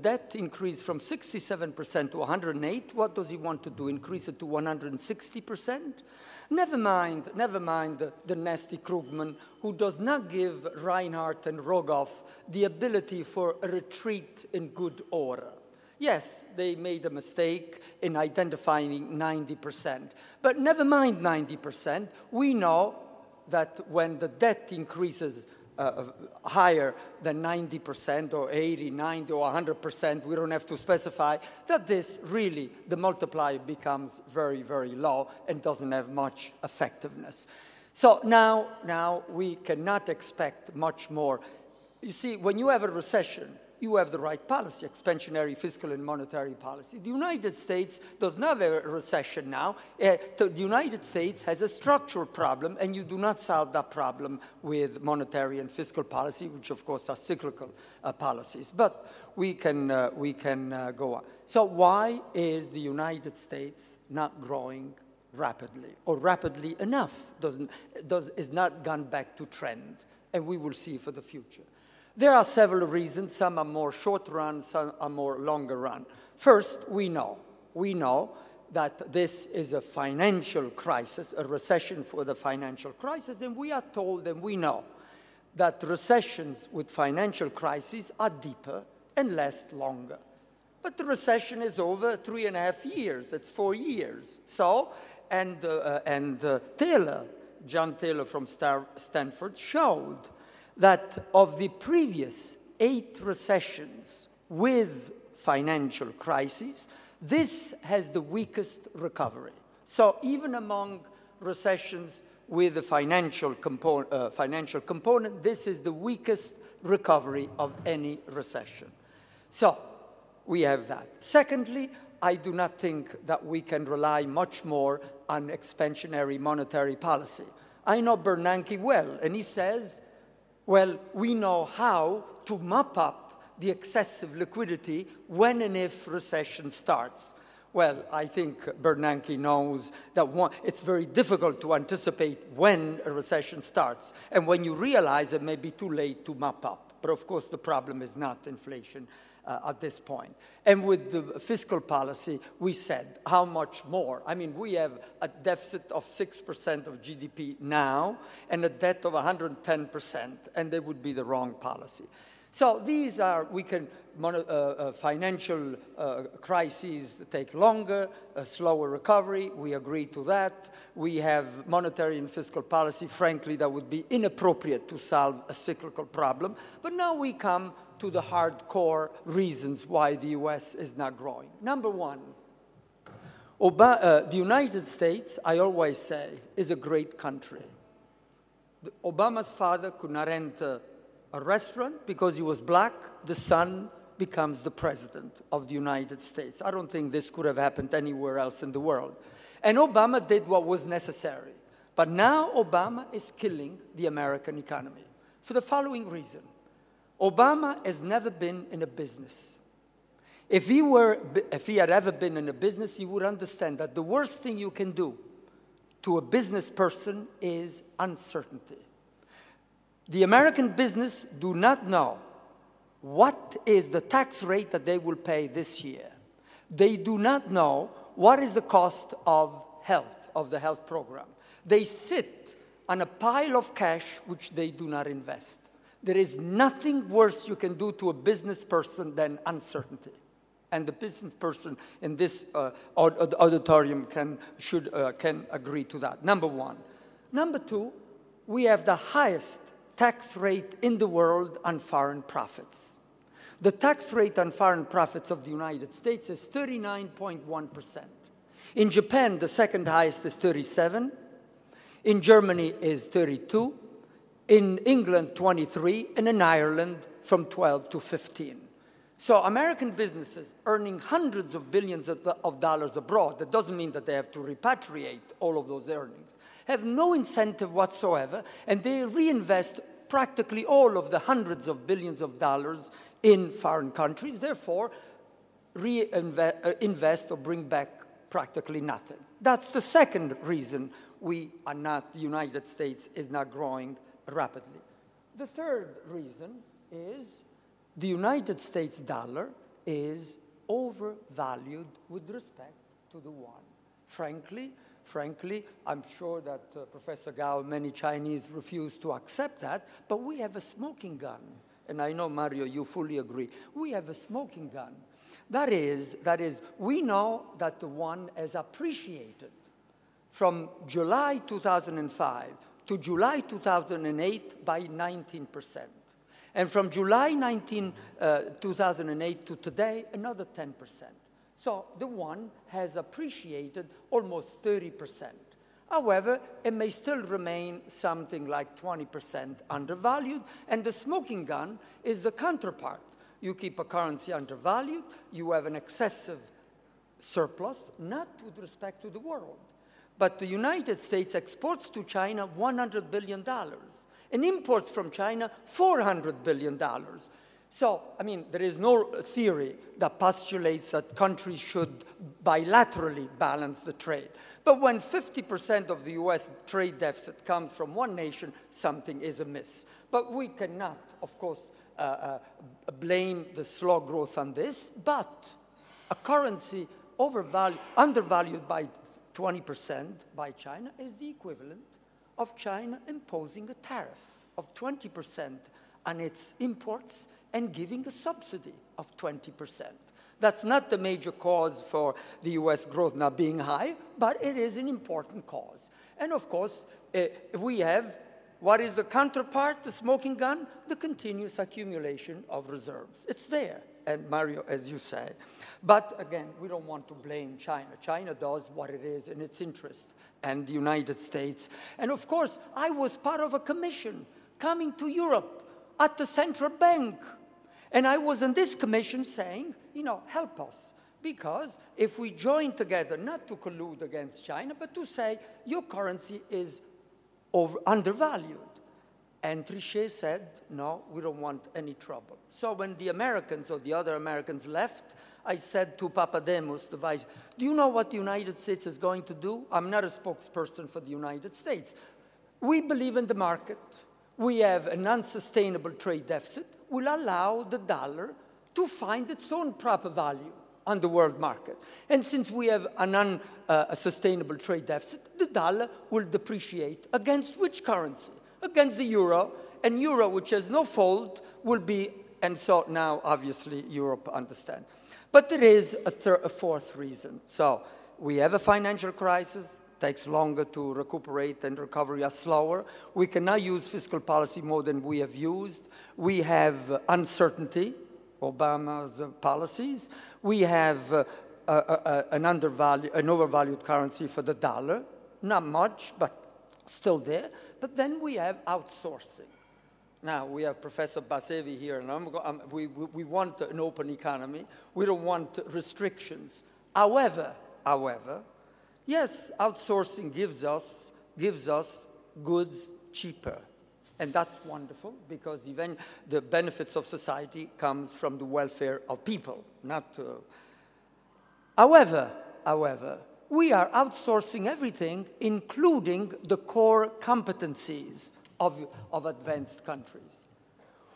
debt increased from 67% to 108. What does he want to do? Increase it to 160%? Never mind the nasty Krugman, who does not give Reinhardt and Rogoff the ability for a retreat in good order. Yes, they made a mistake in identifying 90%. But never mind 90%. We know that when the debt increases higher than 90% or 80, 90 or 100%, we don't have to specify, that this really, the multiplier becomes very, very low and doesn't have much effectiveness. So now we cannot expect much more. You see, when you have a recession, you have the right policy, expansionary fiscal and monetary policy. The United States does not have a recession now. The United States has a structural problem, and you do not solve that problem with monetary and fiscal policy, which of course are cyclical policies. But we can go on. So why is the United States not growing rapidly, or rapidly enough? Is not gone back to trend, and we will see for the future. There are several reasons. Some are more short run, some are more longer run. First, we know that this is a financial crisis, a recession for the financial crisis, and we are told and we know that recessions with financial crises are deeper and last longer. But the recession is over 3.5 years. It's 4 years. So, John Taylor from Stanford showed that of the previous 8 recessions with financial crises, this has the weakest recovery. So even among recessions with a financial component, this is the weakest recovery of any recession. So we have that. Secondly, I do not think that we can rely much more on expansionary monetary policy. I know Bernanke well, and he says, well, we know how to mop up the excessive liquidity when and if recession starts. Well, I think Bernanke knows that it's very difficult to anticipate when a recession starts. And when you realize it may be too late to mop up. But of course, the problem is not inflation at this point. And with the fiscal policy, we said how much more. I mean, we have a deficit of 6% of GDP now and a debt of 110%, and they would be the wrong policy. So these are, financial crises take longer, a slower recovery, we agree to that. We have monetary and fiscal policy, frankly, that would be inappropriate to solve a cyclical problem. But now we come to the hardcore reasons why the US is not growing. Number one, the United States, I always say, is a great country. Obama's father could not enter a restaurant because he was black. The son becomes the president of the United States. I don't think this could have happened anywhere else in the world. And Obama did what was necessary. But now Obama is killing the American economy for the following reason. Obama has never been in a business. If he had ever been in a business, he would understand that the worst thing you can do to a business person is uncertainty. The American business do not know what is the tax rate that they will pay this year. They do not know what is the cost of health, of the health program. They sit on a pile of cash which they do not invest. There is nothing worse you can do to a business person than uncertainty. And the business person in this auditorium can agree to that, number one. Number two, we have the highest tax rate in the world on foreign profits. The tax rate on foreign profits of the United States is 39.1%. In Japan, the second highest is 37. In Germany is 32. In England, 23, and in Ireland, from 12 to 15. So American businesses earning hundreds of billions of dollars abroad, that doesn't mean that they have to repatriate all of those earnings, have no incentive whatsoever, and they reinvest practically all of the hundreds of billions of dollars in foreign countries, therefore invest or bring back practically nothing. That's the second reason the United States is not growing rapidly. The third reason is the United States dollar is overvalued with respect to the yuan. Frankly, I'm sure that Professor Gao and many Chinese refuse to accept that, but we have a smoking gun. And I know, Mario, you fully agree. We have a smoking gun. That is, we know that the yuan has appreciated from July 2005 to July 2008 by 19%. And from July 2008 to today, another 10%. So the yuan has appreciated almost 30%. However, it may still remain something like 20% undervalued, and the smoking gun is the counterpart. You keep a currency undervalued, you have an excessive surplus, not with respect to the world. But the United States exports to China $100 billion, and imports from China $400 billion. So, I mean, there is no theory that postulates that countries should bilaterally balance the trade. But when 50% of the US trade deficit comes from one nation, something is amiss. But we cannot, of course, blame the slow growth on this, but a currency undervalued by 20% by China is the equivalent of China imposing a tariff of 20% on its imports and giving a subsidy of 20%. That's not the major cause for the US growth not being high, but it is an important cause. And of course, we have, what is the counterpart, the smoking gun? The continuous accumulation of reserves. It's there, and Mario, as you say. But again, we don't want to blame China. China does what it is in its interest, and the United States. And of course, I was part of a commission coming to Europe at the central bank. And I was in this commission saying, you know, help us. Because if we join together, not to collude against China, but to say, your currency is undervalued. And Trichet said, no, we don't want any trouble. So when the Americans or the other Americans left, I said to Papademos, the vice, do you know what the United States is going to do? I'm not a spokesperson for the United States. We believe in the market. We have an unsustainable trade deficit. Will allow the dollar to find its own proper value on the world market. And since we have an unsustainable trade deficit, the dollar will depreciate against which currency? Against the euro, and euro, which has no fold, will be, and so now, obviously, Europe understands. But there is a fourth reason. So we have a financial crisis, takes longer to recuperate, and recovery are slower. We can now use fiscal policy more than we have used. We have uncertainty, Obama's policies. We have an overvalued currency for the dollar, not much, but still there. But then we have outsourcing. Now, we have Professor Basevi here, and we want an open economy. We don't want restrictions. However, yes, outsourcing gives us goods cheaper. And that's wonderful, because even the benefits of society comes from the welfare of people, not However, we are outsourcing everything, including the core competencies of advanced countries.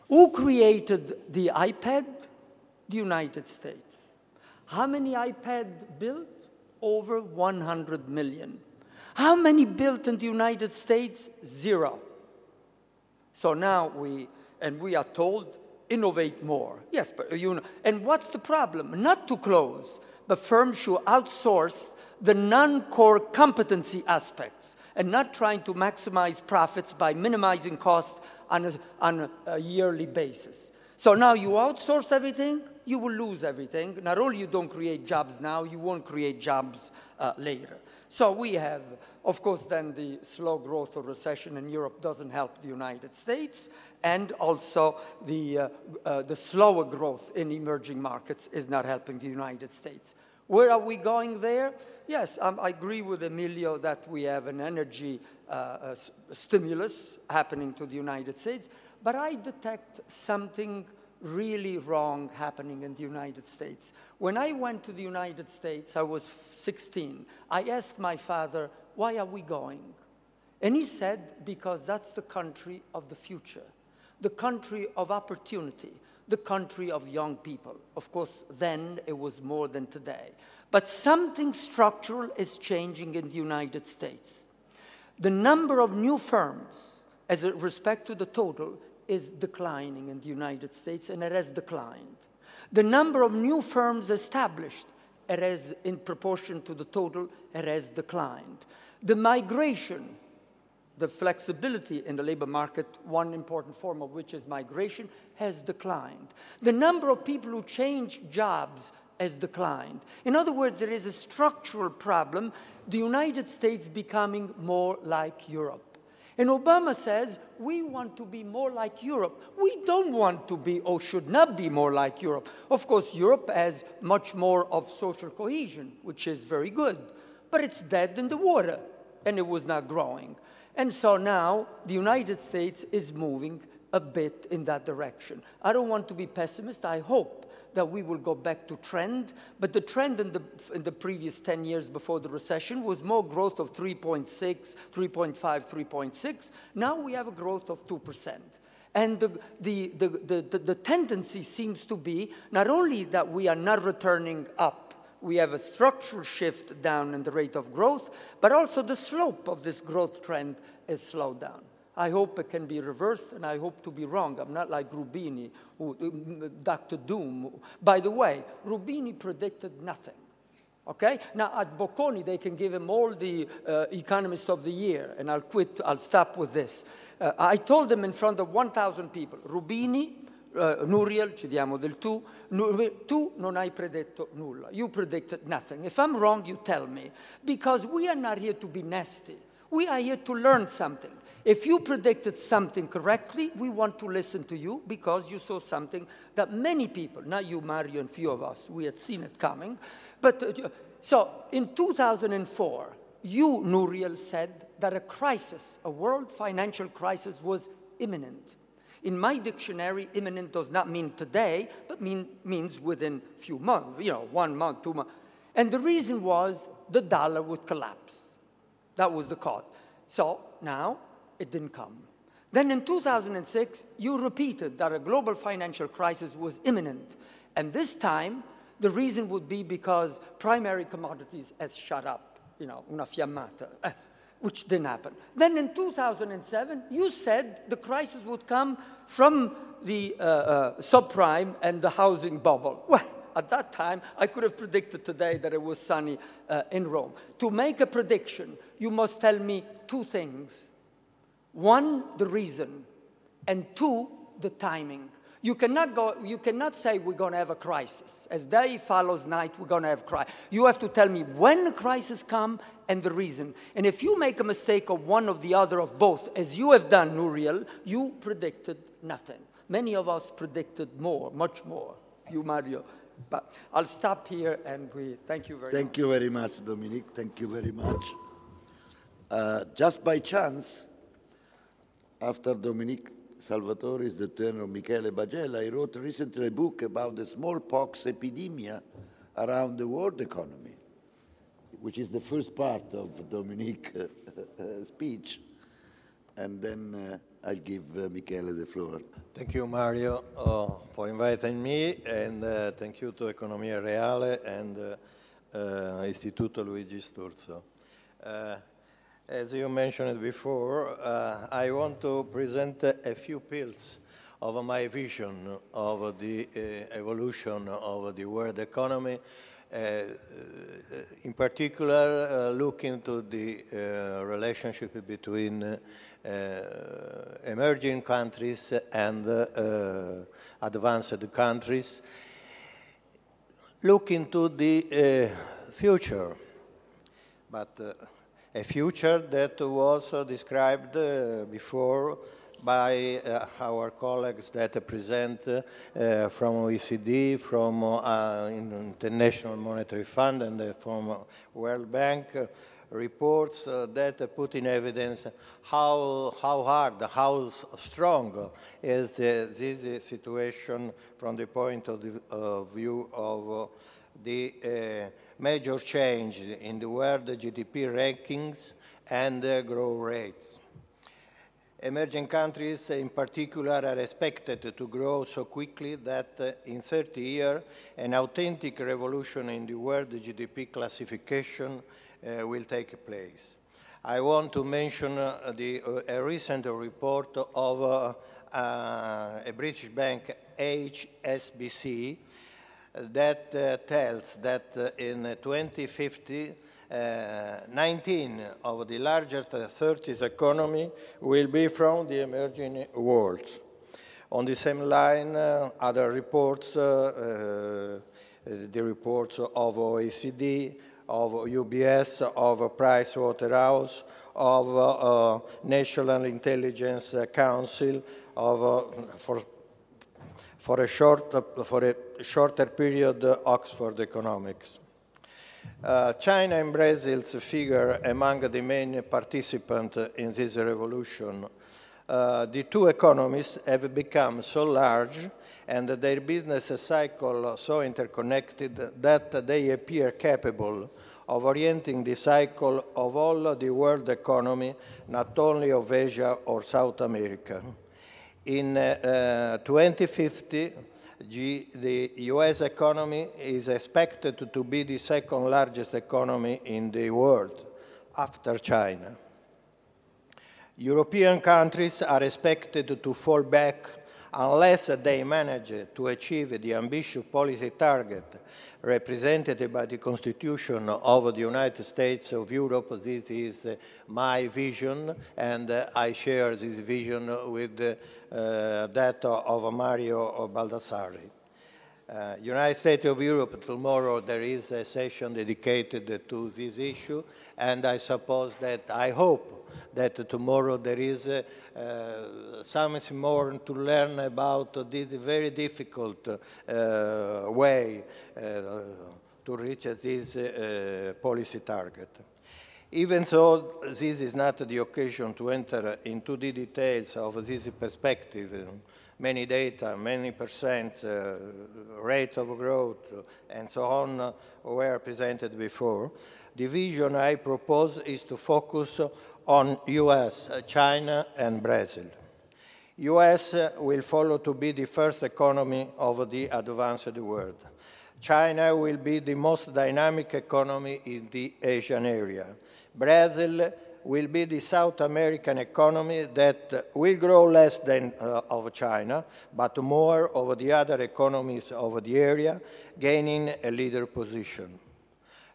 Who created the iPad? The United States. How many iPads built? Over 100 million. How many built in the United States? 0. So now we are told, innovate more. Yes, but you know, and what's the problem? Not to close, but firms should outsource the non-core competency aspects and not trying to maximize profits by minimizing costs on a yearly basis. So now you outsource everything, you will lose everything. Not only you don't create jobs now, you won't create jobs later. So we have, of course, then the slow growth or recession in Europe doesn't help the United States, and also the slower growth in emerging markets is not helping the United States. Where are we going there? Yes, I agree with Emilio that we have an energy stimulus happening to the United States, but I detect something really wrong happening in the United States. When I went to the United States, I was 16. I asked my father, why are we going? And he said, because that's the country of the future, the country of opportunity, the country of young people. Of course, then it was more than today. But something structural is changing in the United States. The number of new firms, as a respect to the total, is declining in the United States, and it has declined. The number of new firms established, it has, in proportion to the total, it has declined. The migration the flexibility in the labor market, one important form of which is migration, has declined. The number of people who change jobs has declined. In other words, there is a structural problem, the United States becoming more like Europe. And Obama says, we want to be more like Europe. We don't want to be, or should not be, more like Europe. Of course, Europe has much more of social cohesion, which is very good. But it's dead in the water, and it was not growing. And so now, the United States is moving a bit in that direction. I don't want to be pessimist. I hope that we will go back to trend, but the trend in the previous 10 years before the recession was more growth of 3.6, 3.5, 3.6. Now we have a growth of 2%. And the tendency seems to be not only that we are not returning up, we have a structural shift down in the rate of growth, but also the slope of this growth trend is slowed down. I hope it can be reversed, and I hope to be wrong. I'm not like Rubini, Dr. Doom. By the way, Rubini predicted nothing. Okay? Now, at Bocconi, they can give him all the Economist of the Year, and I'll stop with this. I told them in front of 1,000 people, Rubini, Nouriel, ci diamo del tu non hai predetto nulla. You predicted nothing. If I'm wrong, you tell me. Because we are not here to be nasty. We are here to learn something. If you predicted something correctly, we want to listen to you because you saw something that many people, not you, Mario, and few of us, we had seen it coming. But so in 2004, you, Nouriel, said that a crisis, a world financial crisis, was imminent. In my dictionary, imminent does not mean today, but means within a few months, 1 month, 2 months. And the reason was the dollar would collapse. That was the cause. So now, it didn't come. Then in 2006, you repeated that a global financial crisis was imminent. And this time, the reason would be because primary commodities had shot up, una fiammata, which didn't happen. Then in 2007, you said the crisis would come from the subprime and the housing bubble. Well, at that time, I could have predicted today that it was sunny in Rome. To make a prediction, you must tell me two things. One, the reason, and two, the timing. You cannot say we're going to have a crisis. As day follows night, we're going to have a crisis. You have to tell me when the crisis comes and the reason. And if you make a mistake of one or the other of both, as you have done, Nouriel, you predicted nothing. Many of us predicted more, much more. You, Mario. But I'll stop here, and we thank you very much.
Thank you very much, Dominique. Thank you very much. Just by chance, after Dominique Salvatore is the turn of Michele Bagella. I wrote recently a book about the smallpox epidemic around the world economy, which is the first part of Dominique's speech. And then I'll give Michele the floor.
Thank you, Mario, for inviting me, and thank you to Economia Reale and Istituto Luigi Sturzo. As you mentioned before, I want to present a few pills of my vision of the evolution of the world economy, in particular looking to the relationship between emerging countries and advanced countries, looking to the future, but a future that was described before by our colleagues that present from OECD, from International Monetary Fund, and from World Bank reports that put in evidence how hard, how strong is this situation from the point of view of the major change in the world GDP rankings and growth rates. Emerging countries in particular are expected to grow so quickly that in 30 years an authentic revolution in the world GDP classification will take place. I want to mention a recent report of a British bank, HSBC, that tells that in 2050 19 of the largest 30 economies will be from the emerging world. On the same line, other reports, the reports of OECD, of UBS, of Pricewaterhouse, of National Intelligence Council, for a shorter period, Oxford Economics. China and Brazil's figure among the main participants in this revolution. The two economies have become so large and their business cycle so interconnected that they appear capable of orienting the cycle of all the world economy, not only of Asia or South America. In 2050, the US economy is expected to be the second largest economy in the world, after China. European countries are expected to fall back unless they manage to achieve the ambitious policy target represented by the Constitution of the United States of Europe. This is my vision, and I share this vision with that of Mario Baldassarri. United States of Europe, tomorrow there is a session dedicated to this issue, and I suppose that, I hope that tomorrow there is something more to learn about this very difficult way to reach this policy target. Even though this is not the occasion to enter into the details of this perspective, many data, many percent, rate of growth, and so on were presented before, the vision I propose is to focus on US, China, and Brazil. US will follow to be the first economy of the advanced world. China will be the most dynamic economy in the Asian area. Brazil will be the South American economy that will grow less than of China, but more of the other economies of the area, gaining a leader position.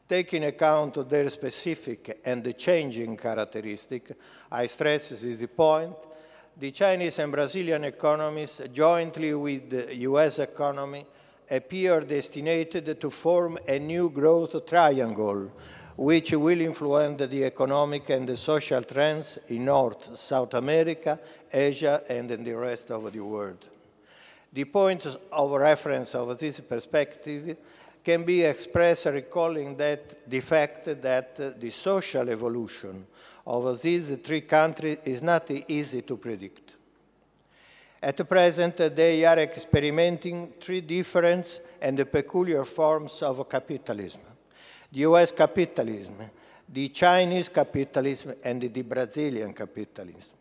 Taking account of their specific and changing characteristics, I stress this point, the Chinese and Brazilian economies, jointly with the US economy, appear destined to form a new growth triangle, which will influence the economic and the social trends in North, South America, Asia, and in the rest of the world. The point of reference of this perspective can be expressed recalling that the fact that the social evolution of these three countries is not easy to predict. At present, they are experimenting three different and peculiar forms of capitalism: the US capitalism, the Chinese capitalism, and the Brazilian capitalism.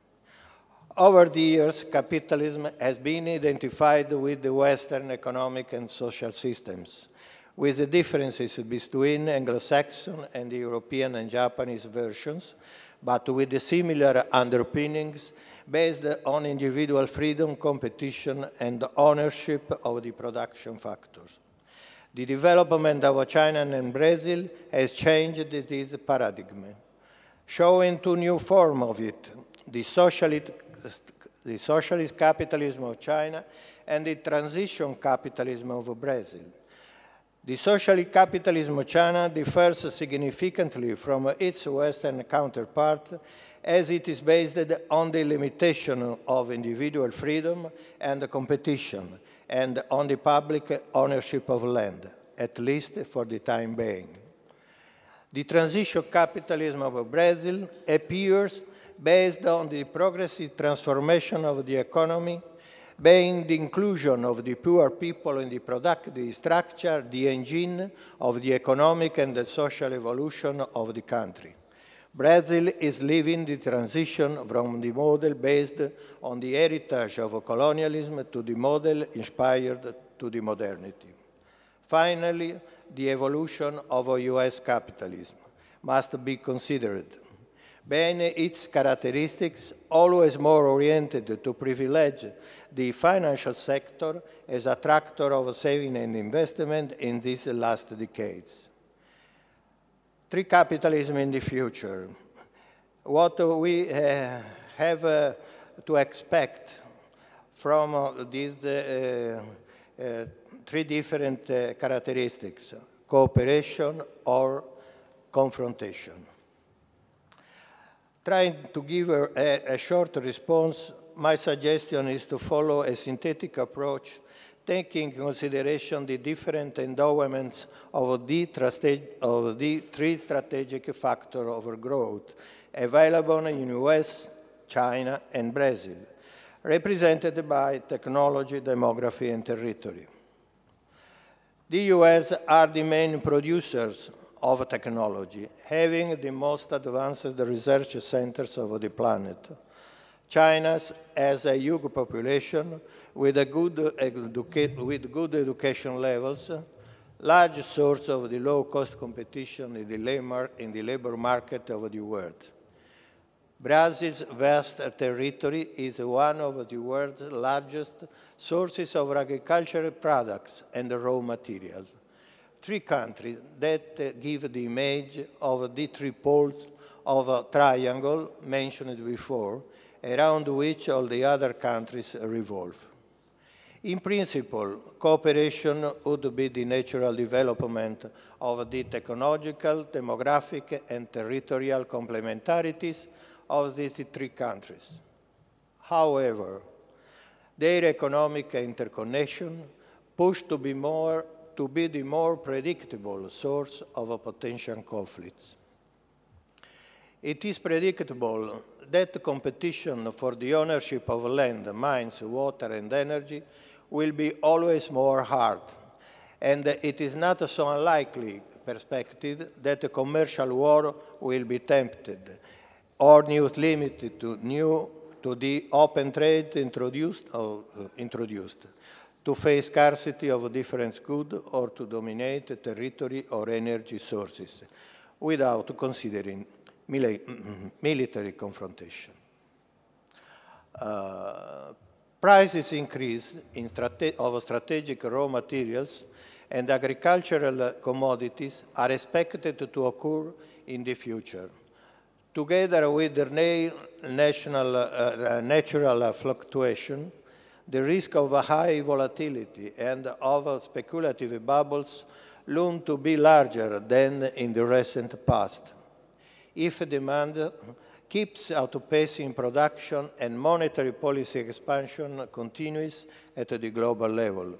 Over the years, capitalism has been identified with the Western economic and social systems, with the differences between Anglo-Saxon and the European and Japanese versions, but with the similar underpinnings based on individual freedom, competition, and ownership of the production factors. The development of China and Brazil has changed this paradigm, showing two new forms of it: the socialist capitalism of China and the transition capitalism of Brazil. The socialist capitalism of China differs significantly from its Western counterpart, as it is based on the limitation of individual freedom and competition, and on the public ownership of land, at least for the time being. The transition capitalism of Brazil appears based on the progressive transformation of the economy, being the inclusion of the poor people in the productive structure, the engine of the economic and the social evolution of the country. Brazil is living the transition from the model based on the heritage of colonialism to the model inspired to the modernity. Finally, the evolution of US capitalism must be considered. Being its characteristics always more oriented to privilege the financial sector as a attractor of saving and investment in these last decades. Three capitalism in the future. What we have to expect from these three different characteristics: cooperation or confrontation. Trying to give a short response, my suggestion is to follow a synthetic approach, taking into consideration the different endowments of the three strategic factors of growth available in the US, China, and Brazil, represented by technology, demography, and territory. The US are the main producers of technology, having the most advanced research centers of the planet. China has a young population with good education levels, large source of the low-cost competition in the labor market of the world. Brazil's vast territory is one of the world's largest sources of agricultural products and raw materials. Three countries that give the image of the three poles of a triangle mentioned before, around which all the other countries revolve. In principle, cooperation would be the natural development of the technological, demographic, and territorial complementarities of these three countries. However, their economic interconnection push to be the more predictable source of potential conflicts. It is predictable that competition for the ownership of land, mines, water, and energy will be always more hard, and it is not so unlikely perspective that a commercial war will be tempted or limited to the open trade introduced to face scarcity of different goods or to dominate territory or energy sources without considering military confrontation. Prices increase of strategic raw materials and agricultural commodities are expected to occur in the future. Together with the natural fluctuation, the risk of a high volatility and of speculative bubbles loom to be larger than in the recent past. If demand keeps outpacing production and monetary policy expansion continues at the global level.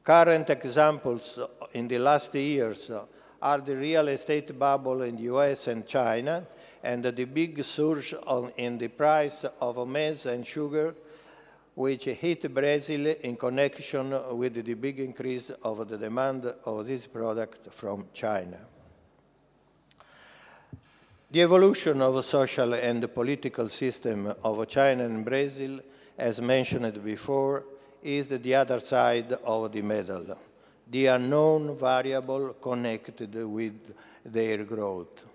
Current examples in the last years are the real estate bubble in the US and China, and the big surge in the price of maize and sugar, which hit Brazil in connection with the big increase of the demand of this product from China. The evolution of the social and political system of China and Brazil, as mentioned before, is the other side of the medal, the unknown variable connected with their growth.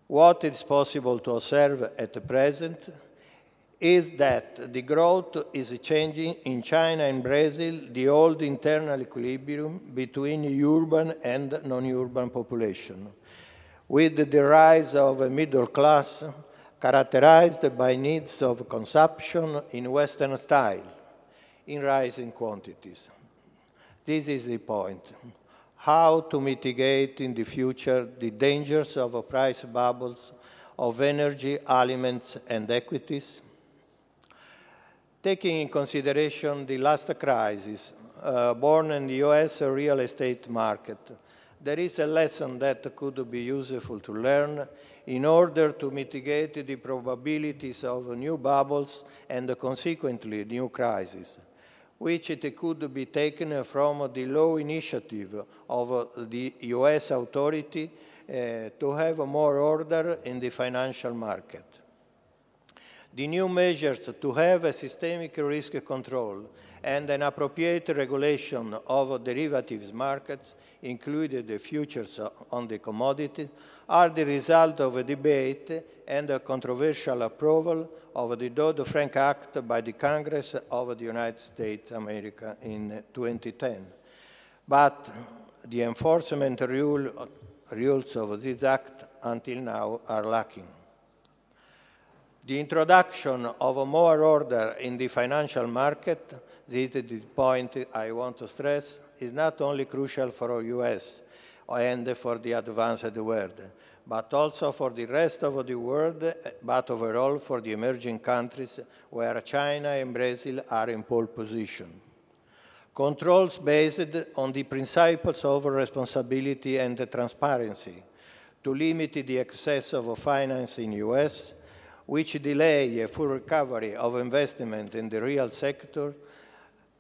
What is possible to observe at the present is that the growth is changing in China and Brazil the old internal equilibrium between urban and non-urban population, with the rise of a middle class characterized by needs of consumption in Western style, in rising quantities. This is the point. How to mitigate in the future the dangers of price bubbles of energy, aliments, and equities? Taking in consideration the last crisis, born in the US real estate market, there is a lesson that could be useful to learn in order to mitigate the probabilities of new bubbles and consequently new crises, which it could be taken from the law initiative of the US authority to have more order in the financial market. The new measures to have a systemic risk control and an appropriate regulation of derivatives markets, including the futures on the commodity, are the result of a debate and a controversial approval of the Dodd-Frank Act by the Congress of the United States of America in 2010. But the enforcement rule rules of this act until now are lacking. The introduction of more order in the financial market, this is the point I want to stress, is not only crucial for the US and for the advanced world, but also for the rest of the world, but overall for the emerging countries where China and Brazil are in pole position. Controls based on the principles of responsibility and transparency to limit the excess of finance in the US, which delay a full recovery of investment in the real sector,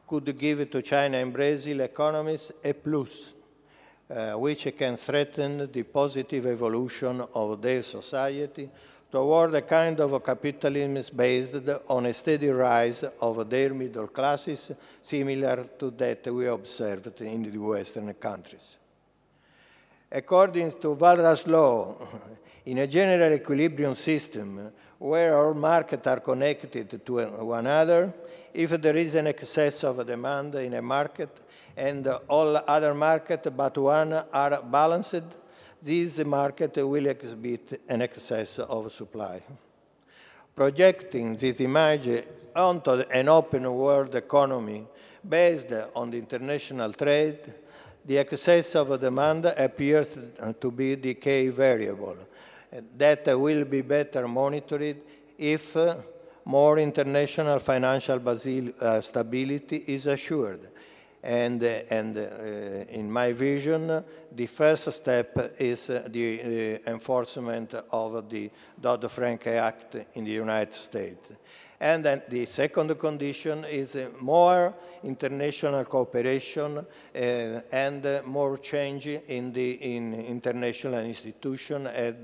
could give to China and Brazil economies a plus, which can strengthen the positive evolution of their society toward a kind of capitalism based on a steady rise of their middle classes, similar to that we observed in the Western countries. According to Walras' law, in a general equilibrium system where all markets are connected to one another, if there is an excess of demand in a market and all other markets but one are balanced, this market will exhibit an excess of supply. Projecting this image onto an open world economy based on the international trade, the excess of demand appears to be the key variable that will be better monitored if more international financial stability is assured. And in my vision, the first step is the enforcement of the Dodd-Frank Act in the United States. And then the second condition is more international cooperation and more change in the international institution, as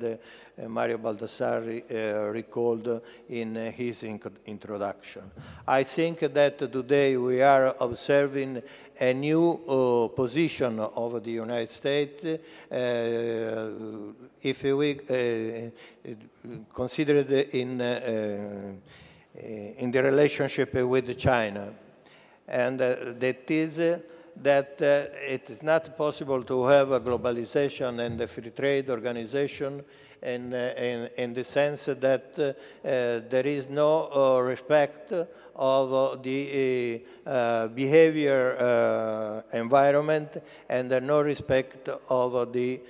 Mario Baldassarri recalled in his introduction. I think that today we are observing a new position of the United States if we consider it in the relationship with China. And that is that it is not possible to have a globalization and a free trade organization in the sense that there is no respect of the behavior environment and no respect of the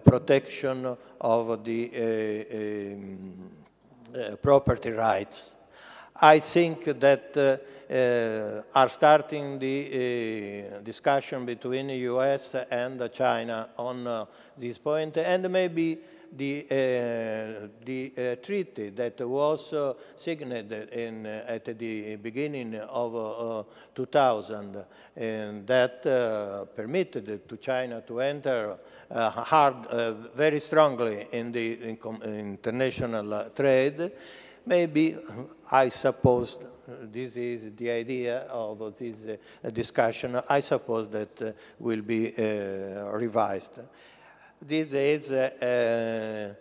protection of the property rights. I think that are starting the discussion between the US and China on this point, and maybe the treaty that was signed at the beginning of 2000 and that permitted to China to enter very strongly in the international trade. Maybe, I suppose, this is the idea of this discussion, I suppose that will be revised. This is a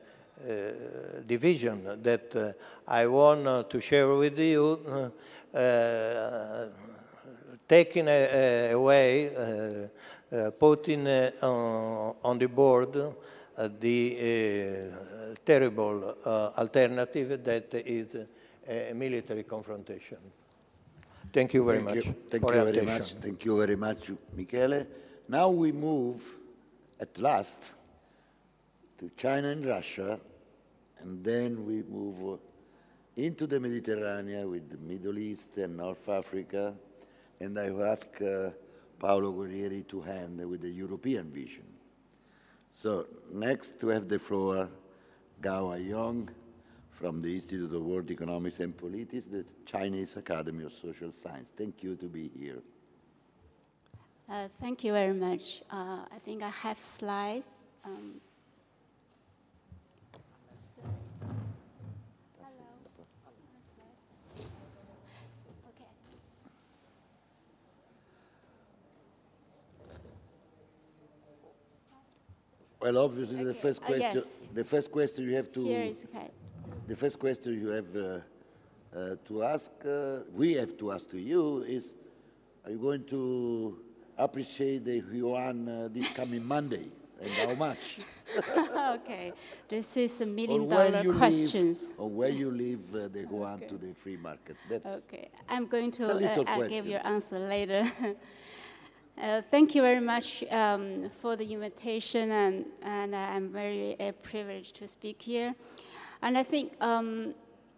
division that I want to share with you, taking away, putting on the board the terrible alternative that is a military confrontation. Thank you very much.
Thank you very much. Thank you very much, Michele. Now we move, at last, to China and Russia, and then we move into the Mediterranean with the Middle East and North Africa, and I will ask Paolo Guerrieri to hand with the European vision. So next to have the floor, Gao Haiyong from the Institute of World Economics and Politics, the Chinese Academy of Social Science. Thank you to be here.
Thank you very much. I think I have slides.
Well, obviously, the first question.
Yes.
The first question you have to.
Here is okay.
The first question you have to ask, we have to ask to you, is: are you going to appreciate the yuan this coming Monday? And how much?
Okay, this is $1 million questions.
Or where you live, they go on to the free market. That's
okay, I'm going to
I'll
give your answer later. Thank you very much for the invitation, and I'm very privileged to speak here. And I think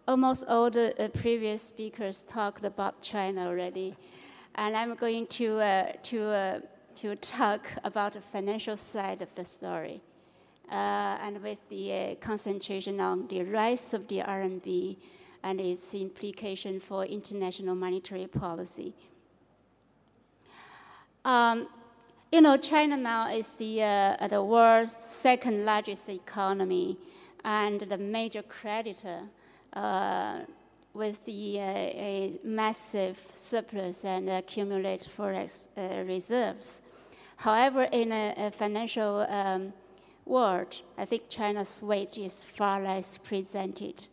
almost all the previous speakers talked about China already, and I'm going to talk about the financial side of the story, and with the concentration on the rise of the RMB and its implication for international monetary policy. You know, China now is the world's second largest economy and the major creditor with the massive surplus and accumulated forex reserves. However, in a financial world, I think China's weight is far less presented.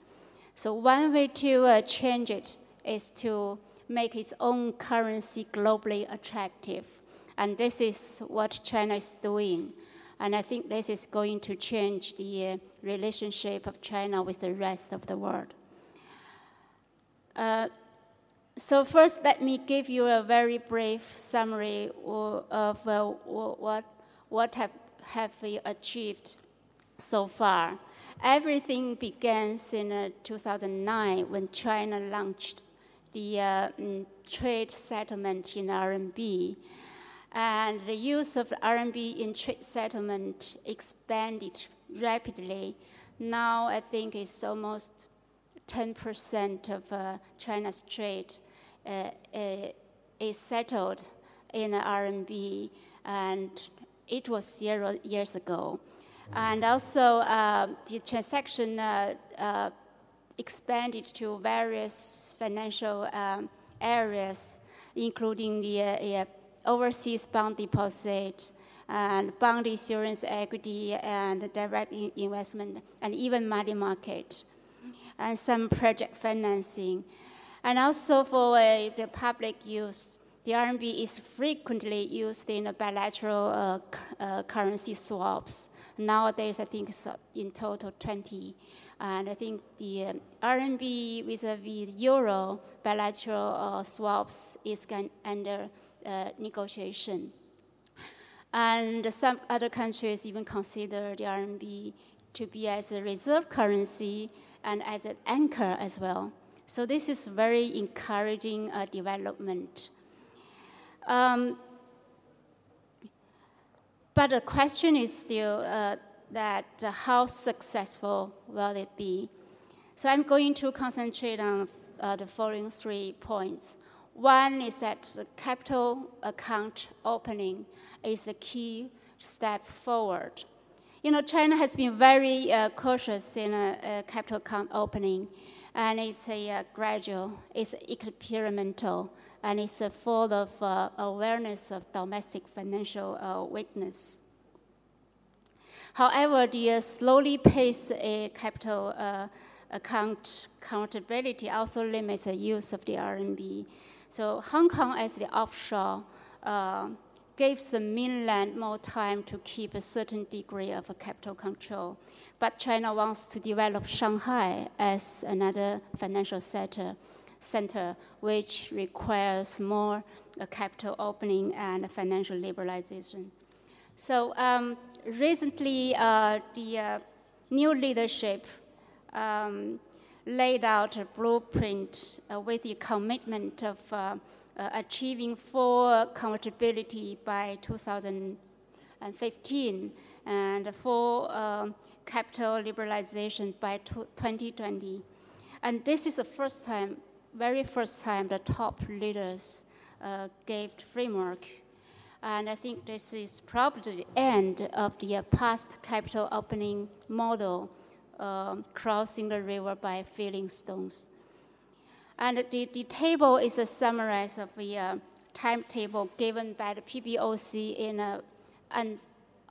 So one way to change it is to make its own currency globally attractive. And this is what China is doing. And I think this is going to change the relationship of China with the rest of the world. So first, let me give you a very brief summary of what have we achieved so far. Everything begins in 2009 when China launched the trade settlement in RMB. And the use of RMB in trade settlement expanded rapidly. Now I think it's almost 10% of China's trade is settled in RMB, and it was 0 years ago. And also the transaction expanded to various financial areas, including the overseas bond deposit, and bond issuance equity, and direct investment, and even money market, and some project financing. And also for the public use, the RMB is frequently used in bilateral currency swaps. Nowadays, I think it's in total 20. And I think the RMB vis-a-vis euro bilateral swaps is under negotiation. And some other countries even consider the RMB to be as a reserve currency and as an anchor as well. So this is very encouraging development. But the question is still that how successful will it be? So I'm going to concentrate on the following 3 points. One is that the capital account opening is the key step forward. You know, China has been very cautious in capital account opening, and it's gradual, it's experimental, and it's full of awareness of domestic financial weakness. However, the slowly paced capital accountability also limits the use of the RMB. So Hong Kong as the offshore gives the mainland more time to keep a certain degree of capital control. But China wants to develop Shanghai as another financial center, which requires more capital opening and financial liberalization. So recently, the new leadership laid out a blueprint with the commitment of achieving full accountability by 2015 and full capital liberalization by 2020. And this is the first time, very first time, the top leaders gave the framework. And I think this is probably the end of the past capital opening model, crossing the river by filling stones. And the table is a summary of the timetable given by the PBOC in an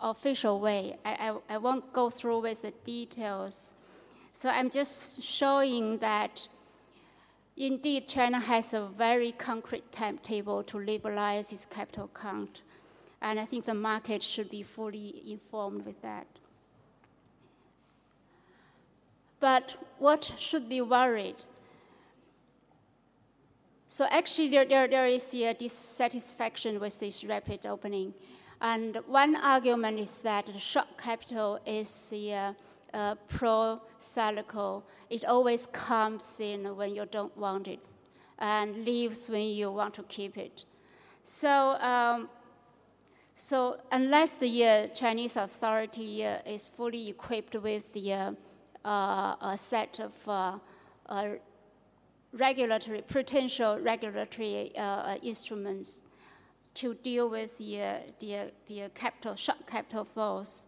official way. I won't go through with the details. So I'm just showing that indeed China has a very concrete timetable to liberalize its capital account. And I think the market should be fully informed with that. But what should be worried? So actually there is a dissatisfaction with this rapid opening. And one argument is that the shock capital is pro-cyclical. It always comes in when you don't want it and leaves when you want to keep it. So, so unless the Chinese authority is fully equipped with a set of potential regulatory instruments to deal with the shock capital flows.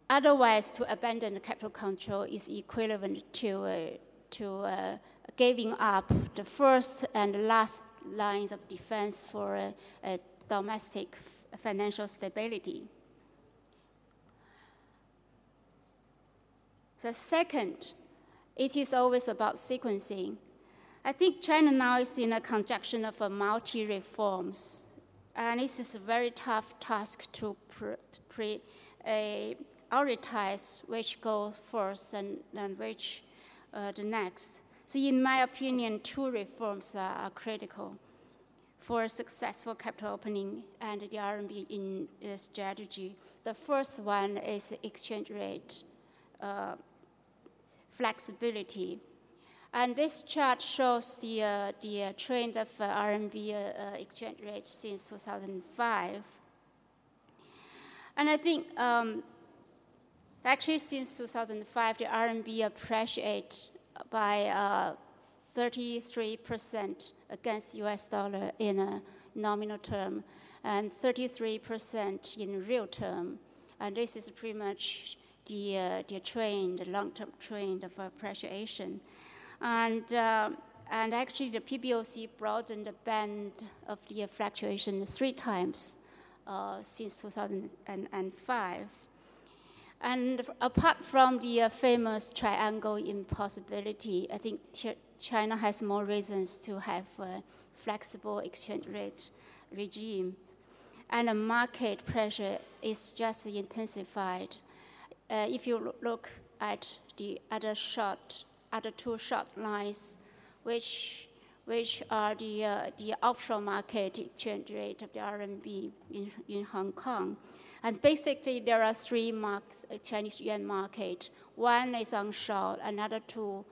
Otherwise, to abandon the capital control is equivalent to giving up the first and last lines of defense for domestic financial stability. The second, it is always about sequencing. I think China now is in a conjunction of multi-reforms, and this is a very tough task to prioritize which goes first and which the next. So in my opinion, two reforms are critical for a successful capital opening and the RMB in strategy. The first one is the exchange rate flexibility. And this chart shows the trend of RMB exchange rate since 2005. And I think actually since 2005, the RMB appreciated by 33% against US dollar in a nominal term and 33% in real term. And this is pretty much the trend, the long-term trend of appreciation. And actually the PBOC broadened the band of the fluctuation 3 times since 2005. And apart from the famous triangle impossibility, I think China has more reasons to have a flexible exchange rate regime. And the market pressure is just intensified. If you look at the other two short lines, which are the offshore market exchange rate of the RMB in Hong Kong. And basically, there are 3 Chinese yuan market. One is onshore, other two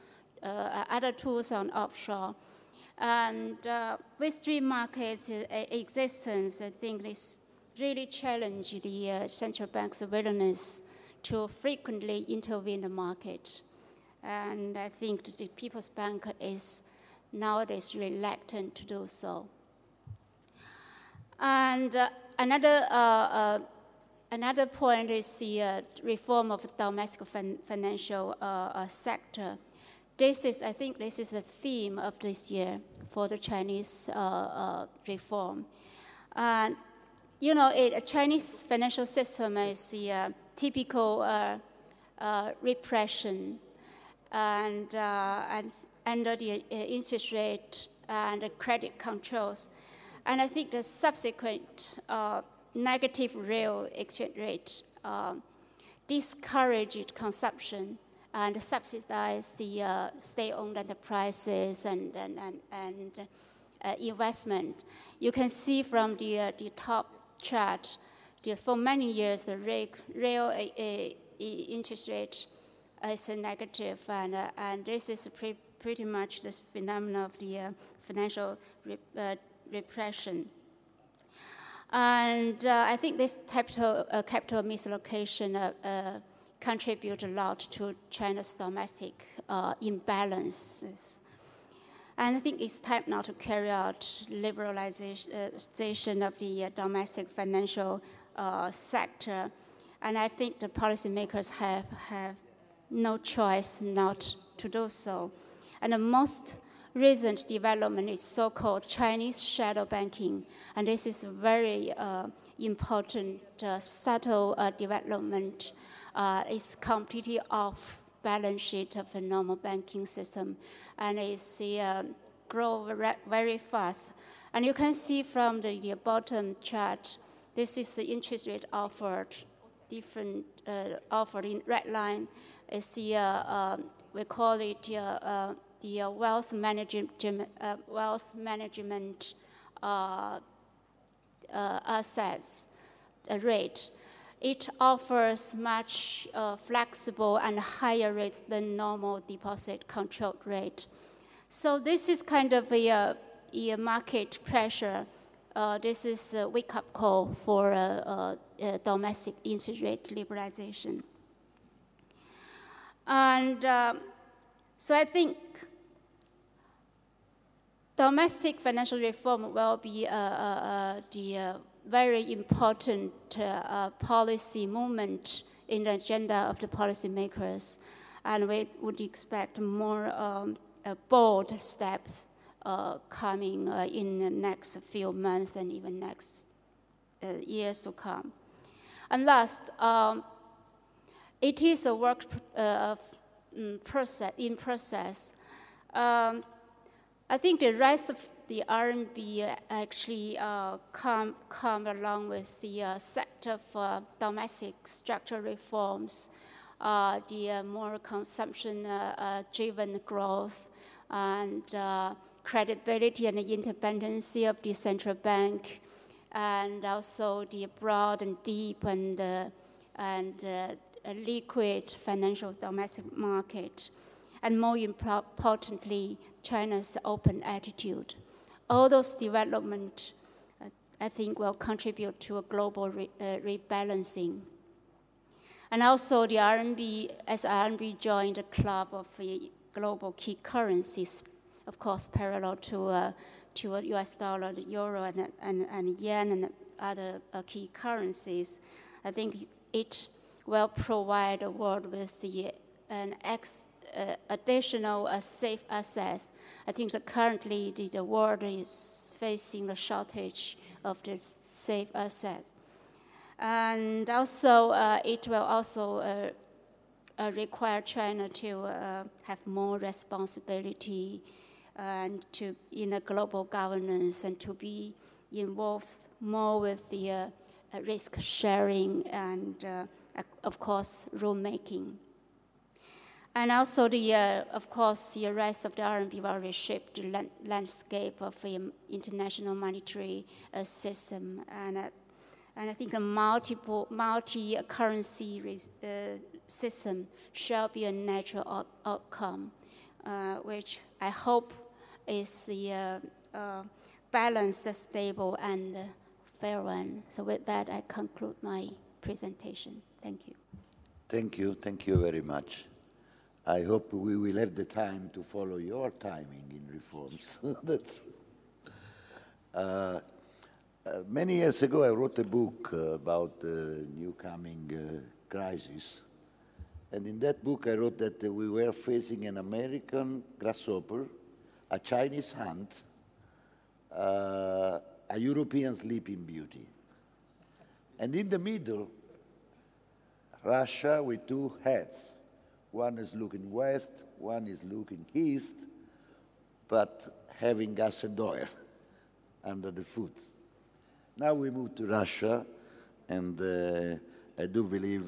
is on offshore. And with 3 markets existence, I think this really challenge the central bank's willingness to frequently intervene in the market. And I think the People's Bank is nowadays reluctant to do so. And another point is the reform of the domestic financial sector. I think this is the theme of this year for the Chinese reform. And you know, a Chinese financial system is the typical repression and under the interest rate and the credit controls. And I think the subsequent negative real exchange rate discouraged consumption and subsidized the state-owned enterprises and investment. You can see from the top chart, for many years, the real interest rate is negative, and this is pretty much this phenomenon of the financial repression. And I think this capital mislocation contribute a lot to China's domestic imbalances. And I think it's time now to carry out liberalization of the domestic financial sector. And I think the policymakers have no choice not to do so. And the most recent development is so-called Chinese shadow banking. And this is a very important, subtle development. It's completely off balance sheet of a normal banking system. And it's grow very fast. And you can see from the bottom chart, this is the interest rate offered, different offered in red line is the, we call it the wealth management assets rate. It offers much flexible and higher rate than normal deposit controlled rate. So this is kind of a market pressure. This is a wake-up call for domestic interest rate liberalization. And so I think domestic financial reform will be the very important policy movement in the agenda of the policymakers, and we would expect more bold steps coming in the next few months and even next years to come. And last, it is a work in process. I think the rest of the RMB actually come along with the set of domestic structural reforms, the more consumption-driven growth, and credibility and the independency of the central bank, and also the broad and deep and liquid financial domestic market, and more importantly, China's open attitude. All those developments, I think, will contribute to a global rebalancing. And also the RMB, as RMB joined the club of global key currencies, of course, parallel to US dollar, the euro, and yen, and other key currencies, I think it will provide the world with an additional safe assets. I think that currently the world is facing a shortage of the safe assets. And also, it will also require China to have more responsibility and in a global governance, and to be involved more with the risk sharing and, of course, rulemaking. And also, of course, the rest of the RMB will reshape the landscape of the international monetary system. And I think a multi-currency system shall be a natural outcome, which I hope is the balanced, stable, and fair one. So with that, I conclude my presentation. Thank you.
Thank you. Thank you very much. I hope we will have the time to follow your timing in reforms. Many years ago, I wrote a book about the new coming crisis. And in that book, I wrote that we were facing an American grasshopper, a Chinese ant, a European sleeping beauty. And in the middle, Russia with two heads. One is looking west, one is looking east, but having gas and oil under the foot. Now we move to Russia, and I do believe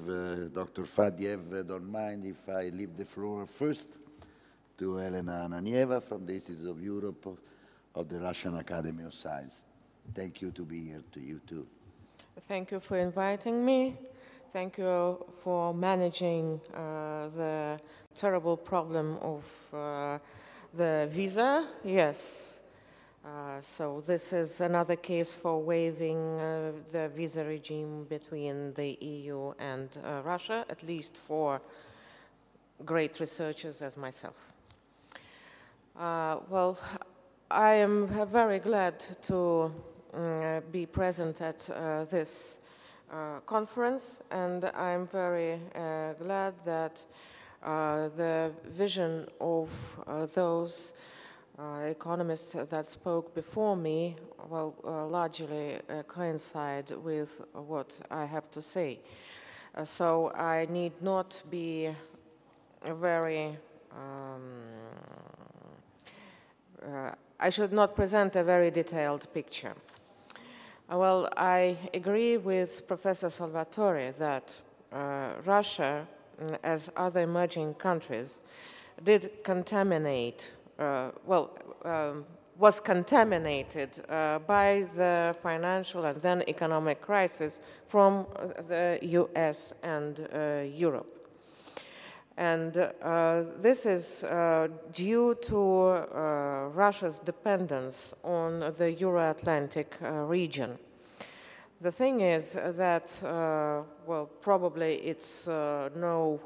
Dr. Fadiev don't mind if I leave the floor first to Elena Ananieva from the Institute of Europe of the Russian Academy of Science. Thank you to be here, to you too.
Thank you for inviting me. Thank you for managing the terrible problem of the visa. Yes. So this is another case for waiving the visa regime between the EU and Russia, at least for great researchers as myself. Well, I am very glad to be present at this conference, and I'm very glad that the vision of those economists that spoke before me will largely coincide with what I have to say. So I need not be very I should not present a very detailed picture. Well, I agree with Professor Salvatore that Russia, as other emerging countries, did contaminate, was contaminated by the financial and then economic crisis from the US and Europe. And this is due to Russia's dependence on the Euro-Atlantic region. The thing is that, well, probably it's no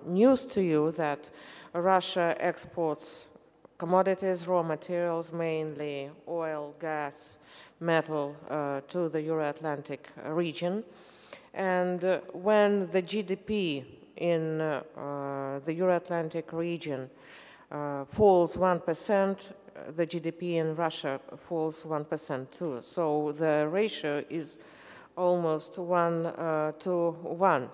news to you that Russia exports commodities, raw materials, mainly oil, gas, metal, to the Euro-Atlantic region. And when the GDP in the Euro-Atlantic region falls 1%, the GDP in Russia falls 1% too. So the ratio is almost 1 to 1.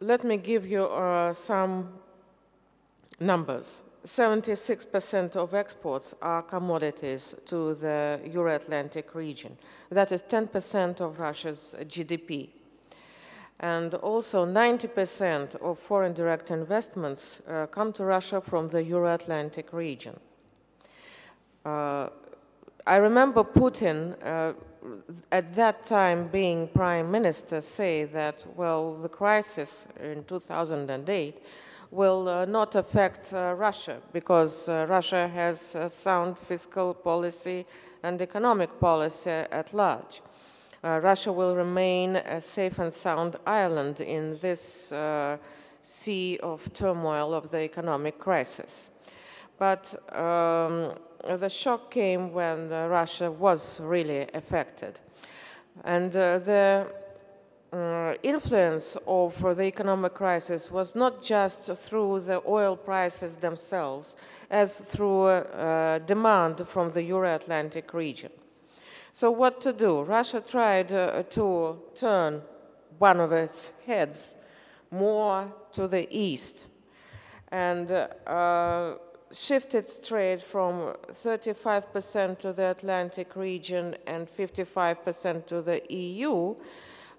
Let me give you some numbers. 76% of exports are commodities to the Euro-Atlantic region. That is 10% of Russia's GDP. And also 90% of foreign direct investments come to Russia from the Euro-Atlantic region. I remember Putin at that time being prime minister say that, well, the crisis in 2008 will not affect Russia because Russia has a sound fiscal policy and economic policy at large. Russia will remain a safe and sound island in this sea of turmoil of the economic crisis. But the shock came when Russia was really affected. And the influence of the economic crisis was not just through the oil prices themselves, as through demand from the Euro-Atlantic region. So what to do? Russia tried to turn one of its heads more to the east and shift its trade from 35% to the Atlantic region and 55% to the EU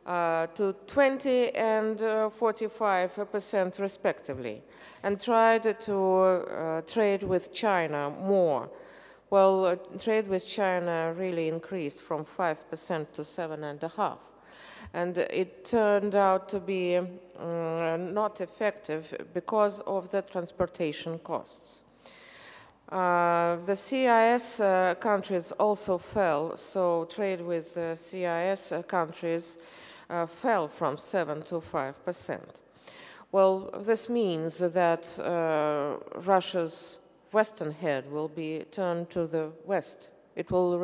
to 20 and 45% respectively, and tried to trade with China more. Well, trade with China really increased from 5% to 7.5%. And it turned out to be not effective because of the transportation costs. The CIS countries also fell, so trade with CIS countries fell from 7 to 5%. Well, this means that Russia's western head will be turned to the west. It will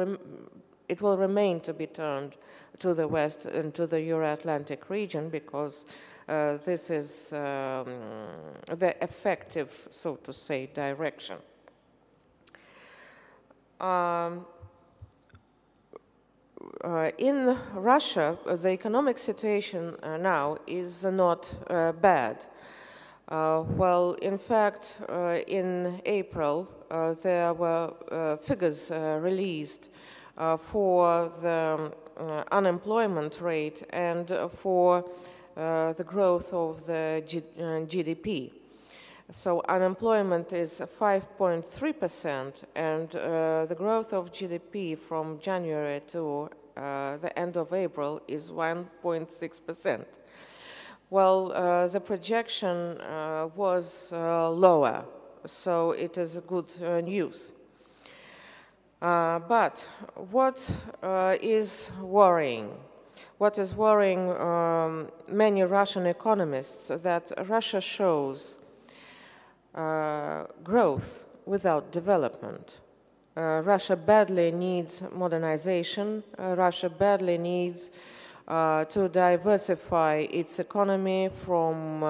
remain to be turned to the west and to the Euro-Atlantic region because this is the effective, so to say, direction. In Russia, the economic situation now is not bad. Well, in fact, in April, there were figures released for the unemployment rate and for the growth of the GDP. So unemployment is 5.3%, and the growth of GDP from January to the end of April is 1.6%. Well, the projection was lower, so it is good news. But what is worrying? What is worrying many Russian economists that Russia shows growth without development. Russia badly needs modernization. Russia badly needs to diversify its economy from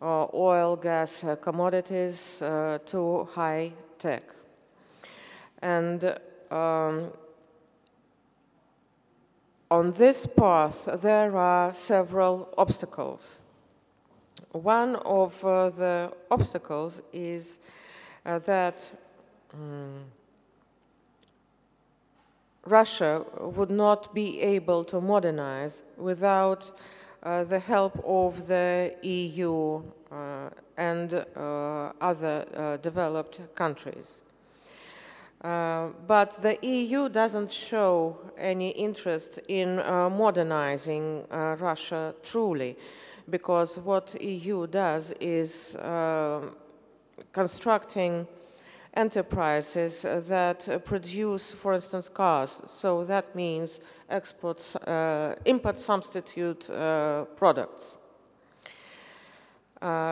oil, gas, commodities to high tech. And on this path, there are several obstacles. One of the obstacles is that Russia would not be able to modernize without the help of the EU and other developed countries. But the EU doesn't show any interest in modernizing Russia truly, because what EU does is constructing enterprises that produce, for instance, cars. So that means exports, import substitute products.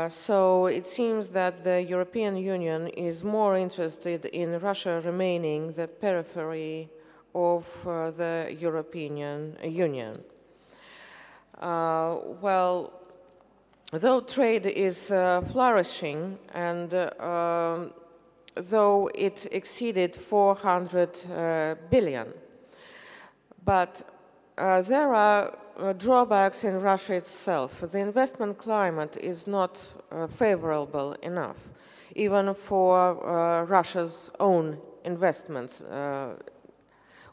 So it seems that the European Union is more interested in Russia remaining the periphery of the European Union. Well, though trade is flourishing and though it exceeded 400 billion, but there are drawbacks in Russia itself. The investment climate is not favorable enough, even for Russia's own investments.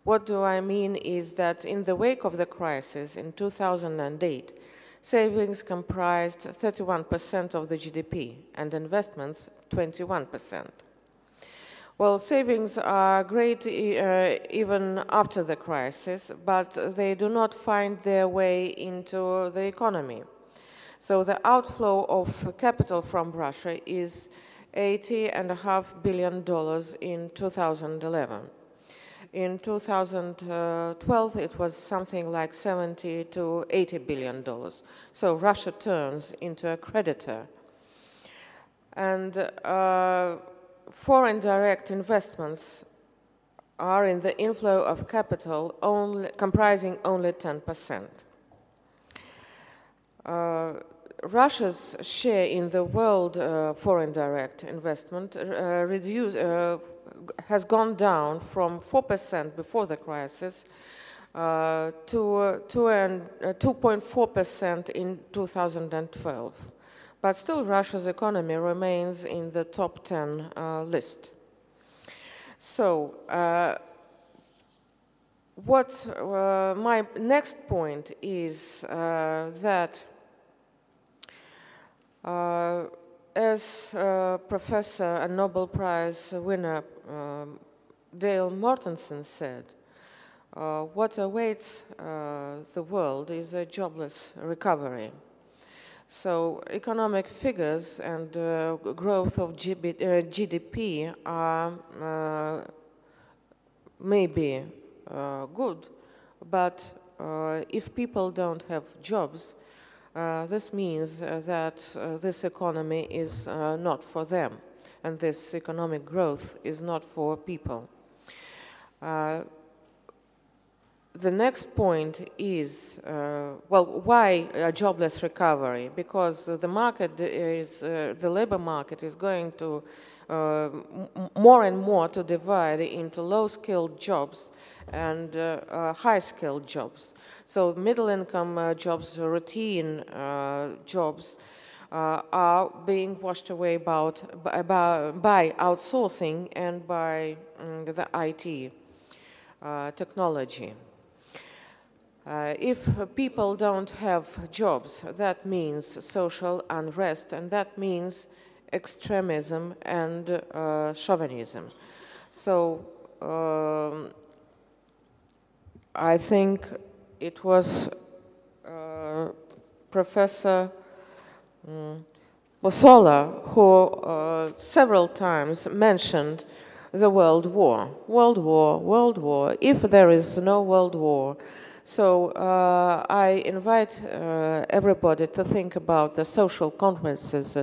What do I mean is that in the wake of the crisis in 2008, savings comprised 31% of the GDP and investments 21%. Well, savings are great even after the crisis, but they do not find their way into the economy. So the outflow of capital from Russia is $80.5 billion in 2011. In 2012, it was something like $70 to $80 billion. So Russia turns into a creditor. And foreign direct investments are in the inflow of capital comprising only 10%. Russia's share in the world foreign direct investment has gone down from 4% before the crisis to 2.4% in 2012. But still, Russia's economy remains in the top 10 list. So, my next point is that as Professor and Nobel Prize winner Dale Mortensen said, what awaits the world is a jobless recovery. So economic figures and growth of GDP are maybe good, but if people don't have jobs, this means that this economy is not for them, and this economic growth is not for people. The next point is, well, why a jobless recovery? Because the market is, the labor market is going to more and more to divide into low-skilled jobs and high-skilled jobs. So middle-income jobs, routine jobs, are being washed away by outsourcing and by the IT technology. If people don't have jobs, that means social unrest, and that means extremism and chauvinism. So I think it was Professor Bosola who several times mentioned the World War. World War, World War, if there is no World War. So I invite everybody to think about the social consequences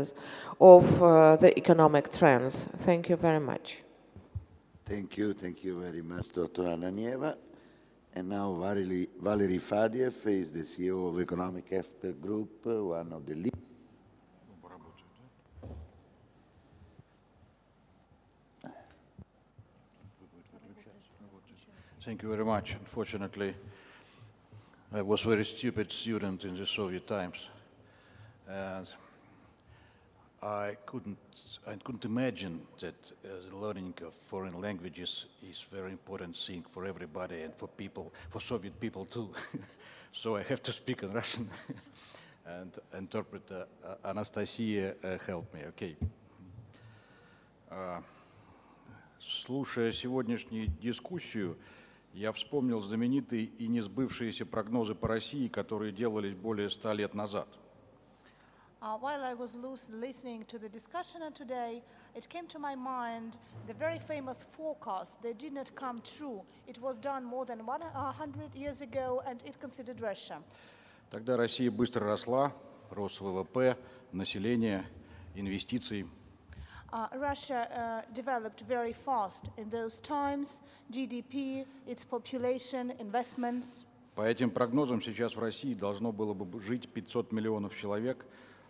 of the economic trends. Thank you very much.
Thank you very much, Dr. Ananieva. And now Valery Fadiev is the CEO of Economic Expert Group, one of the leaders.
Thank you very much. Unfortunately, I was a very stupid student in the Soviet times, and I couldn't imagine that the learning of foreign languages is a very important thing for everybody and for people, for Soviet people too. So I have to speak in Russian, and interpreter Anastasia helped me. Okay. Слушая сегодняшнюю дискуссию, я вспомнил знаменитые и несбывшиеся прогнозы по России, которые делались более 100 лет назад.
While I was listening to the discussion today, it came to my mind the very famous forecast. They did not come true. It was done more than 100 years ago, and it considered Russia.
Тогда Россия быстро росла, рос ВВП, население, инвестиции.
Russia developed very fast in those times, GDP, its population, investments.
По этим прогнозам сейчас в России должно было бы жить 500 миллионов человек,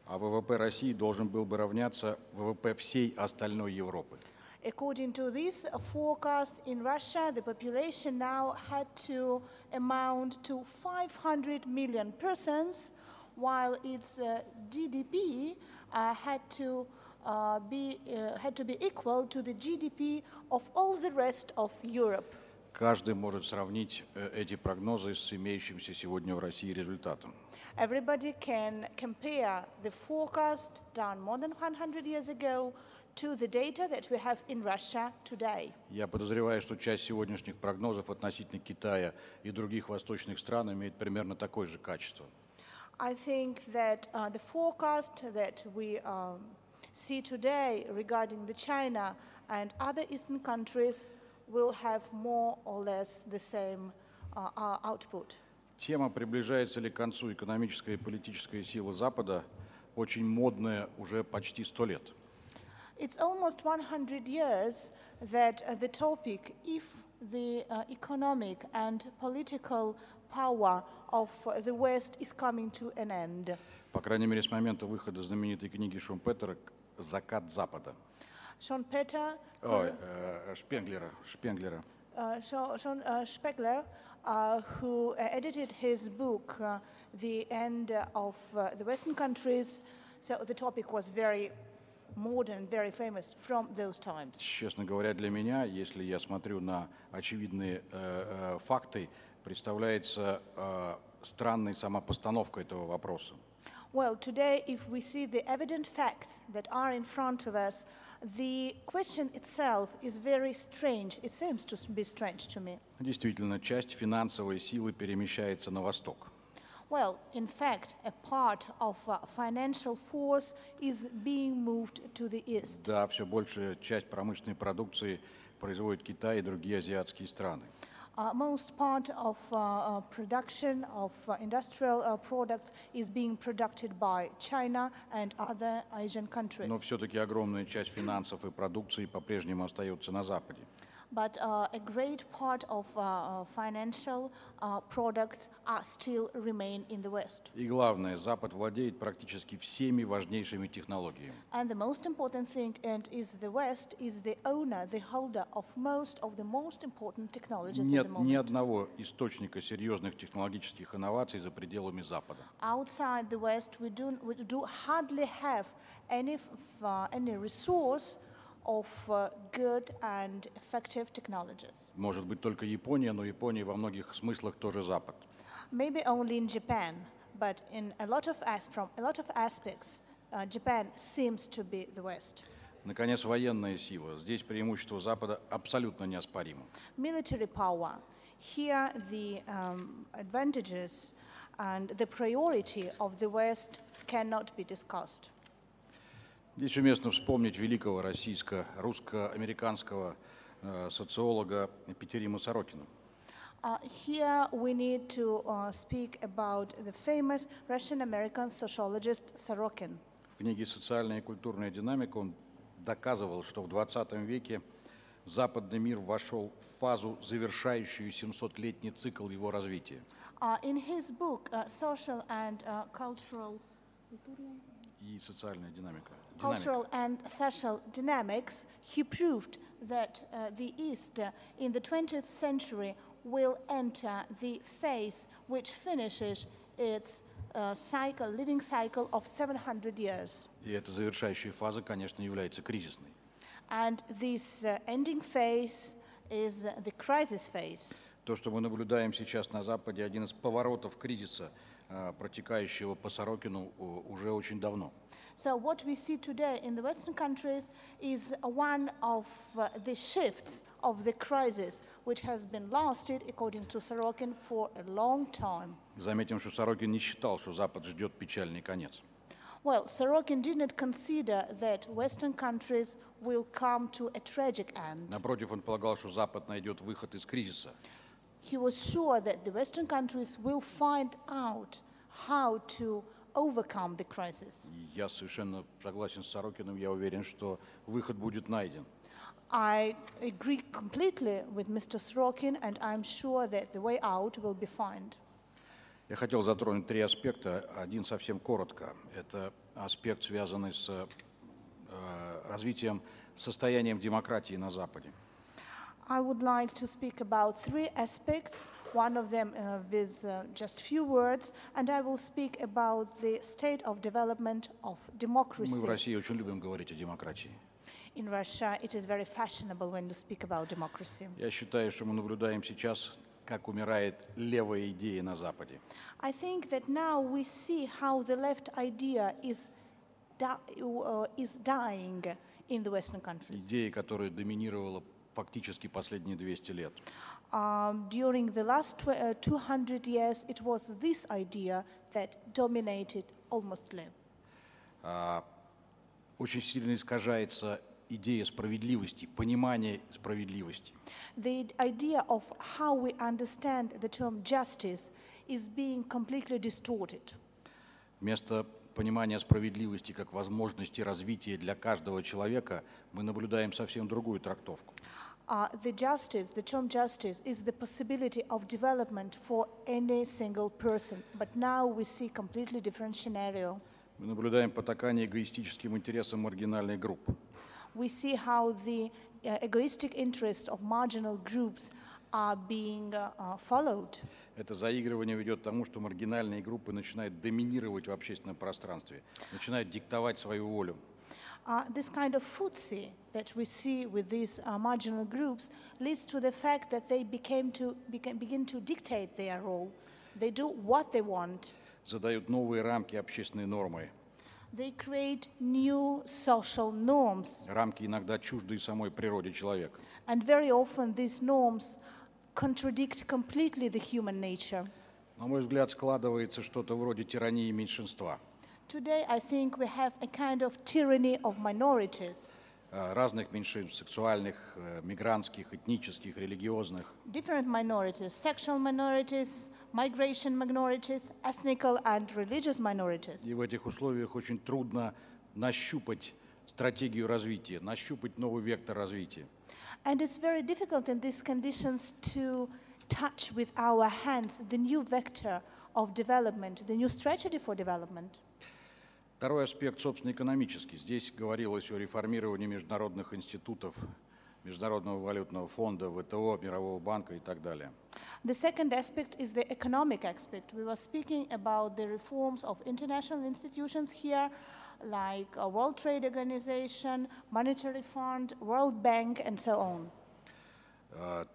а ВВП России должен был бы равняться ВВП всей остальной Европы.
According to this forecast, in Russia, the population now had to amount to 500 million persons, while its GDP had to be equal to the GDP of all the rest of Europe.
Каждый может сравнить эти прогнозы с имеющимся сегодня в России результатом.
Everybody can compare the forecast done more than 100 years ago to the data that we have in Russia today.
Я подозреваю, что часть сегодняшних прогнозов относительно Китая и других восточных стран имеет примерно такое же качество.
I think that the forecast that we see today regarding the China and other Eastern countries will have more or less the same output.
Тема, приближается ли к концу экономическая и политическая сила Запада, очень модная уже почти 100 лет.
It's almost 100 years that the topic, if the economic and political power of the West is coming to an end.
По крайней мере, с момента выхода знаменитой книги Шумпетера «Закат Запада».
Шпенглера, who edited his book, The End of the Western Countries, so the topic was very modern, very famous from those times.
Честно говоря, для меня, если я смотрю на очевидные факты, представляется странной сама постановка этого вопроса.
Well, today, if we see the evident facts that are in front of us, the question itself is very strange. It seems to be strange to me.
Действительно, часть финансовой силы перемещается на восток.
Well, in fact, a part of financial force is being moved to the east.
Да, все большая часть промышленной продукции производит Китай и другие азиатские страны.
Most part of production of industrial products is being produced by China and other Asian countries.
Но все-таки огромная часть финансов и продукции по-прежнему остается на Западе.
But a great part of financial products still remain in the West.
И главное, Запад владеет практически всеми важнейшими технологиями.
And the most important thing is the West is the owner, the holder of most important technologies at the moment.
Нет ни одного источника серьезных технологических инноваций за пределами Запада.
Outside the West, we do hardly have any resource of good and effective technologies.
Может быть только Япония, но Япония во многих смыслах тоже Запад.
Maybe only in Japan, but in from a lot of aspects, Japan seems to be the West.
Наконец, военная сила. Здесь преимущество Запада абсолютно неоспоримо.
Military power. Here the advantages and the priority of the West cannot be discussed.
Здесь уместно вспомнить великого русско-американского социолога Петерима Сорокина.
Here we need to speak about the famous Russian-American sociologist Sorokin.
В книге «Социальная и культурная динамика» он доказывал, что в 20 веке западный мир вошел в фазу, завершающую 700-летний цикл его развития.
In his book, Social and Cultural
и социальная динамика.
Cultural and social dynamics, he proved that the East in the 20th century will enter the phase which finishes its living cycle of 700 years.
И эта завершающая фаза, конечно, является кризисной.
And this ending phase is the crisis phase.
То, что мы наблюдаем сейчас на Западе, один из поворотов кризиса, протекающего по Сорокину уже очень давно.
So what we see today in the Western countries is one of the shifts of the crisis, which has been lasted, according to Sorokin, for a long time.
Заметим, что Сорокин не считал, что Запад ждет печальный конец.
Well, Sorokin did not consider that Western countries will come to a tragic end.
Напротив, он полагал, что Запад найдет выход из кризиса.
He was sure that the Western countries will find out how to overcome the crisis.
Я совершенно согласен с Сорокиным, я уверен, что выход будет найден.
I agree completely with Mr. Sorokin, and I'm sure that the way out will be found.
Я хотел затронуть три аспекта. Один совсем коротко. Это аспект, связанный с развитием, состоянием демократии на Западе.
I would like to speak about three aspects, one of them with just few words, and I will speak about the state of development of democracy.
Мы в России очень любим говорить о демократии.
In Russia, it is very fashionable when you speak about democracy.
Я считаю, что мы наблюдаем сейчас, как умирает левая идея на Западе.
I think that now we see how the left idea is dying in the Western countries.
Идея, которая доминировала фактически последние 200 лет.
During the last 200 years, it was this idea that dominated almostly.
Очень сильно искажается идея справедливости, понимание справедливости.
The idea of how we understand the term justice is being completely distorted.
Вместо понимания справедливости как возможности развития для каждого человека мы наблюдаем совсем другую трактовку.
The term justice is the possibility of development for any single person, but now we see completely different scenario.
Мы наблюдаем потакание эгоистическим интересам маргинальных групп.
We see how the egoistic interests of marginal groups are being followed.
Это заигрывание ведет к тому, что маргинальные группы начинают доминировать в общественном пространстве, начинают диктовать свою волю.
This kind of footsie that we see with these marginal groups leads to the fact that they begin to dictate their role. They do what they want.
Задают новые рамки общественной нормы.
They create new social norms.
Рамки иногда чуждые самой природе человека.
And very often these norms contradict completely the human nature.
На мой взгляд, складывается что-то вроде тирании меньшинства.
Today, I think we have a kind of tyranny of minorities.
Разных меньшинств, сексуальных, мигрантских, этнических, религиозных.
Different minorities, sexual minorities, migration minorities, ethnical and religious minorities.
И в этих условиях очень трудно нащупать стратегию развития, нащупать новый вектор развития.
And it's very difficult in these conditions to touch with our hands the new vector of development, the new strategy for development.
Второй аспект, собственно, экономический. Здесь говорилось о реформировании международных институтов, Международного валютного фонда, ВТО, Мирового банка и так далее.
The second aspect is the economic aspect. We were speaking about the reforms of international institutions here, like a World Trade Organization, Monetary Fund, World Bank, and so on.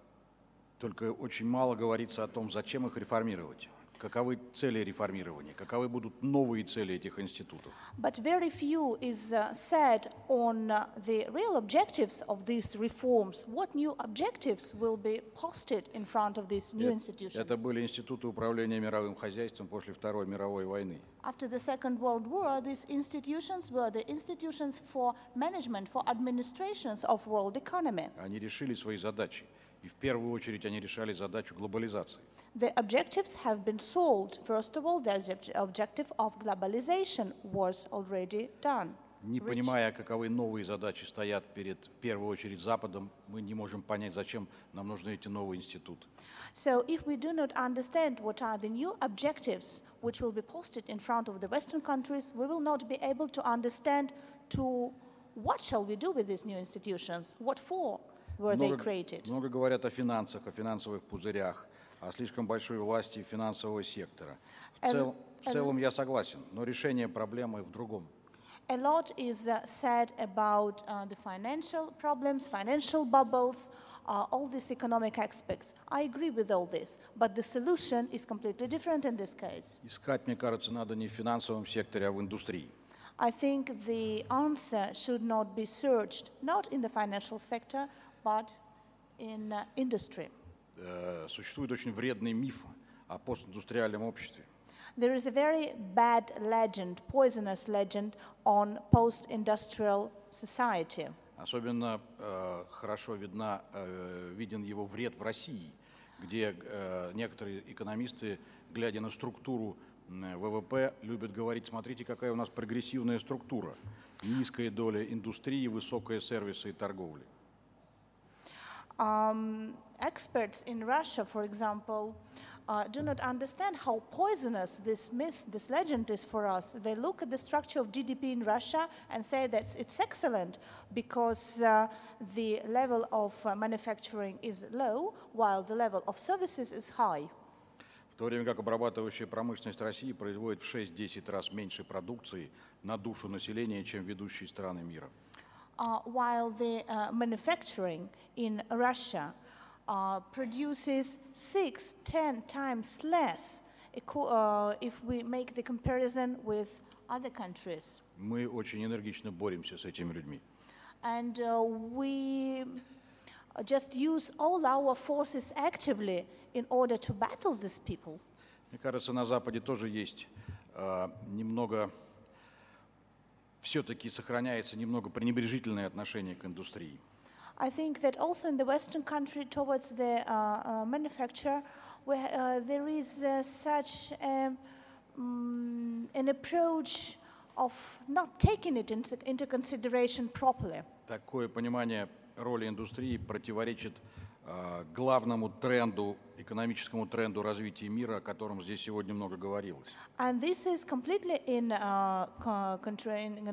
Только очень мало говорится о том, зачем их реформировать. Каковы цели реформирования, каковы будут новые цели этих институтов.
But very few is said on the real objectives of these reforms. What new objectives will be posted in front of these new institutions?
Это были институты управления мировым хозяйством после Второй мировой войны.
After the Second World War, these institutions were the institutions for management, for administrations of world economy.
Они решили свои задачи, и в первую очередь они решали задачу глобализации.
The objectives have been solved. First of all, the objective of globalization was already done.
Не понимая, каковы новые задачи стоят перед, в первую очередь, Западом, мы не можем понять, зачем нам нужны эти новые институты.
So if we do not understand what are the new objectives which will be posted in front of the Western countries, we will not be able to understand to what shall we do with these new institutions, what for. were they created.
Много говорят о финансах, о финансовых пузырях, о слишком большой власти финансового сектора. В целом я согласен, но решение проблемы в другом.
A lot is said about the financial problems, financial bubbles, all these economic aspects. I agree with all this, but the solution is completely different in this case.
Искать, мне кажется, надо не в финансовом секторе, а в индустрии.
I think the answer should not be searched, not in the financial sector, but in industry.
Существует очень вредный миф о постиндустриальном обществе.
There is a very bad legend, poisonous legend on post-industrial society.
Особенно хорошо виден его вред в России, где некоторые экономисты, глядя на структуру ВВП, любят говорить: смотрите, какая у нас прогрессивная структура, низкая доля индустрии, высокая сервиса и торговли.
Experts in Russia, for example, do not understand how poisonous this myth, this legend is for us. They look at the structure of GDP in Russia and say that it's excellent because the level of manufacturing is low, while the level of services is high.
В то время как обрабатывающая промышленность России производит в 6-10 раз меньше продукции на душу населения, чем ведущие страны мира.
While the manufacturing in Russia produces 6-10 times less if we make the comparison with other countries.
Мы очень энергично боремся с этими людьми.
And we just use all our forces actively in order to battle these people.
Мне кажется, на Западе тоже есть немного, все-таки сохраняется немного пренебрежительное отношение к индустрии.
I think that also in the Western country towards the manufacturer, where there is such an approach of not taking it into consideration properly.
Такое понимание роли индустрии противоречит главному тренду, экономическому тренду развития мира, о котором здесь сегодня много говорилось.
And this is completely in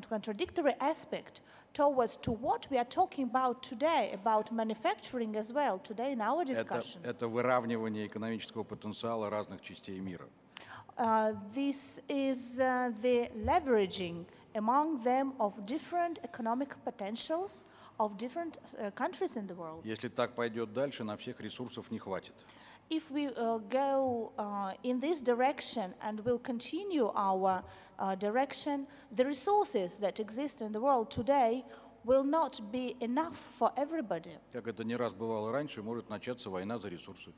contradictory aspect towards to what we are talking about today, about manufacturing as well, today in our discussion.
Это выравнивание экономического потенциала разных частей мира.
This is the leveraging among them of different economic potentials of different countries in the world.
Если так пойдет дальше, на всех ресурсов не хватит.
If we go in this direction and will continue our direction, the resources that exist in the world today will not be enough for everybody.
Как это не раз бывало раньше, может начаться война за ресурсы.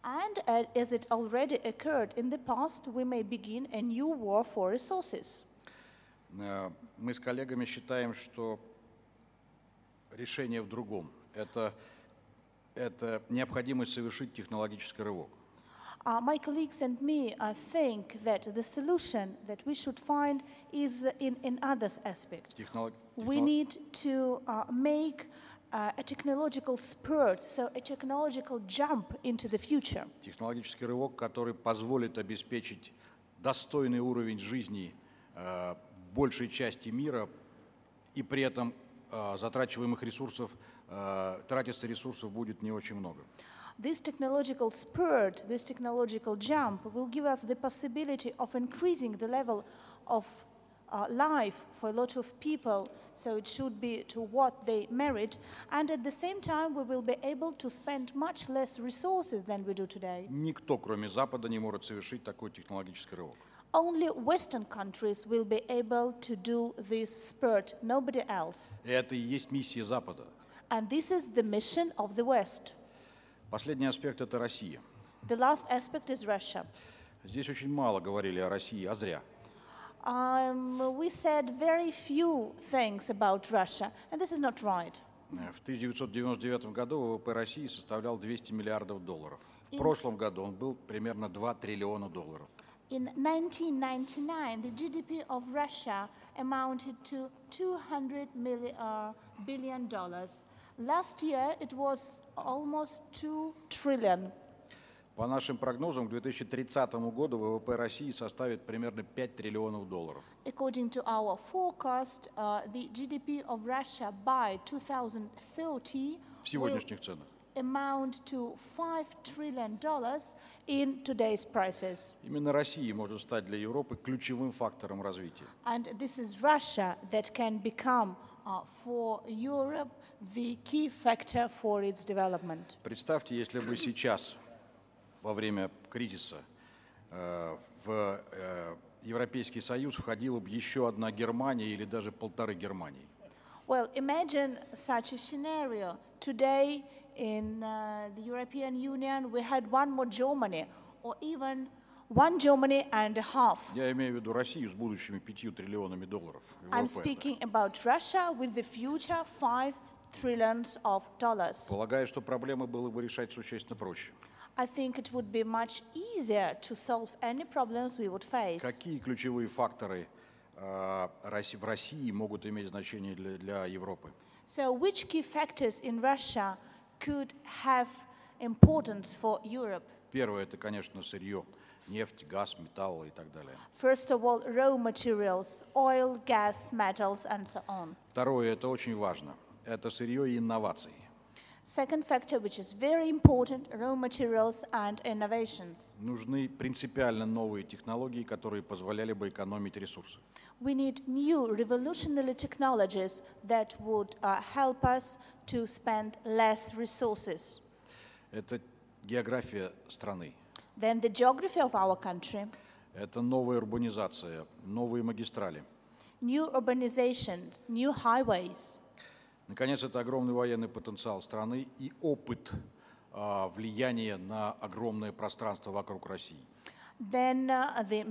And as it already occurred in the past, we may begin a new war for resources.
Мы с коллегами считаем, что решение в другом. Это необходимость совершить технологический рывок.
My colleagues and me think that the solution that we should find is in others aspect. We need to make a technological spurt, so a technological jump into the future.
Технологический рывок, который позволит обеспечить достойный уровень жизни большей части мира, и при этом затрачиваемых ресурсов, тратиться ресурсов будет не очень много.
This technological spurt, this technological jump will give us the possibility of increasing the level of life for a lot of people, so it should be to what they merit, and at the same time we will be able to spend much less resources than we do today.
Никто, кроме Запада, не может совершить такой технологический рывок.
Only Western countries will be able to do this spurt, nobody else.
Это и есть миссия Запада.
And this is the mission of the West.
Последний аспект – это Россия.
The last aspect is Russia.
Здесь очень мало говорили о России, а зря.
We said very few things about Russia, and this is not right.
В 1999 году ВВП России составлял $200 миллиардов. В прошлом году он был примерно $2 триллиона.
In 1999, the GDP of Russia amounted to $200 billion. Last year, it was almost $2 trillion.
По нашим прогнозам, к 2030 году ВВП России составит примерно 5 триллионов долларов.
According to our forecast, the GDP of Russia by 2030
В сегодняшних ценах.
amount to $5 trillion in today's prices.
Именно Россия может стать для Европы ключевым фактором развития.
And this is Russia that can become for Europe the key factor for its development.
Представьте, если бы сейчас, во время кризиса, в Европейский Союз входила бы еще одна Германия или даже полторы Германии.
Well, imagine such a scenario. Today in the European Union we had one more Germany, or even one Germany and a half.
Я имею в виду Россию с будущими 5 триллионами долларов.
I'm speaking about Russia with the future $5 trillions of dollars.
Полагаю, что проблемы было бы решать существенно проще.
I think it would be much easier to solve any problems we would face.
Какие ключевые факторы в России могут иметь значение для Европы?
So which key factors in Russia could have importance for Europe?
Первое, это, конечно, сырье. Нефть, газ, металлы и так далее.
First of all, raw materials, oil, gas, metals, and so on.
Второе, это очень важно. Это сырье и инновации.
Second factor, which is very important, raw materials and innovations.
Нужны принципиально новые технологии, которые позволяли бы экономить ресурсы.
We need new revolutionary technologies that would help us to spend less resources.
Это география страны.
Then the geography of our country.
Это новая урбанизация, новые магистрали.
New urbanization, new highways.
Наконец, это огромный военный потенциал страны и опыт влияния на огромное пространство вокруг России.
Then the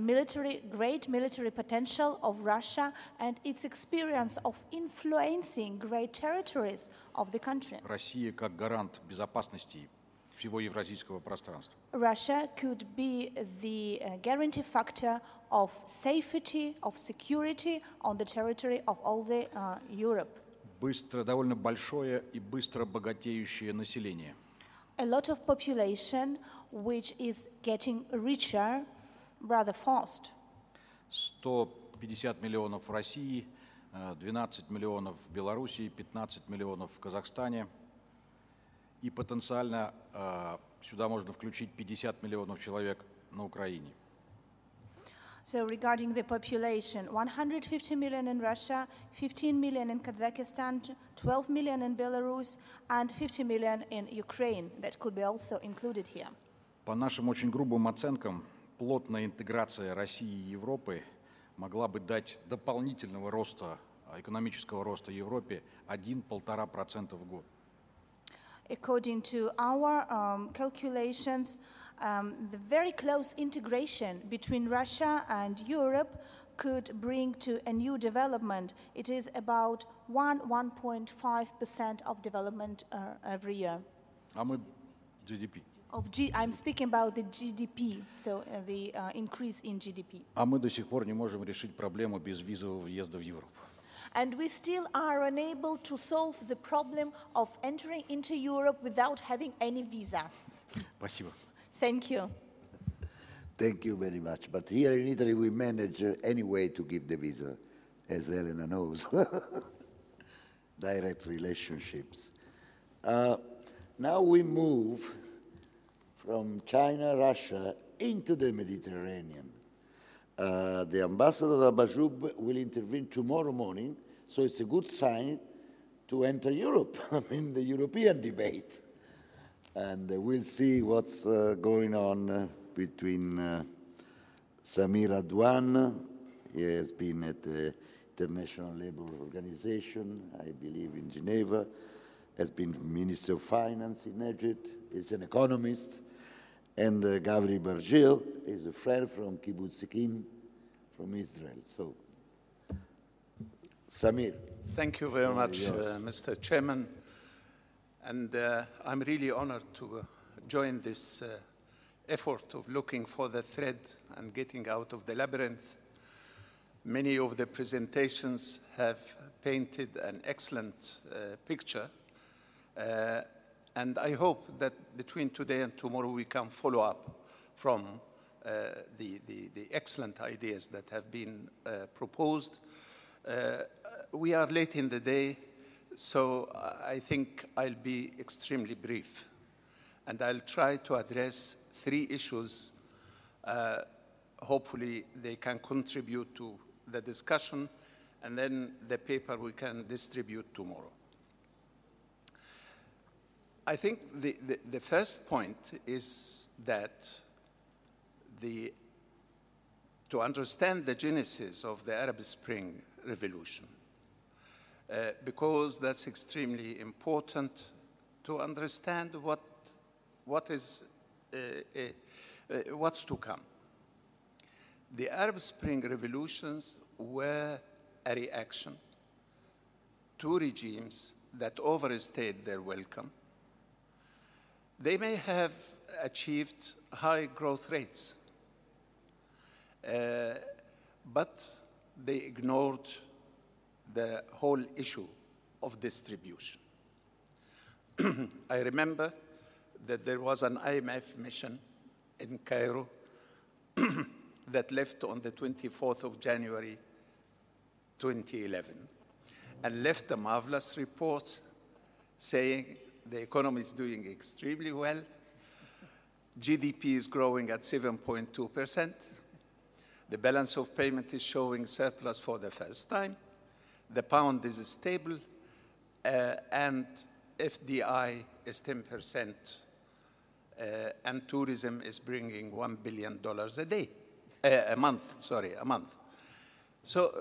great military potential of Russia and its experience of influencing great territories of the country.
Россия как гарант безопасности всего евразийского пространства.
Russia could be the guarantee factor of safety, of security on the territory of all the Europe.
Довольно большое и быстро богатеющее население.
A lot of population which is getting richer rather fast.
150 миллионов в России, 12 миллионов в Белоруссии, 15 миллионов в Казахстане. И потенциально сюда можно включить 50 миллионов человек на Украине.
So regarding the population, 150 million in Russia, 15 million in Kazakhstan, 12 million in Belarus, and 50 million in Ukraine that could be also included here.
По нашим очень грубым оценкам, плотная интеграция России и Европы могла бы дать дополнительного роста, экономического роста Европе 1–1,5% в год.
According to our calculations, the very close integration between Russia and Europe could bring to a new development. It is about 1–1.5% of development every year.
А мы GDP.
I'm speaking about the GDP, so the increase in GDP.
А мы до сих пор не можем решить проблему безвизового въезда в Европу.
And we still are unable to solve the problem of entering into Europe without having any visa.
Спасибо.
Thank you.
Thank you very much. But here in Italy, we manage anyway to give the visa, as Elena knows. Direct relationships. Now we move from China, Russia, into the Mediterranean. The ambassador Abajub will intervene tomorrow morning, so it's a good sign to enter Europe, I mean, the European debate. And we'll see what's going on between Samir Adwan. He has been at the International Labour Organization, I believe in Geneva, has been Minister of Finance in Egypt, is an economist, and Gavri Bargil is a friend from Kibbutz Sikim, from Israel. So, Samir.
Thank you very much, Mr. Chairman. And I'm really honored to join this effort of looking for the thread and getting out of the labyrinth. Many of the presentations have painted an excellent picture. And I hope that between today and tomorrow we can follow up from the excellent ideas that have been proposed. We are late in the day, so I think I'll be extremely brief. And I'll try to address 3 issues. Hopefully they can contribute to the discussion, and then the paper we can distribute tomorrow. I think the first point is that to understand the genesis of the Arab Spring Revolution, because that's extremely important to understand what's to come. The Arab Spring revolutions were a reaction to regimes that overstayed their welcome. They may have achieved high growth rates, but they ignored the whole issue of distribution. I remember that there was an IMF mission in Cairo that left on the 24th of January, 2011, and left a marvelous report saying the economy is doing extremely well, GDP is growing at 7.2%, the balance of payment is showing surplus for the first time, the pound is stable, and FDI is 10%, and tourism is bringing $1 billion a month. So,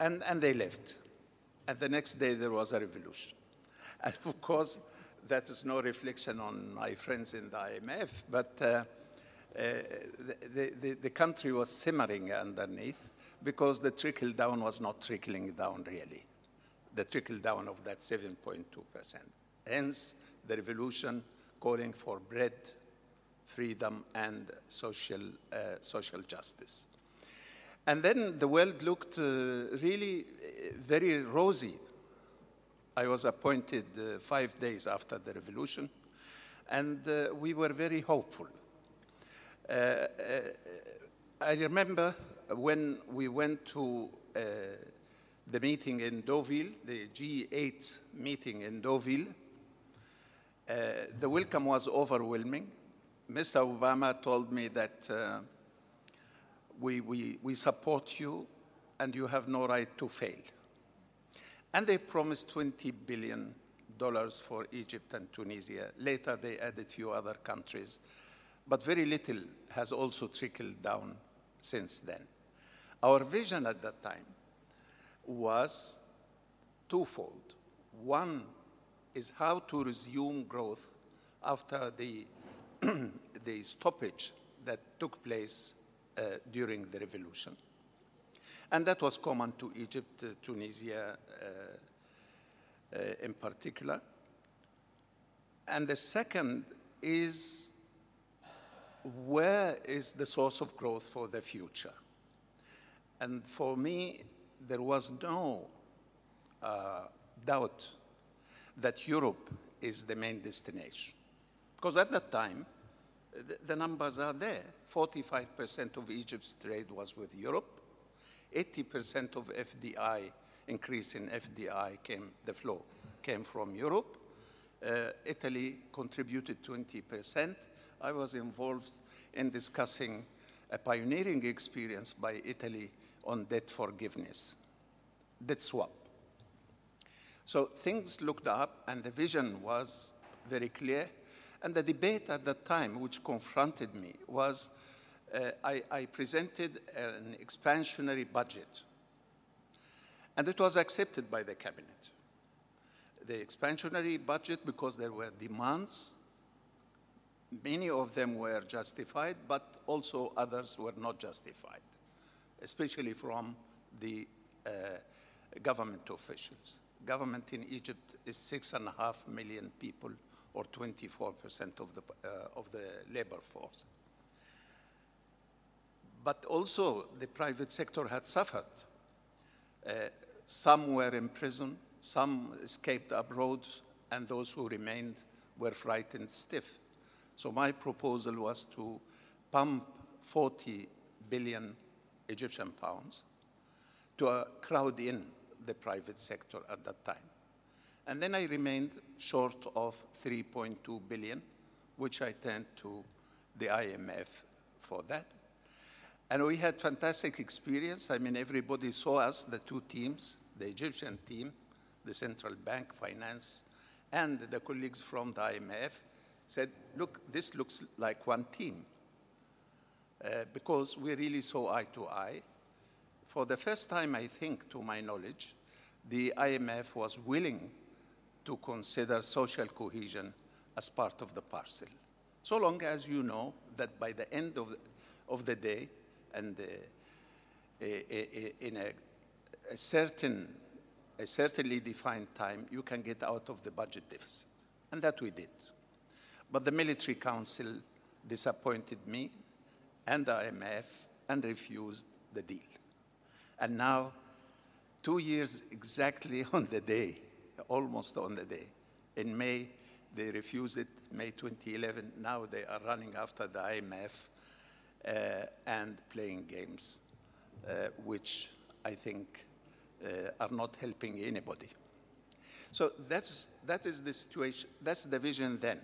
and they left. And the next day there was a revolution. And of course, that is no reflection on my friends in the IMF, but the country was simmering underneath because the trickle down was not trickling down really. The trickle down of that 7.2%. Hence, the revolution calling for bread, freedom, and social justice. And then the world looked really very rosy. I was appointed 5 days after the revolution, and we were very hopeful. I remember when we went to the meeting in Deauville, the G8 meeting in Deauville, the welcome was overwhelming. Mr. Obama told me that we support you and you have no right to fail. And they promised $20 billion for Egypt and Tunisia. Later, they added a few other countries. But very little has also trickled down since then. Our vision at that time was twofold. One is how to resume growth after the stoppage that took place during the revolution. And that was common to Egypt, Tunisia in particular. And the second is, where is the source of growth for the future? And for me, there was no doubt that Europe is the main destination. Because at that time, the numbers are there. 45% of Egypt's trade was with Europe. 80% of FDI, increase in FDI came from Europe. Italy contributed 20%. I was involved in discussing a pioneering experience by Italy on debt forgiveness, debt swap. So things looked up and the vision was very clear. And the debate at that time, which confronted me, was I presented an expansionary budget. And it was accepted by the cabinet. The expansionary budget, because there were demands, many of them were justified, but also others were not justified, especially from the government officials. Government in Egypt is 6.5 million people, or 24% of the labor force. But also, the private sector had suffered. Some were in prison, some escaped abroad, and those who remained were frightened stiff. So my proposal was to pump 40 billion Egyptian pounds to crowd in the private sector at that time. And then I remained short of 3.2 billion, which I turned to the IMF for that. And we had fantastic experience. I mean, everybody saw us, the two teams, the Egyptian team, the central bank, finance, and the colleagues from the IMF said, look, this looks like one team. Because we really saw eye to eye. For the first time, I think, to my knowledge, the IMF was willing to consider social cohesion as part of the parcel. So long as you know that by the end of the day, and in a certainly defined time, you can get out of the budget deficit. And that we did. But the Military Council disappointed me and the IMF and refused the deal. And now, 2 years exactly on the day, almost on the day, in May, they refused it, May 2011. Now they are running after the IMF and playing games, which I think are not helping anybody. So that is the situation. That's the vision then.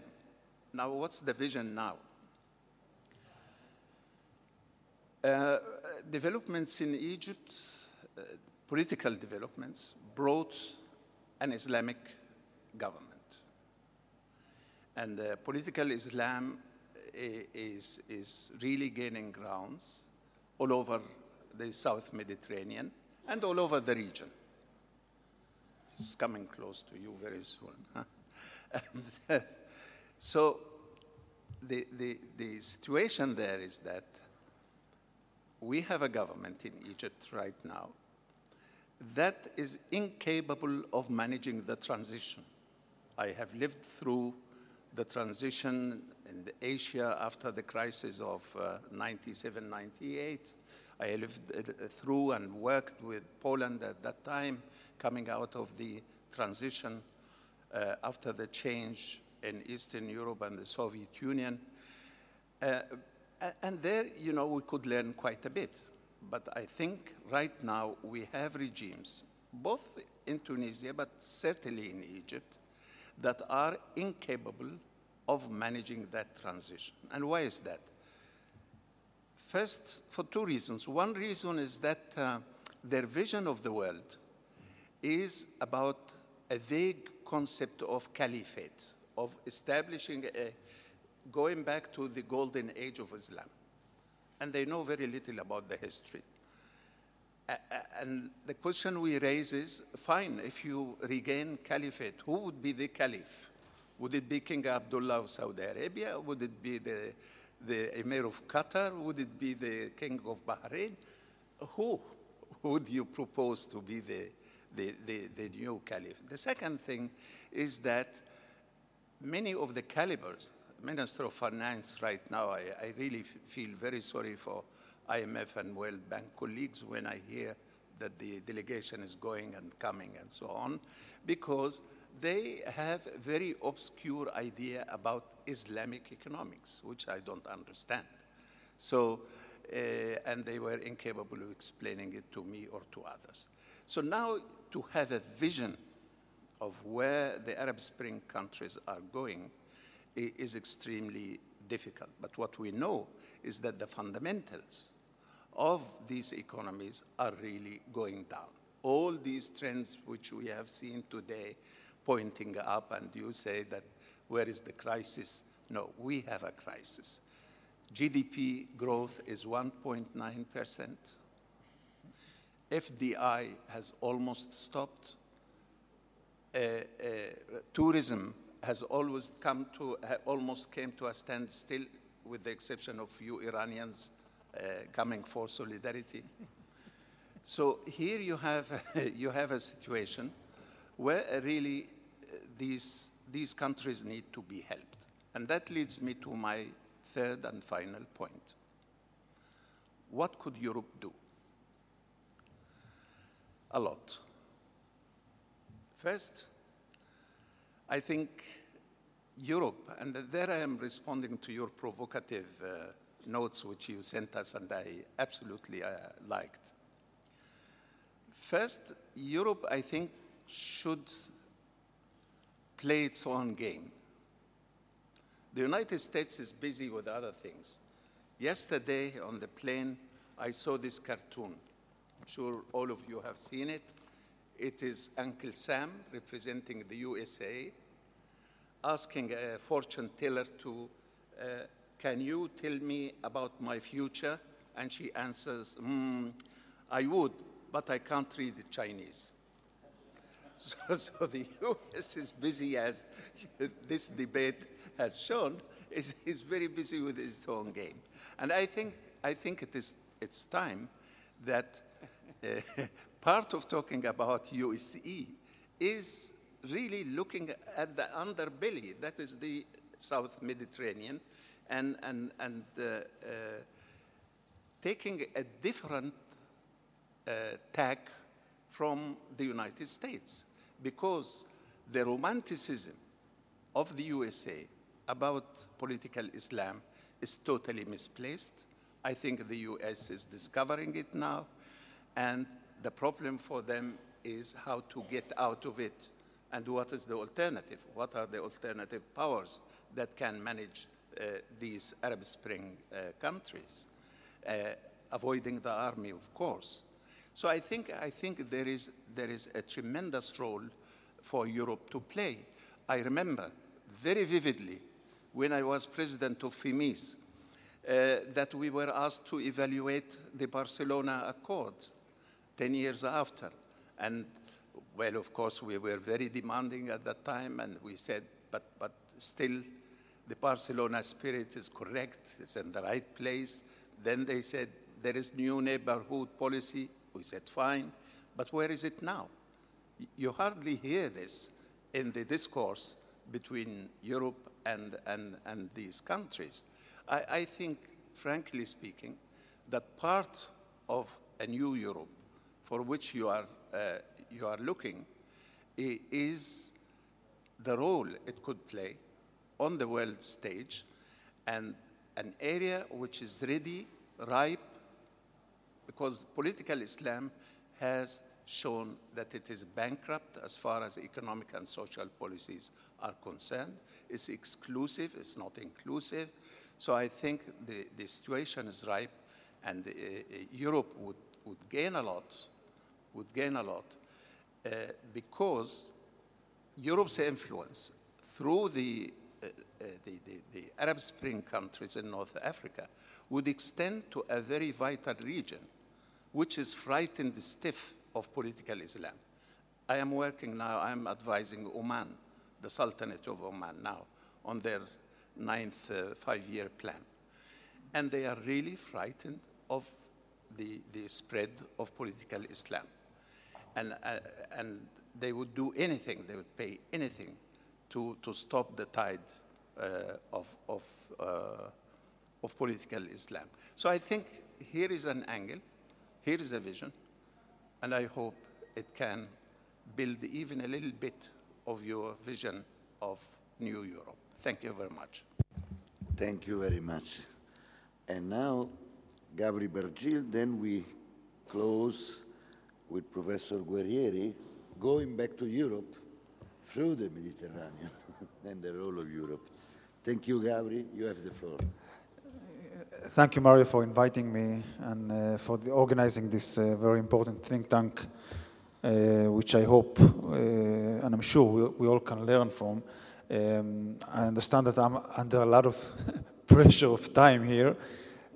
Now, what's the vision now? Developments in Egypt, political developments, brought an Islamic government. And political Islam is really gaining grounds all over the South Mediterranean and all over the region. It's coming close to you very soon. Huh? And, so the situation there is that we have a government in Egypt right now that is incapable of managing the transition. I have lived through the transition in Asia after the crisis of 97, 98. I lived through and worked with Poland at that time, coming out of the transition after the change in Eastern Europe and the Soviet Union. And there, you know, we could learn quite a bit. But I think right now we have regimes, both in Tunisia, but certainly in Egypt, that are incapable of managing that transition. And why is that? First, for two reasons. One reason is that their vision of the world is about a vague concept of caliphate, of establishing going back to the golden age of Islam. And they know very little about the history. And the question we raise is, fine, if you regain caliphate, who would be the caliph? Would it be King Abdullah of Saudi Arabia? Would it be the Emir of Qatar? Would it be the King of Bahrain? Who would you propose to be the new caliph? The second thing is that many of the calibers, Minister of Finance right now, I really feel very sorry for IMF and World Bank colleagues when I hear that the delegation is going and coming and so on, because they have a very obscure idea about Islamic economics, which I don't understand. So, and they were incapable of explaining it to me or to others. So now to have a vision of where the Arab Spring countries are going is extremely difficult. But what we know is that the fundamentals of these economies are really going down. All these trends which we have seen today pointing up, and you say that where is the crisis? No, we have a crisis. GDP growth is 1.9%. FDI has almost stopped. Tourism has always almost came to a standstill, with the exception of few Iranians coming for solidarity. So here you have a situation where really these countries need to be helped. And that leads me to my third and final point. What could Europe do? A lot. First, I think Europe, and there I am responding to your provocative notes which you sent us, and I absolutely liked. First, Europe, I think, should play its own game. The United States is busy with other things. Yesterday on the plane, I saw this cartoon. I'm sure all of you have seen it. It is Uncle Sam representing the USA, asking a fortune teller to, can you tell me about my future? And she answers, I would, but I can't read the Chinese. So the US is busy, as this debate has shown, is very busy with its own game. And I think it's time that part of talking about USE is really looking at the underbelly, that is the South Mediterranean, and taking a different tack from the United States, because the romanticism of the USA about political Islam is totally misplaced. I think the US is discovering it now, and the problem for them is how to get out of it, and what is the alternative? What are the alternative powers that can manage these Arab Spring countries, avoiding the army, of course. So I think there is a tremendous role for Europe to play. I remember very vividly when I was president of FIMIS that we were asked to evaluate the Barcelona Accord 10 years after. And well, of course, we were very demanding at that time, and we said, but still the Barcelona spirit is correct, it's in the right place. Then they said, there is new neighborhood policy. We said, fine, but where is it now? You hardly hear this in the discourse between Europe and these countries. I think, frankly speaking, that part of a new Europe for which you are looking is the role it could play on the world stage, and an area which is ready, ripe, because political Islam has shown that it is bankrupt as far as economic and social policies are concerned. It's exclusive, it's not inclusive. So I think the situation is ripe, and Europe would gain a lot, because Europe's influence through the Arab Spring countries in North Africa would extend to a very vital region, which is frightened stiff of political Islam. I am working now, I'm advising Oman, the Sultanate of Oman now, on their 9th five-year plan. And they are really frightened of the spread of political Islam. And they would do anything, they would pay anything to stop the tide of political Islam. So I think here is an angle, here is a vision, and I hope it can build even a little bit of your vision of New Europe. Thank you very much.
Thank you very much. And now, Gabri Bergil, then we close with Professor Guerrieri, going back to Europe through the Mediterranean and the role of Europe. Thank you, Gabri. You have the floor.
Thank you, Mario, for inviting me and for organizing this very important think tank, which I hope and I'm sure we all can learn from. I understand that I'm under a lot of pressure of time here.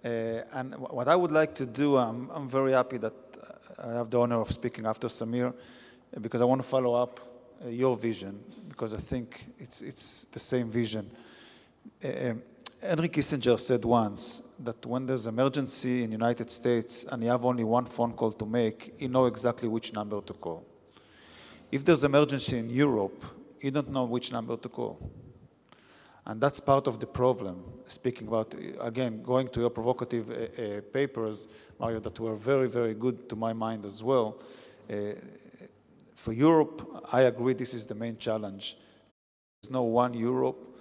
And what I would like to do, I'm very happy that I have the honor of speaking after Samir, because I want to follow up your vision, because I think it's the same vision. Henry Kissinger said once that when there's emergency in the United States and you have only one phone call to make, you know exactly which number to call. If there's emergency in Europe, you don't know which number to call. And that's part of the problem. Speaking about, again, going to your provocative papers, Mario, that were very, very good to my mind as well. For Europe, I agree this is the main challenge. There's no one Europe.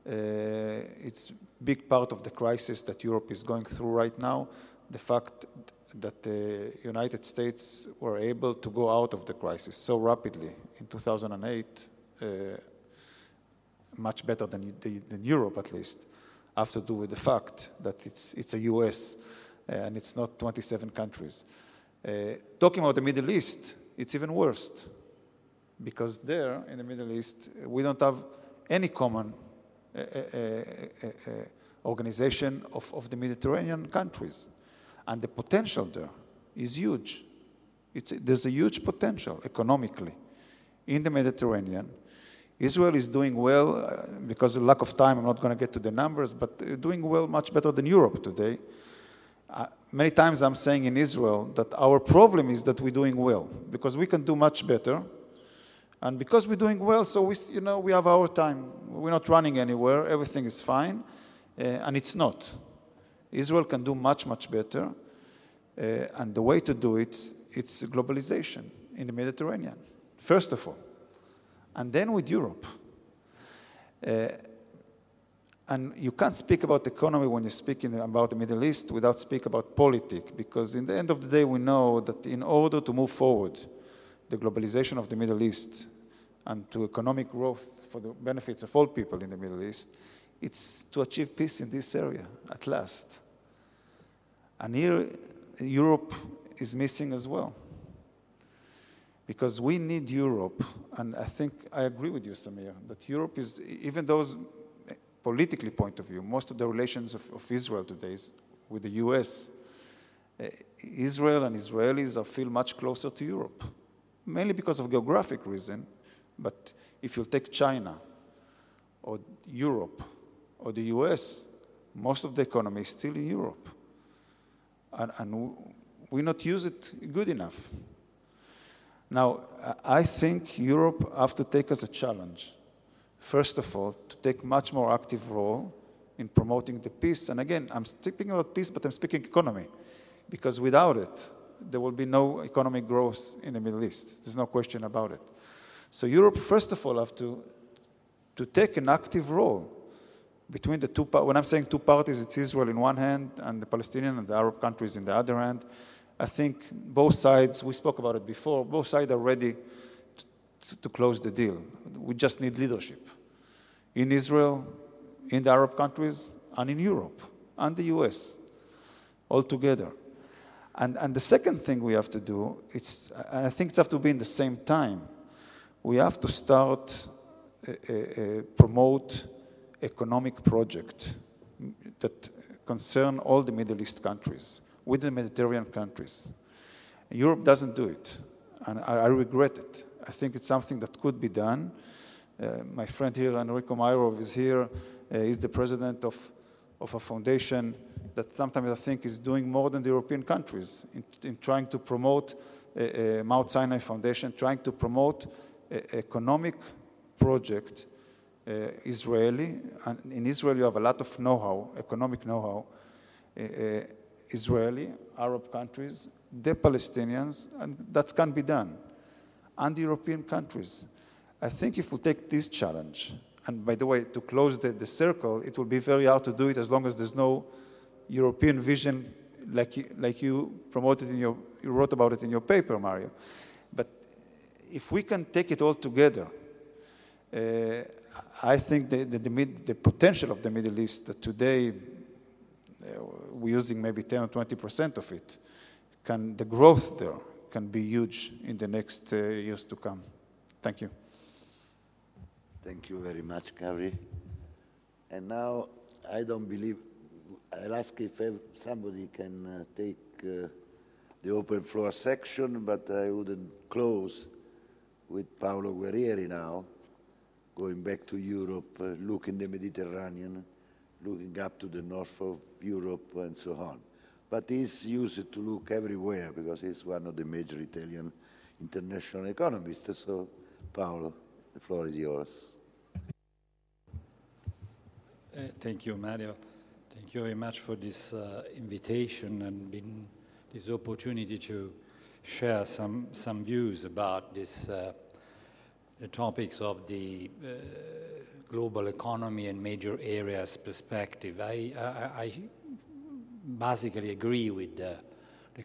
It's a big part of the crisis that Europe is going through right now, the fact that the United States were able to go out of the crisis so rapidly in 2008, much better than Europe at least, have to do with the fact that it's a US and it's not 27 countries. Talking about the Middle East, it's even worse, because there in the Middle East, we don't have any common organization of the Mediterranean countries. And the potential there is huge. There's a huge potential economically in the Mediterranean. Israel is doing well, because of lack of time, I'm not going to get to the numbers, but doing well much better than Europe today. Many times I'm saying in Israel that our problem is that we're doing well, because we can do much better. And because we're doing well, so we have our time. We're not running anywhere. Everything is fine. And it's not. Israel can do much, much better. And the way to do it, it's globalization in the Mediterranean, first of all. And then with Europe. And you can't speak about economy when you're speaking about the Middle East without speaking about politics, because in the end of the day, we know that in order to move forward the globalization of the Middle East and to economic growth for the benefits of all people in the Middle East, it's to achieve peace in this area at last. And here, Europe is missing as well. Because we need Europe, and I think I agree with you, Samir, that Europe is, even those politically point of view, most of the relations of Israel today is with the US. Israel and Israelis feel much closer to Europe, mainly because of geographic reason. But if you take China or Europe or the US, most of the economy is still in Europe. And we not use it good enough. Now, I think Europe have to take as a challenge, first of all, to take much more active role in promoting the peace. And again, I'm speaking about peace, but I'm speaking economy, because without it, there will be no economic growth in the Middle East. There's no question about it. So Europe, first of all, have to take an active role between the two parties. When I'm saying two parties, it's Israel in one hand and the Palestinian and the Arab countries in the other hand. I think both sides, we spoke about it before, both sides are ready to close the deal. We just need leadership in Israel, in the Arab countries, and in Europe, and the US, all together. And the second thing we have to do, and I think it has to be in the same time, we have to start promote economic project that concern all the Middle East countries, with the Mediterranean countries. Europe doesn't do it, and I regret it. I think it's something that could be done. My friend here, Enrico Mairov, is here. He's the president of a foundation that sometimes I think is doing more than the European countries in trying to promote Mount Sinai Foundation, trying to promote economic project, Israeli. And in Israel, you have a lot of know-how, economic know-how, Israeli, Arab countries, the Palestinians, and that can be done, and the European countries. I think if we take this challenge, and by the way, to close the circle, it will be very hard to do it as long as there's no European vision like you promoted you wrote about it in your paper, Mario. But if we can take it all together, I think the potential of the Middle East that today we're using maybe 10 or 20% of it, the growth there can be huge in the next years to come. Thank you.
Thank you very much, Gavri. And now, I don't believe, I'll ask if somebody can take the open floor section, but I wouldn't close with Paolo Guerrieri now, going back to Europe, looking the Mediterranean, looking up to the north of Europe and so on. But he's used to look everywhere because he's one of the major Italian international economists. So, Paolo, the floor is yours.
Thank you, Mario. Thank you very much for this invitation and this opportunity to share some views about this the topics of the global economy and major areas perspective. I basically agree with the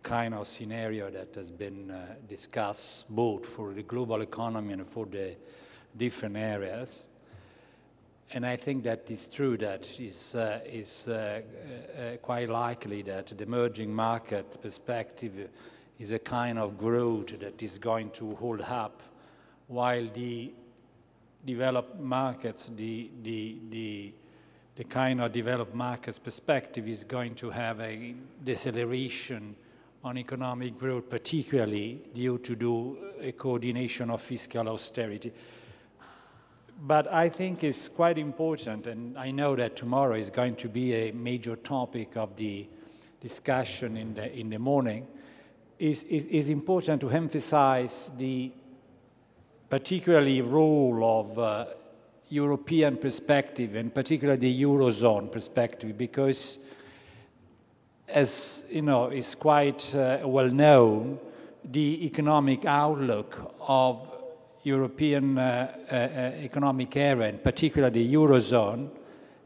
kind of scenario that has been discussed both for the global economy and for the different areas. And I think that it's true that it's quite likely that the emerging market perspective is a kind of growth that is going to hold up, while the developed markets, the kind of developed markets perspective is going to have a deceleration on economic growth, particularly due to a coordination of fiscal austerity. But I think it's quite important, and I know that tomorrow is going to be a major topic of the discussion in the morning, is important to emphasize the particularly role of European perspective, and particularly the Eurozone perspective, because as you know, is quite well known, the economic outlook of European economic area, and particularly the Eurozone,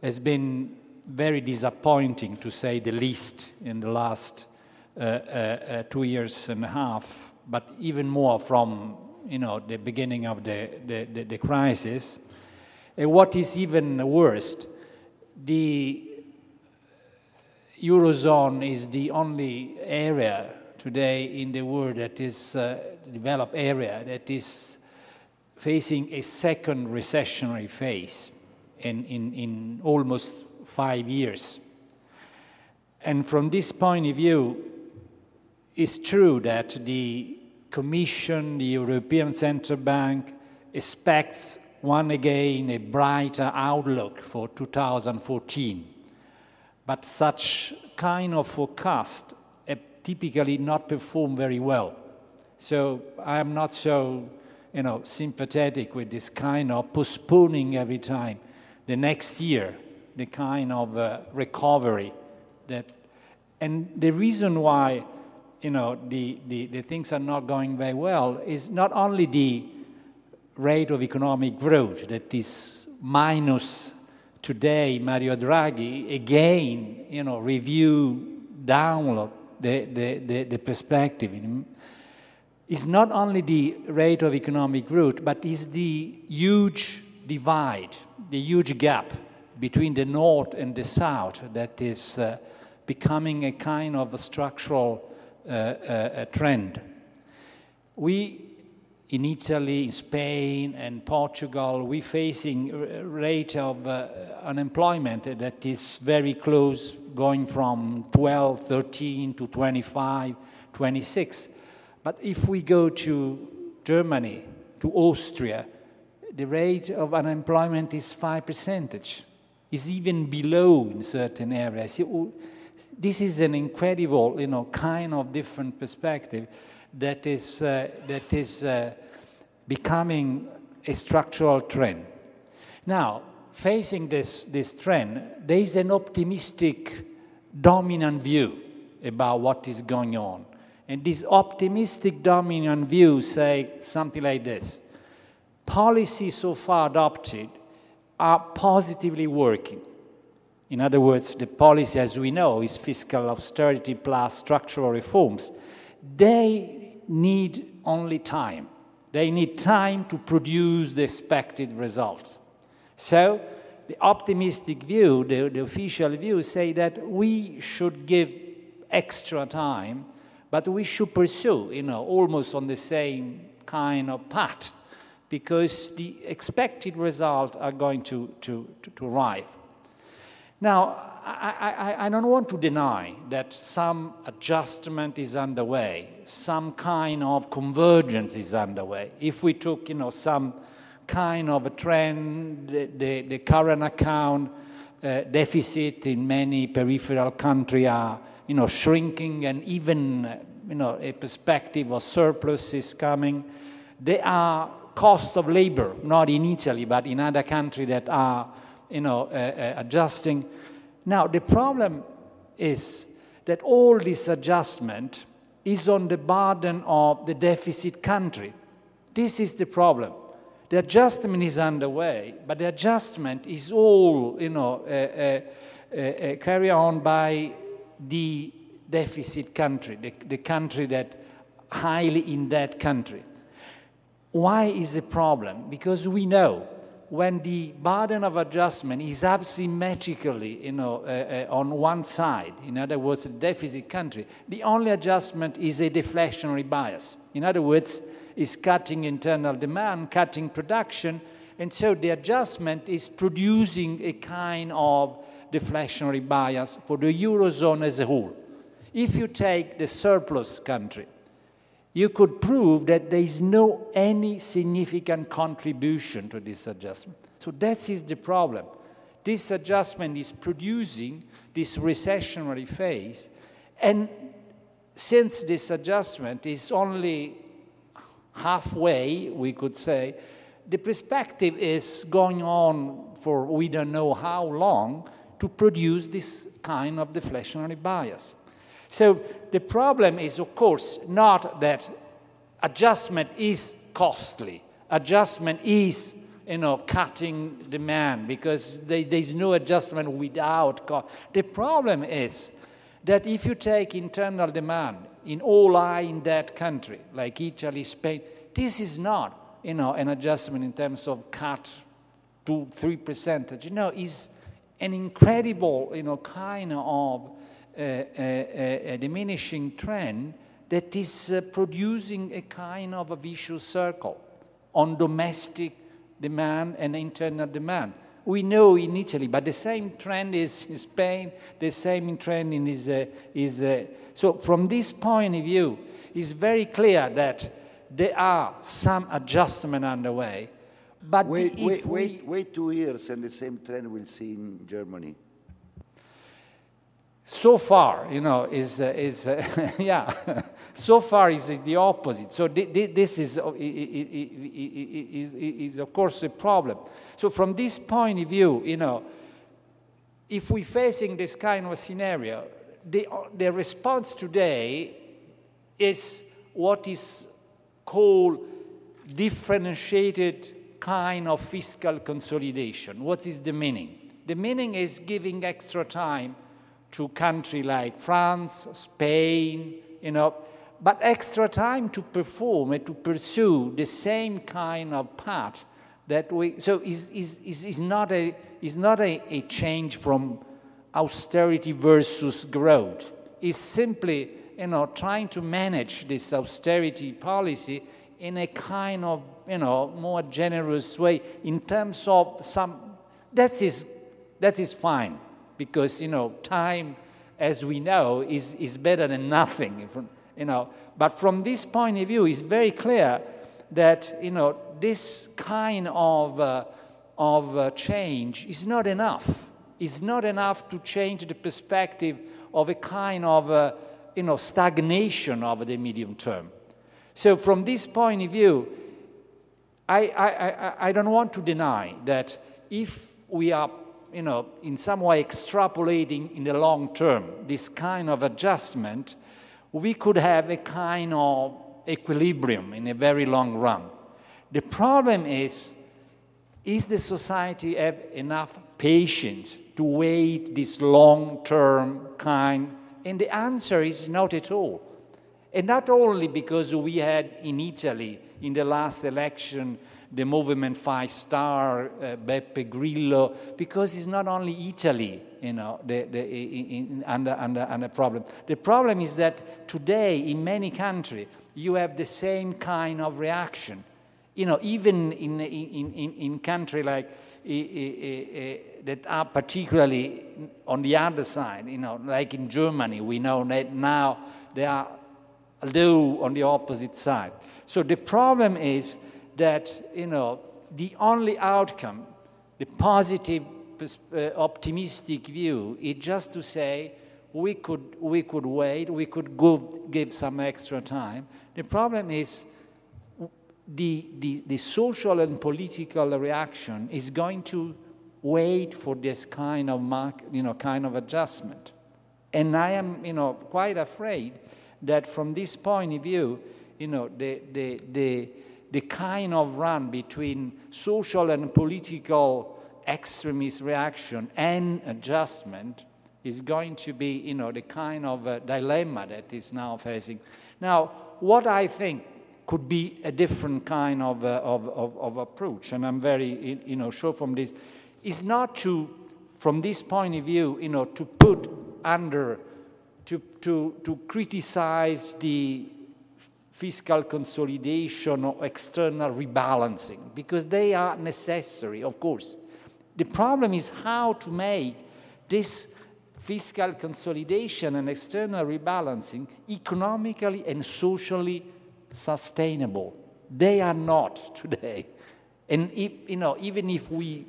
has been very disappointing, to say the least, in the last 2 years and a half, but even more from the beginning of the crisis. And what is even worse, the Eurozone is the only area today in the world that is developed area that is facing a second recessionary phase in almost 5 years. And from this point of view, it's true that the Commission, the European Central Bank, expects once again a brighter outlook for 2014. But such kind of forecast have typically not performed very well. So I am not so sympathetic with this kind of postponing every time the next year, the kind of recovery and the reason why the things are not going very well is not only the rate of economic growth that is minus today. Mario Draghi again review downward the perspective. It's not only the rate of economic growth, but it's the huge divide, the huge gap between the North and the South that is becoming a kind of a structural trend. We, in Italy, in Spain, and Portugal, we're facing a rate of unemployment that is very close, going from 12, 13 to 25, 26. But if we go to Germany, to Austria, the rate of unemployment is 5%. It's even below in certain areas. This is an incredible, kind of different perspective that is becoming a structural trend. Now, facing this trend, there is an optimistic, dominant view about what is going on. And this optimistic, dominant view say something like this: policies so far adopted are positively working. In other words, the policy, as we know, is fiscal austerity plus structural reforms. They need only time. They need time to produce the expected results. So the optimistic view, the official view, say that we should give extra time, but we should pursue, almost on the same kind of path, because the expected results are going to arrive. Now, I don't want to deny that some adjustment is underway, some kind of convergence is underway. If we took, some kind of a trend, the current account deficit in many peripheral countries are, shrinking, and even, a perspective of surplus is coming. There are cost of labor, not in Italy, but in other countries that are, adjusting. Now, the problem is that all this adjustment is on the burden of the deficit country. This is the problem. the adjustment is underway, but the adjustment is all, carried on by the deficit country, the country that highly in that country. Why is a problem? Because we know when the burden of adjustment is asymmetrically, on one side, in other words, a deficit country, the only adjustment is a deflationary bias. In other words, is cutting internal demand, cutting production, and so the adjustment is producing a kind of deflationary bias for the Eurozone as a whole. If you take the surplus country, you could prove that there is no any significant contribution to this adjustment. So that is the problem. This adjustment is producing this recessionary phase, and since this adjustment is only halfway, we could say, the perspective is going on for we don't know how long to produce this kind of deflationary bias. So the problem is, of course, not that adjustment is costly. Adjustment is, cutting demand, because there's no adjustment without cost. The problem is that if you take internal demand in all in that country, like Italy, Spain, this is not, an adjustment in terms of cut 2-3%. Is an incredible, kind of a diminishing trend that is producing a kind of a vicious circle on domestic demand and internal demand. We know in Italy, but the same trend is in Spain, the same trend so from this point of view, it's very clear that there are some adjustment underway. But
wait 2 years and the same trend we'll see in Germany.
So far, so far is the opposite. So this is of course a problem. So from this point of view, if we're facing this kind of a scenario, the response today is what is called differentiated kind of fiscal consolidation. What is the meaning? The meaning is giving extra time to countries like France, Spain, but extra time to perform and to pursue the same kind of path that so is not a change from austerity versus growth. It's simply, trying to manage this austerity policy in a kind of, more generous way in terms of that is fine. Because, time, as we know, is better than nothing, But from this point of view, it's very clear that, this kind of change is not enough. It's not enough to change the perspective of a kind of, stagnation of the medium term. So from this point of view, I don't want to deny that if we are in some way extrapolating in the long term this kind of adjustment, we could have a kind of equilibrium in a very long run. The problem is the society have enough patience to wait this long-term kind? And the answer is not at all. And not only because we had in Italy, in the last election, the movement 5 Star, Beppe Grillo, because it's not only Italy, under problem. The problem is that today in many countries you have the same kind of reaction. Even in countries like that are particularly on the other side, like in Germany, we know that now they are low on the opposite side. So the problem is that, the only outcome, the positive, optimistic view, is just to say we could wait, we could give some extra time. The problem is the social and political reaction is going to wait for this kind of kind of adjustment. And I am, quite afraid that from this point of view, the kind of run between social and political extremist reaction and adjustment is going to be, you know, the kind of dilemma that is now facing. Now, what I think could be a different kind of approach, and I'm very, you know, sure from this, is not to, from this point of view, you know, to put under, to criticize the fiscal consolidation or external rebalancing, because they are necessary, of course. The problem is how to make this fiscal consolidation and external rebalancing economically and socially sustainable. They are not today. And if, you know, even if we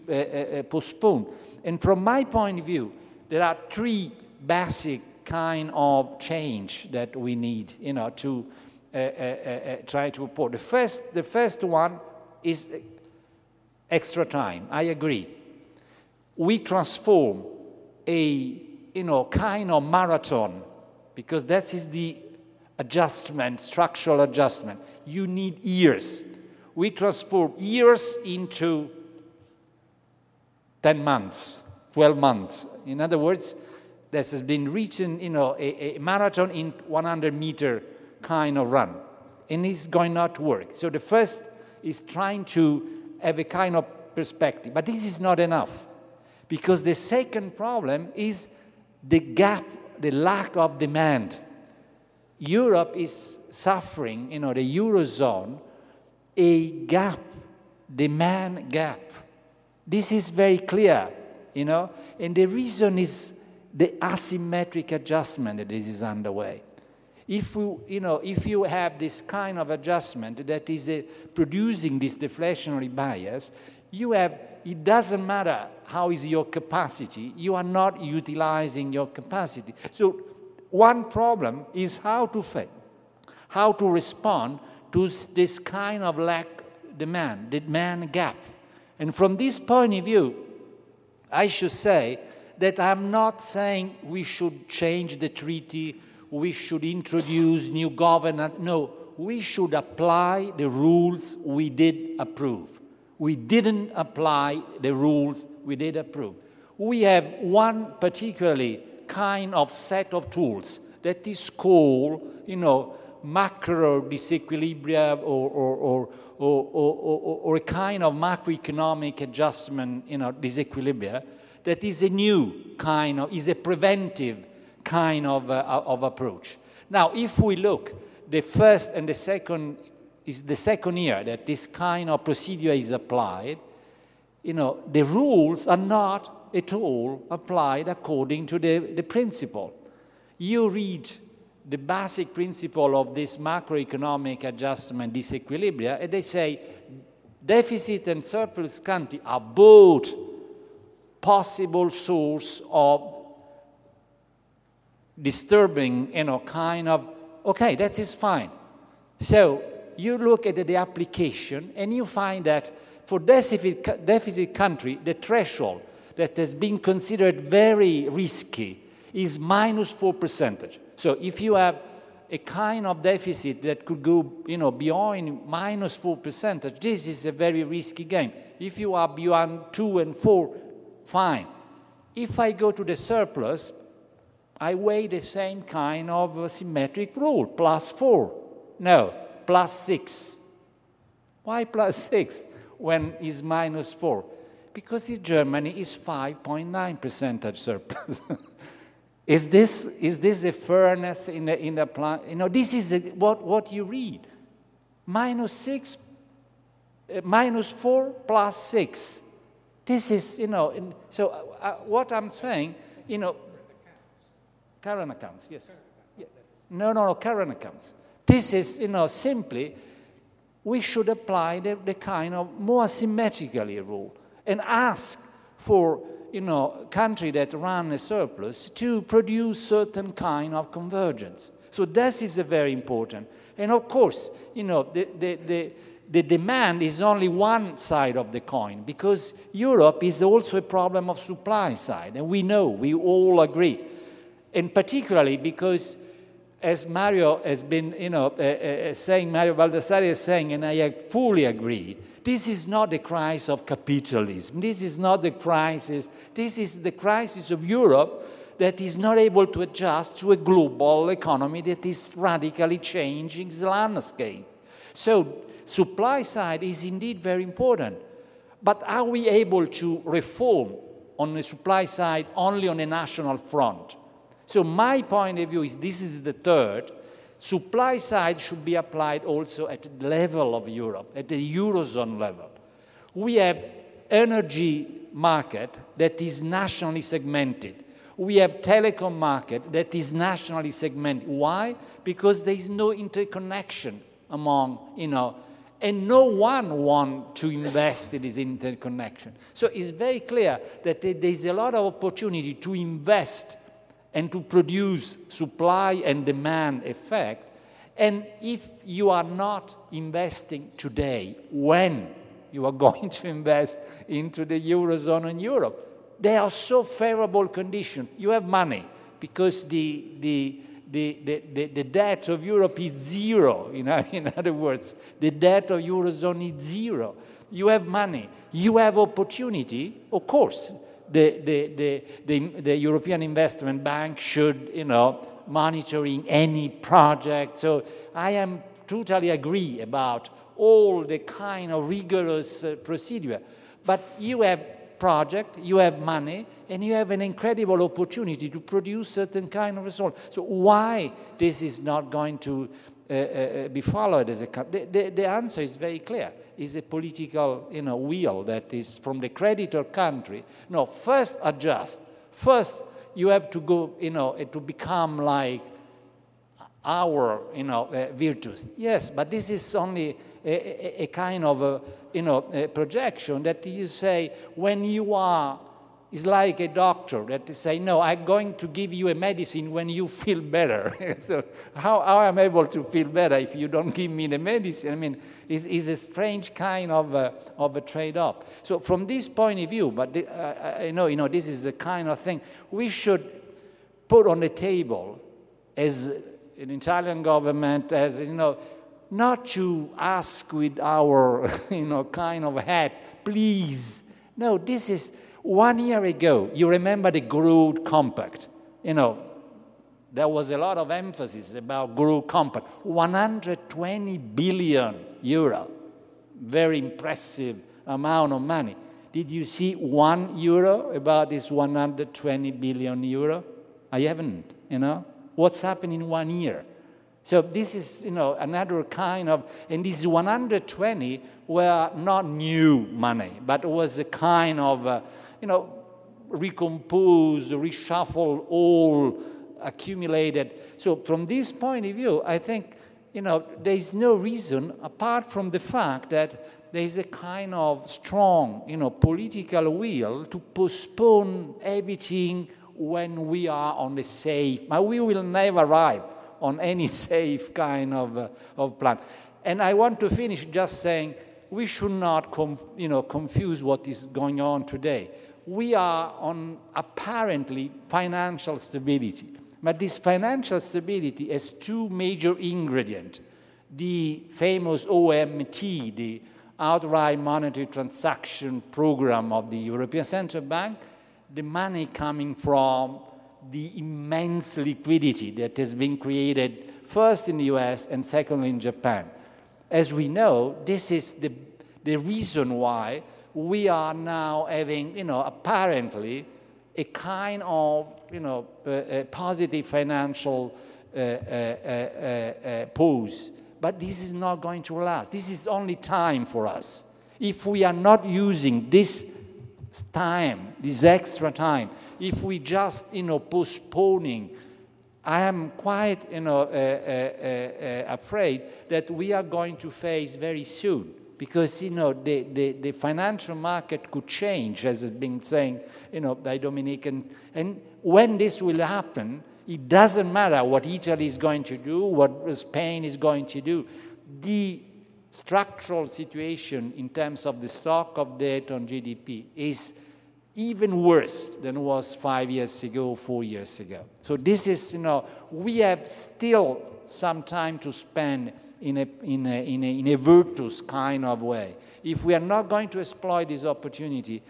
postpone, and from my point of view, there are three basic kind of change that we need, you know, to try to report. The first one is extra time. I agree. We transform a, you know, kind of marathon, because that is the adjustment, structural adjustment. You need years. We transform years into 10 months, 12 months. In other words, this has been reaching, you know, a marathon in 100-meter kind of run, and it's going not to work. So the first is trying to have a kind of perspective, but this is not enough, because the second problem is the gap, the lack of demand. Europe is suffering, you know, the Eurozone, a gap, demand gap. This is very clear, you know, and the reason is the asymmetric adjustment that is underway. If you have this kind of adjustment that is producing this deflationary bias, you have, it doesn't matter how is your capacity, you are not utilizing your capacity. So one problem is how to respond to this kind of demand gap. And from this point of view, I should say that I'm not saying we should change the treaty, we should introduce new governance. No, we should apply the rules we did approve. We didn't apply the rules we did approve. We have one particularly kind of set of tools that is called, you know, macro disequilibrium or a kind of macroeconomic adjustment, you know, disequilibria, that is a new kind of, is a preventive kind of approach. Now, if we look, the first and the second is the second year that this kind of procedure is applied, you know, the rules are not at all applied according to the principle. You read the basic principle of this macroeconomic adjustment disequilibria, and they say deficit and surplus country are both possible source of disturbing, you know, kind of, okay, that is fine. So you look at the application and you find that for deficit country, the threshold that has been considered very risky is -4%. So if you have a kind of deficit that could go, you know, beyond -4%, this is a very risky game. If you are beyond 2 and 4, fine. If I go to the surplus, I weigh the same kind of symmetric rule, +4. No, +6. Why +6 when it's -4? Because in Germany is 5.9% surplus. Is this a fairness in the plan? You know, this is what you read. -6, -4, +6. This is, you know, so what I'm saying, you know, current accounts, yes. Yeah. No, current accounts. This is, you know, simply, we should apply the kind of more symmetrically rule and ask for, you know, country that run a surplus to produce certain kind of convergence. So this is very important. And of course, you know, the demand is only one side of the coin, because Europe is also a problem of supply side, and we know, we all agree. And particularly because as Mario has been, saying, Mario Baldassarri is saying, and I fully agree, this is not the crisis of capitalism. This is not the crisis. This is the crisis of Europe that is not able to adjust to a global economy that is radically changing the landscape. So supply side is indeed very important. But are we able to reform on the supply side only on a national front? So my point of view is this is the third. Supply side should be applied also at the level of Europe, at the Eurozone level. We have energy market that is nationally segmented. We have telecom market that is nationally segmented. Why? Because there is no interconnection among, and no one wants to invest in this interconnection. So it's very clear that there is a lot of opportunity to invest and to produce supply and demand effect. And if you are not investing today, when you are going to invest into the Eurozone and Europe? They are so favorable conditions. You have money because the debt of Europe is zero. In other words, the debt of Eurozone is zero. You have money. You have opportunity. Of course, the European Investment Bank should, monitoring any project. So I am totally agree about all the kind of rigorous procedure. But you have project, you have money, and you have an incredible opportunity to produce certain kind of result. So why this is not going to be followed as a the answer is very clear. Is a political will that is from the creditor country. No, first adjust. First you have to go to become like our virtues. Yes, but this is only a kind of a projection that you say when you are, it's like a doctor that say, no, I'm going to give you a medicine when you feel better. So how am I able to feel better if you don't give me the medicine? I mean, it's a strange kind of a trade-off. So from this point of view, but I know, this is the kind of thing we should put on the table as an Italian government, as, not to ask with our, kind of hat, please. No, this is 1 year ago. You remember the growth compact. There was a lot of emphasis about growth compact. 120 billion euro. Very impressive amount of money. Did you see €1 about this 120 billion euro? I haven't, What's happened in 1 year? So this is, another kind of, and these 120 were not new money, but it was a kind of, recompose, reshuffle, all accumulated. So from this point of view, I think, there is no reason, apart from the fact that there is a kind of strong, political will to postpone everything when we are on the safe, but we will never arrive on any safe kind of plan. And I want to finish just saying we should not confuse what is going on today. We are on apparently financial stability, but this financial stability has two major ingredients. The famous OMT, the Outright Monetary Transaction Program of the European Central Bank, the money coming from the immense liquidity that has been created first in the US and secondly in Japan. As we know, this is the reason why we are now having, apparently a kind of, a positive financial pose. But this is not going to last. This is only time for us. If we are not using this time, this extra time, if we just, postponing, I am quite, afraid that we are going to face very soon, because, the financial market could change, as has been saying, by Dominique. And when this will happen, it doesn't matter what Italy is going to do, what Spain is going to do. The structural situation in terms of the stock of debt on GDP is even worse than it was 5 years ago, 4 years ago. So this is, we have still some time to spend in a virtuous kind of way. If we are not going to exploit this opportunity,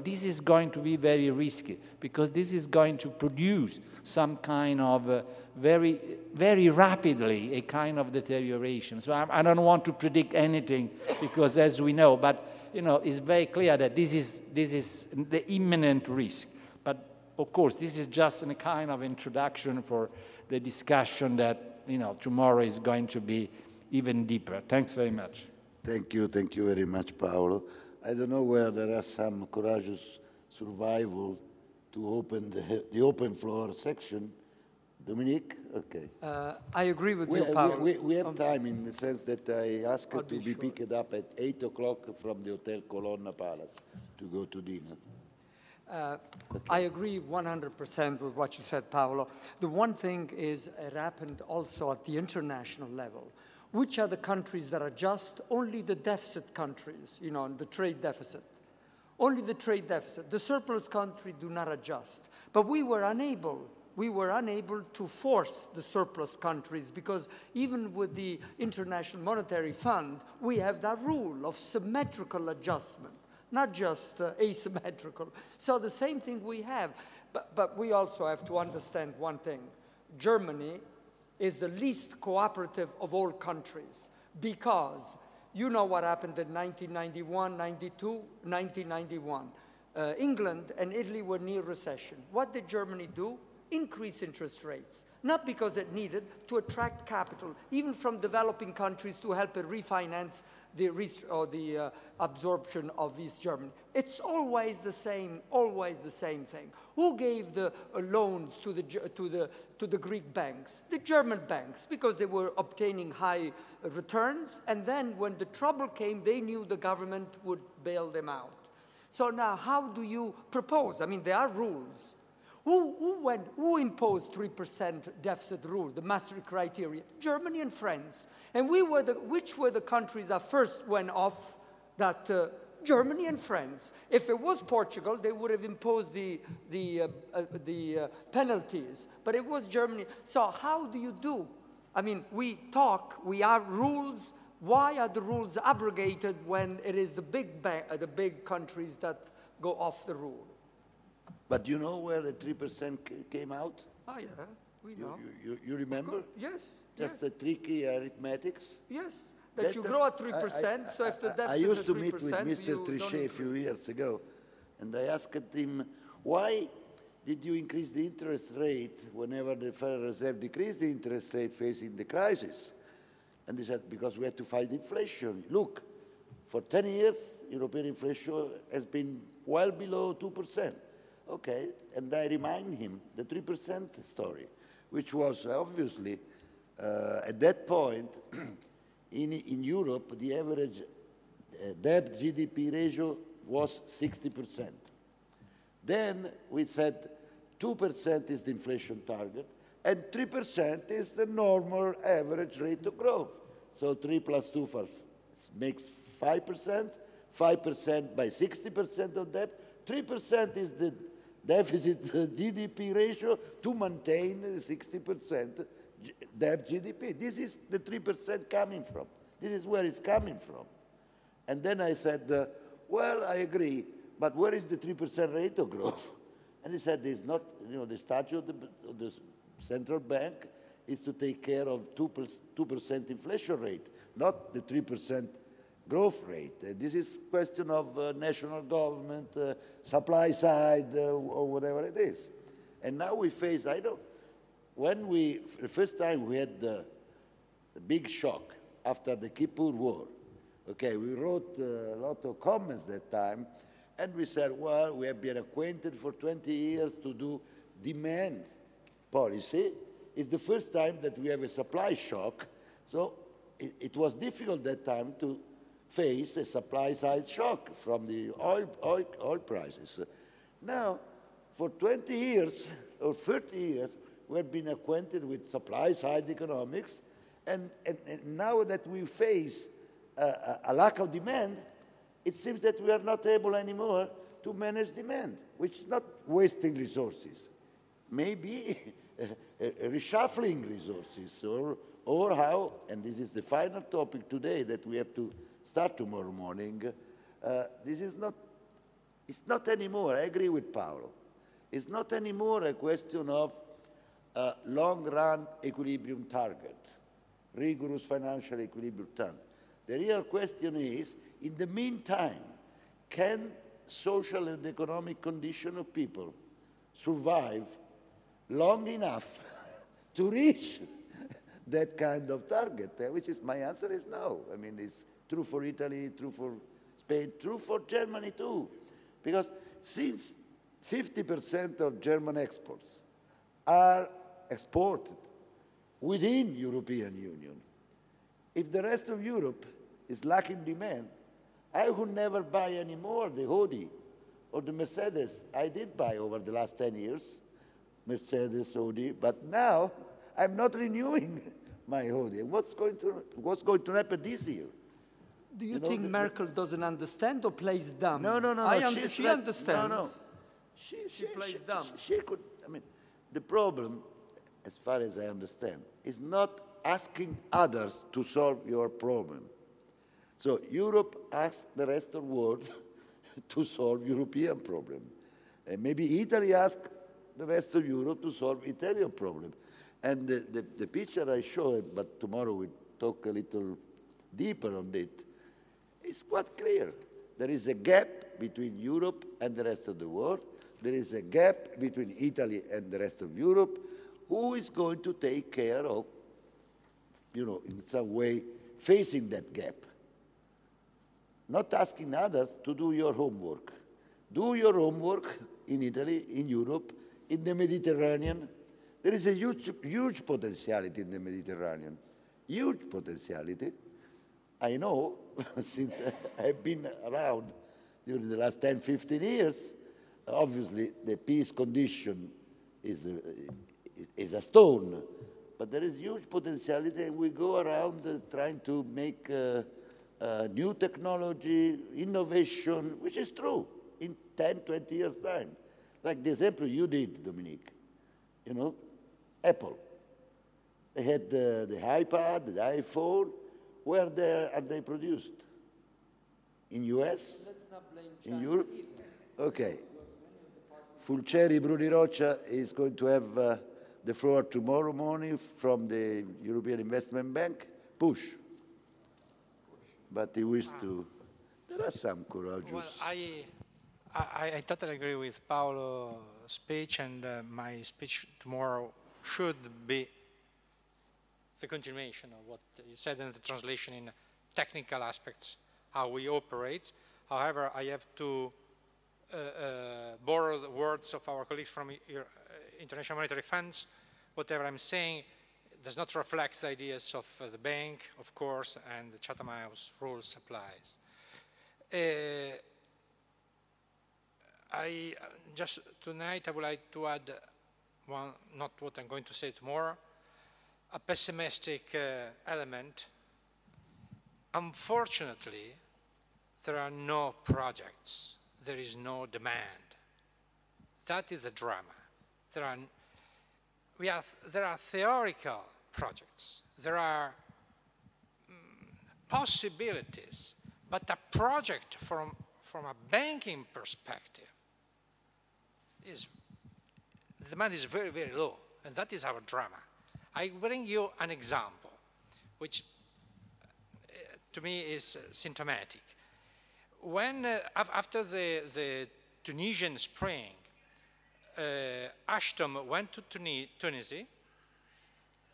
this is going to be very risky, because this is going to produce some kind of very, very rapidly a kind of deterioration. So I don't want to predict anything, because as we know, but it's very clear that this is the imminent risk. But of course, this is just a kind of introduction for the discussion that tomorrow is going to be even deeper. Thanks very much.
Thank you very much, Paolo. I don't know whether there are some courageous survival to open the open floor section. Dominique? Okay.
I agree with you, Paolo.
We have time in the sense that I asked to be picked up at 8 o'clock from the Hotel Colonna Palace to go to dinner.
I agree 100% with what you said, Paolo. The one thing is, it happened also at the international level. Which are the countries that adjust? Only the deficit countries, the trade deficit. Only the trade deficit. The surplus countries do not adjust. But we were unable to force the surplus countries, because even with the International Monetary Fund, we have that rule of symmetrical adjustment, not just asymmetrical. So the same thing we have. But we also have to understand one thing. Germany is the least cooperative of all countries, because you know what happened in 1991, 92, 1991. England and Italy were near recession. What did Germany do? Increase interest rates, not because it needed to attract capital, even from developing countries, to help it refinance the absorption of East Germany. It's always the same thing. Who gave the loans to the Greek banks? The German banks, because they were obtaining high returns, and then when the trouble came, they knew the government would bail them out. So now, how do you propose? I mean, there are rules. Who imposed 3% deficit rule, the Maastricht criteria? Germany and France. And which were the countries that first went off that? Germany and France. If it was Portugal, they would have imposed the penalties. But it was Germany. So how do you do? I mean, we have rules. Why are the rules abrogated when it is the big countries that go off the rule?
But you know where the 3% came out?
Oh, yeah, we know.
You remember?
Yes.
Just the tricky arithmetics?
Yes. That you grow at 3%, so if the deficit
I used
is
to
3%,
meet with Mr. Trichet a few years ago, and I asked him, why did you increase the interest rate whenever the Federal Reserve decreased the interest rate facing the crisis? And he said, because we had to fight inflation. Look, for 10 years, European inflation has been well below 2%. Okay, and I remind him the 3% story, which was obviously, at that point, in Europe, the average debt GDP ratio was 60%. Then we said 2% is the inflation target, and 3% is the normal average rate of growth. So 3 plus 2 makes 5%, 5% by 60% of debt, 3% is the deficit GDP ratio to maintain 60% debt GDP. This is the 3% coming from. This is where it's coming from. And then I said, well, I agree, but where is the 3% rate of growth? And he said, it's not, the statute of the central bank is to take care of 2% inflation rate, not the 3% growth rate. This is a question of national government, supply side, or whatever it is. And now we face, when the first time we had the big shock after the Kippur War, okay, we wrote a lot of comments that time, and we said, well, we have been acquainted for 20 years to do demand policy. It's the first time that we have a supply shock, so it was difficult that time to face a supply-side shock from the oil prices. Now, for 20 years or 30 years, we've been acquainted with supply-side economics, and now that we face a lack of demand, it seems that we are not able anymore to manage demand, which is not wasting resources. Maybe reshuffling resources, or how, and this is the final topic today that we have to start tomorrow morning, this is not, it's not anymore, I agree with Paolo, it's not anymore a question of long-run equilibrium target, rigorous financial equilibrium target. The real question is, in the meantime, can social and economic condition of people survive long enough to reach that kind of target? Which is, my answer is no. I mean, it's true for Italy, true for Spain, true for Germany too. Because since 50% of German exports are exported within European Union, if the rest of Europe is lacking demand, I would never buy anymore the Audi or the Mercedes. I did buy over the last 10 years, Mercedes, Audi, but now I'm not renewing my Audi. What's going to happen this year?
Do you think Merkel doesn't understand or plays dumb?
No.
She understands.
No. She plays dumb. She could, I mean, the problem, as far as I understand, is not asking others to solve your problem. So Europe asks the rest of the world to solve European problem. And maybe Italy asks the rest of Europe to solve Italian problem. And the picture I showed, but tomorrow we talk a little deeper on it, is quite clear. There is a gap between Europe and the rest of the world. There is a gap between Italy and the rest of Europe. Who is going to take care of, in some way, facing that gap? Not asking others to do your homework. Do your homework in Italy, in Europe, in the Mediterranean. There is a huge potentiality in the Mediterranean. Huge potentiality. I know, since I've been around during the last 10, 15 years, obviously the peace condition is a stone, but there is huge potentiality, and we go around trying to make new technology, innovation, which is true, in 10, 20 years' time. Like the example you did, Dominique, Apple. They had the iPad, the iPhone. Where are they produced? In US?
Let's not blame China.
In Europe? Okay. Fulceri Bruni Roccia is going to have the floor tomorrow morning from the European Investment Bank. Push. But he wished to. There are some courageous.
Well, I totally agree with Paolo's speech, and my speech tomorrow should be the continuation of what you said in the translation in technical aspects, how we operate. However, I have to borrow the words of our colleagues from International Monetary Funds. Whatever I'm saying does not reflect the ideas of the bank, of course, and the Chatham House rules applies. Just tonight I would like to add one, not what I'm going to say tomorrow, a pessimistic element. Unfortunately, there are no projects. There is no demand. That is the drama. There are theoretical projects. There are possibilities, but a project from a banking perspective the demand is very, very low, and that is our drama. I bring you an example, which to me is symptomatic. When, after the Tunisian spring, Ashton went to Tunisia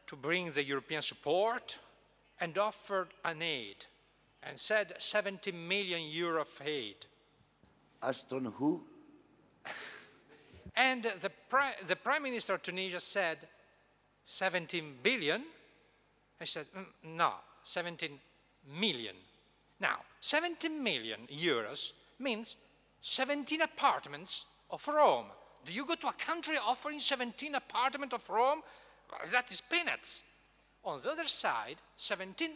to bring the European support and offered an aid and said 70 million euro of aid.
Ashton who?
And the Prime Minister of Tunisia said 17 billion. I said, no, 17 million. Now, 17 million euros means 17 apartments of Rome. Do you go to a country offering 17 apartments of Rome? Well, that is peanuts. On the other side, 17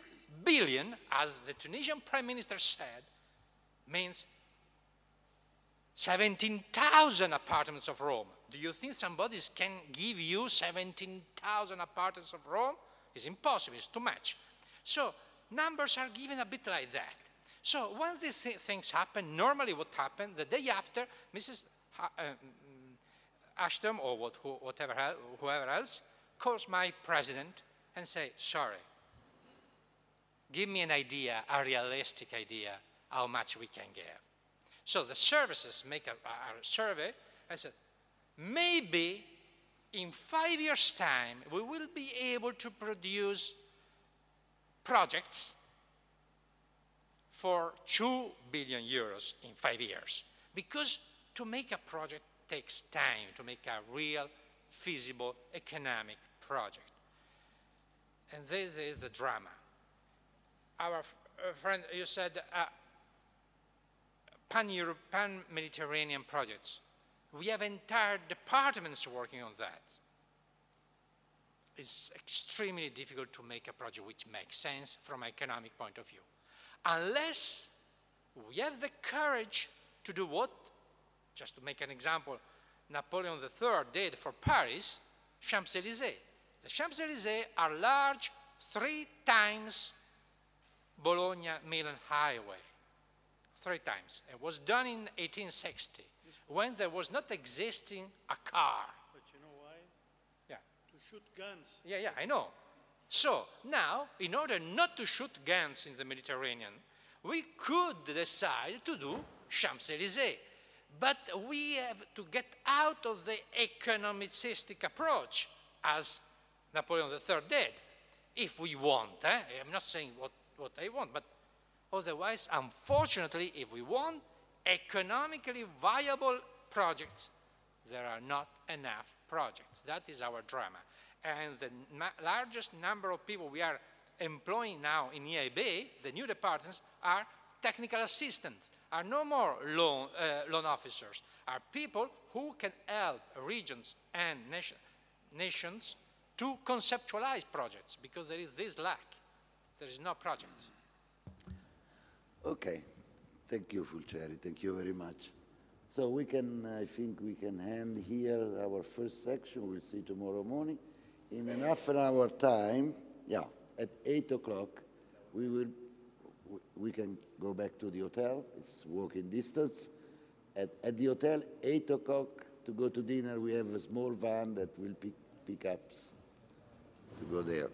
billion, as the Tunisian Prime Minister said, means 17,000 apartments of Rome. Do you think somebody can give you 17,000 apartments of Rome? It's impossible, it's too much. So numbers are given a bit like that. So when these things happen, normally what happens, the day after, Mrs. Ashton or whoever else calls my president and say, sorry, give me an idea, a realistic idea, how much we can give. So the services make a survey and said, maybe in 5 years' time, we will be able to produce projects for 2 billion euros in 5 years. Because to make a project takes time, to make a real, feasible, economic project. And this is the drama. Our friend, you said, pan-Mediterranean projects. We have entire departments working on that. It's extremely difficult to make a project which makes sense from an economic point of view. Unless we have the courage to do what, just to make an example, Napoleon III did for Paris, Champs-Élysées. The Champs-Élysées are large 3 times Bologna-Milan highway. 3 times. It was done in 1860, when there was not existing a car.
But you know why?
Yeah.
To shoot guns.
Yeah, I know. So now, in order not to shoot guns in the Mediterranean, we could decide to do Champs-Élysées. But we have to get out of the economicistic approach, as Napoleon III did, if we want. I'm not saying what I want, but otherwise, unfortunately, if we want economically viable projects, there are not enough projects. That is our drama. And the largest number of people we are employing now in EIB, the new departments, are technical assistants, are no more loan officers, are people who can help regions and nations to conceptualize projects, because there is this lack. There is no projects.
Okay, thank you, Fulcieri, thank you very much. So we can, I think we can end here our first section. We'll see tomorrow morning. In an half an hour time, yeah, at 8 o'clock, we can go back to the hotel. It's walking distance. At the hotel, 8 o'clock to go to dinner, we have a small van that will pick up to go there.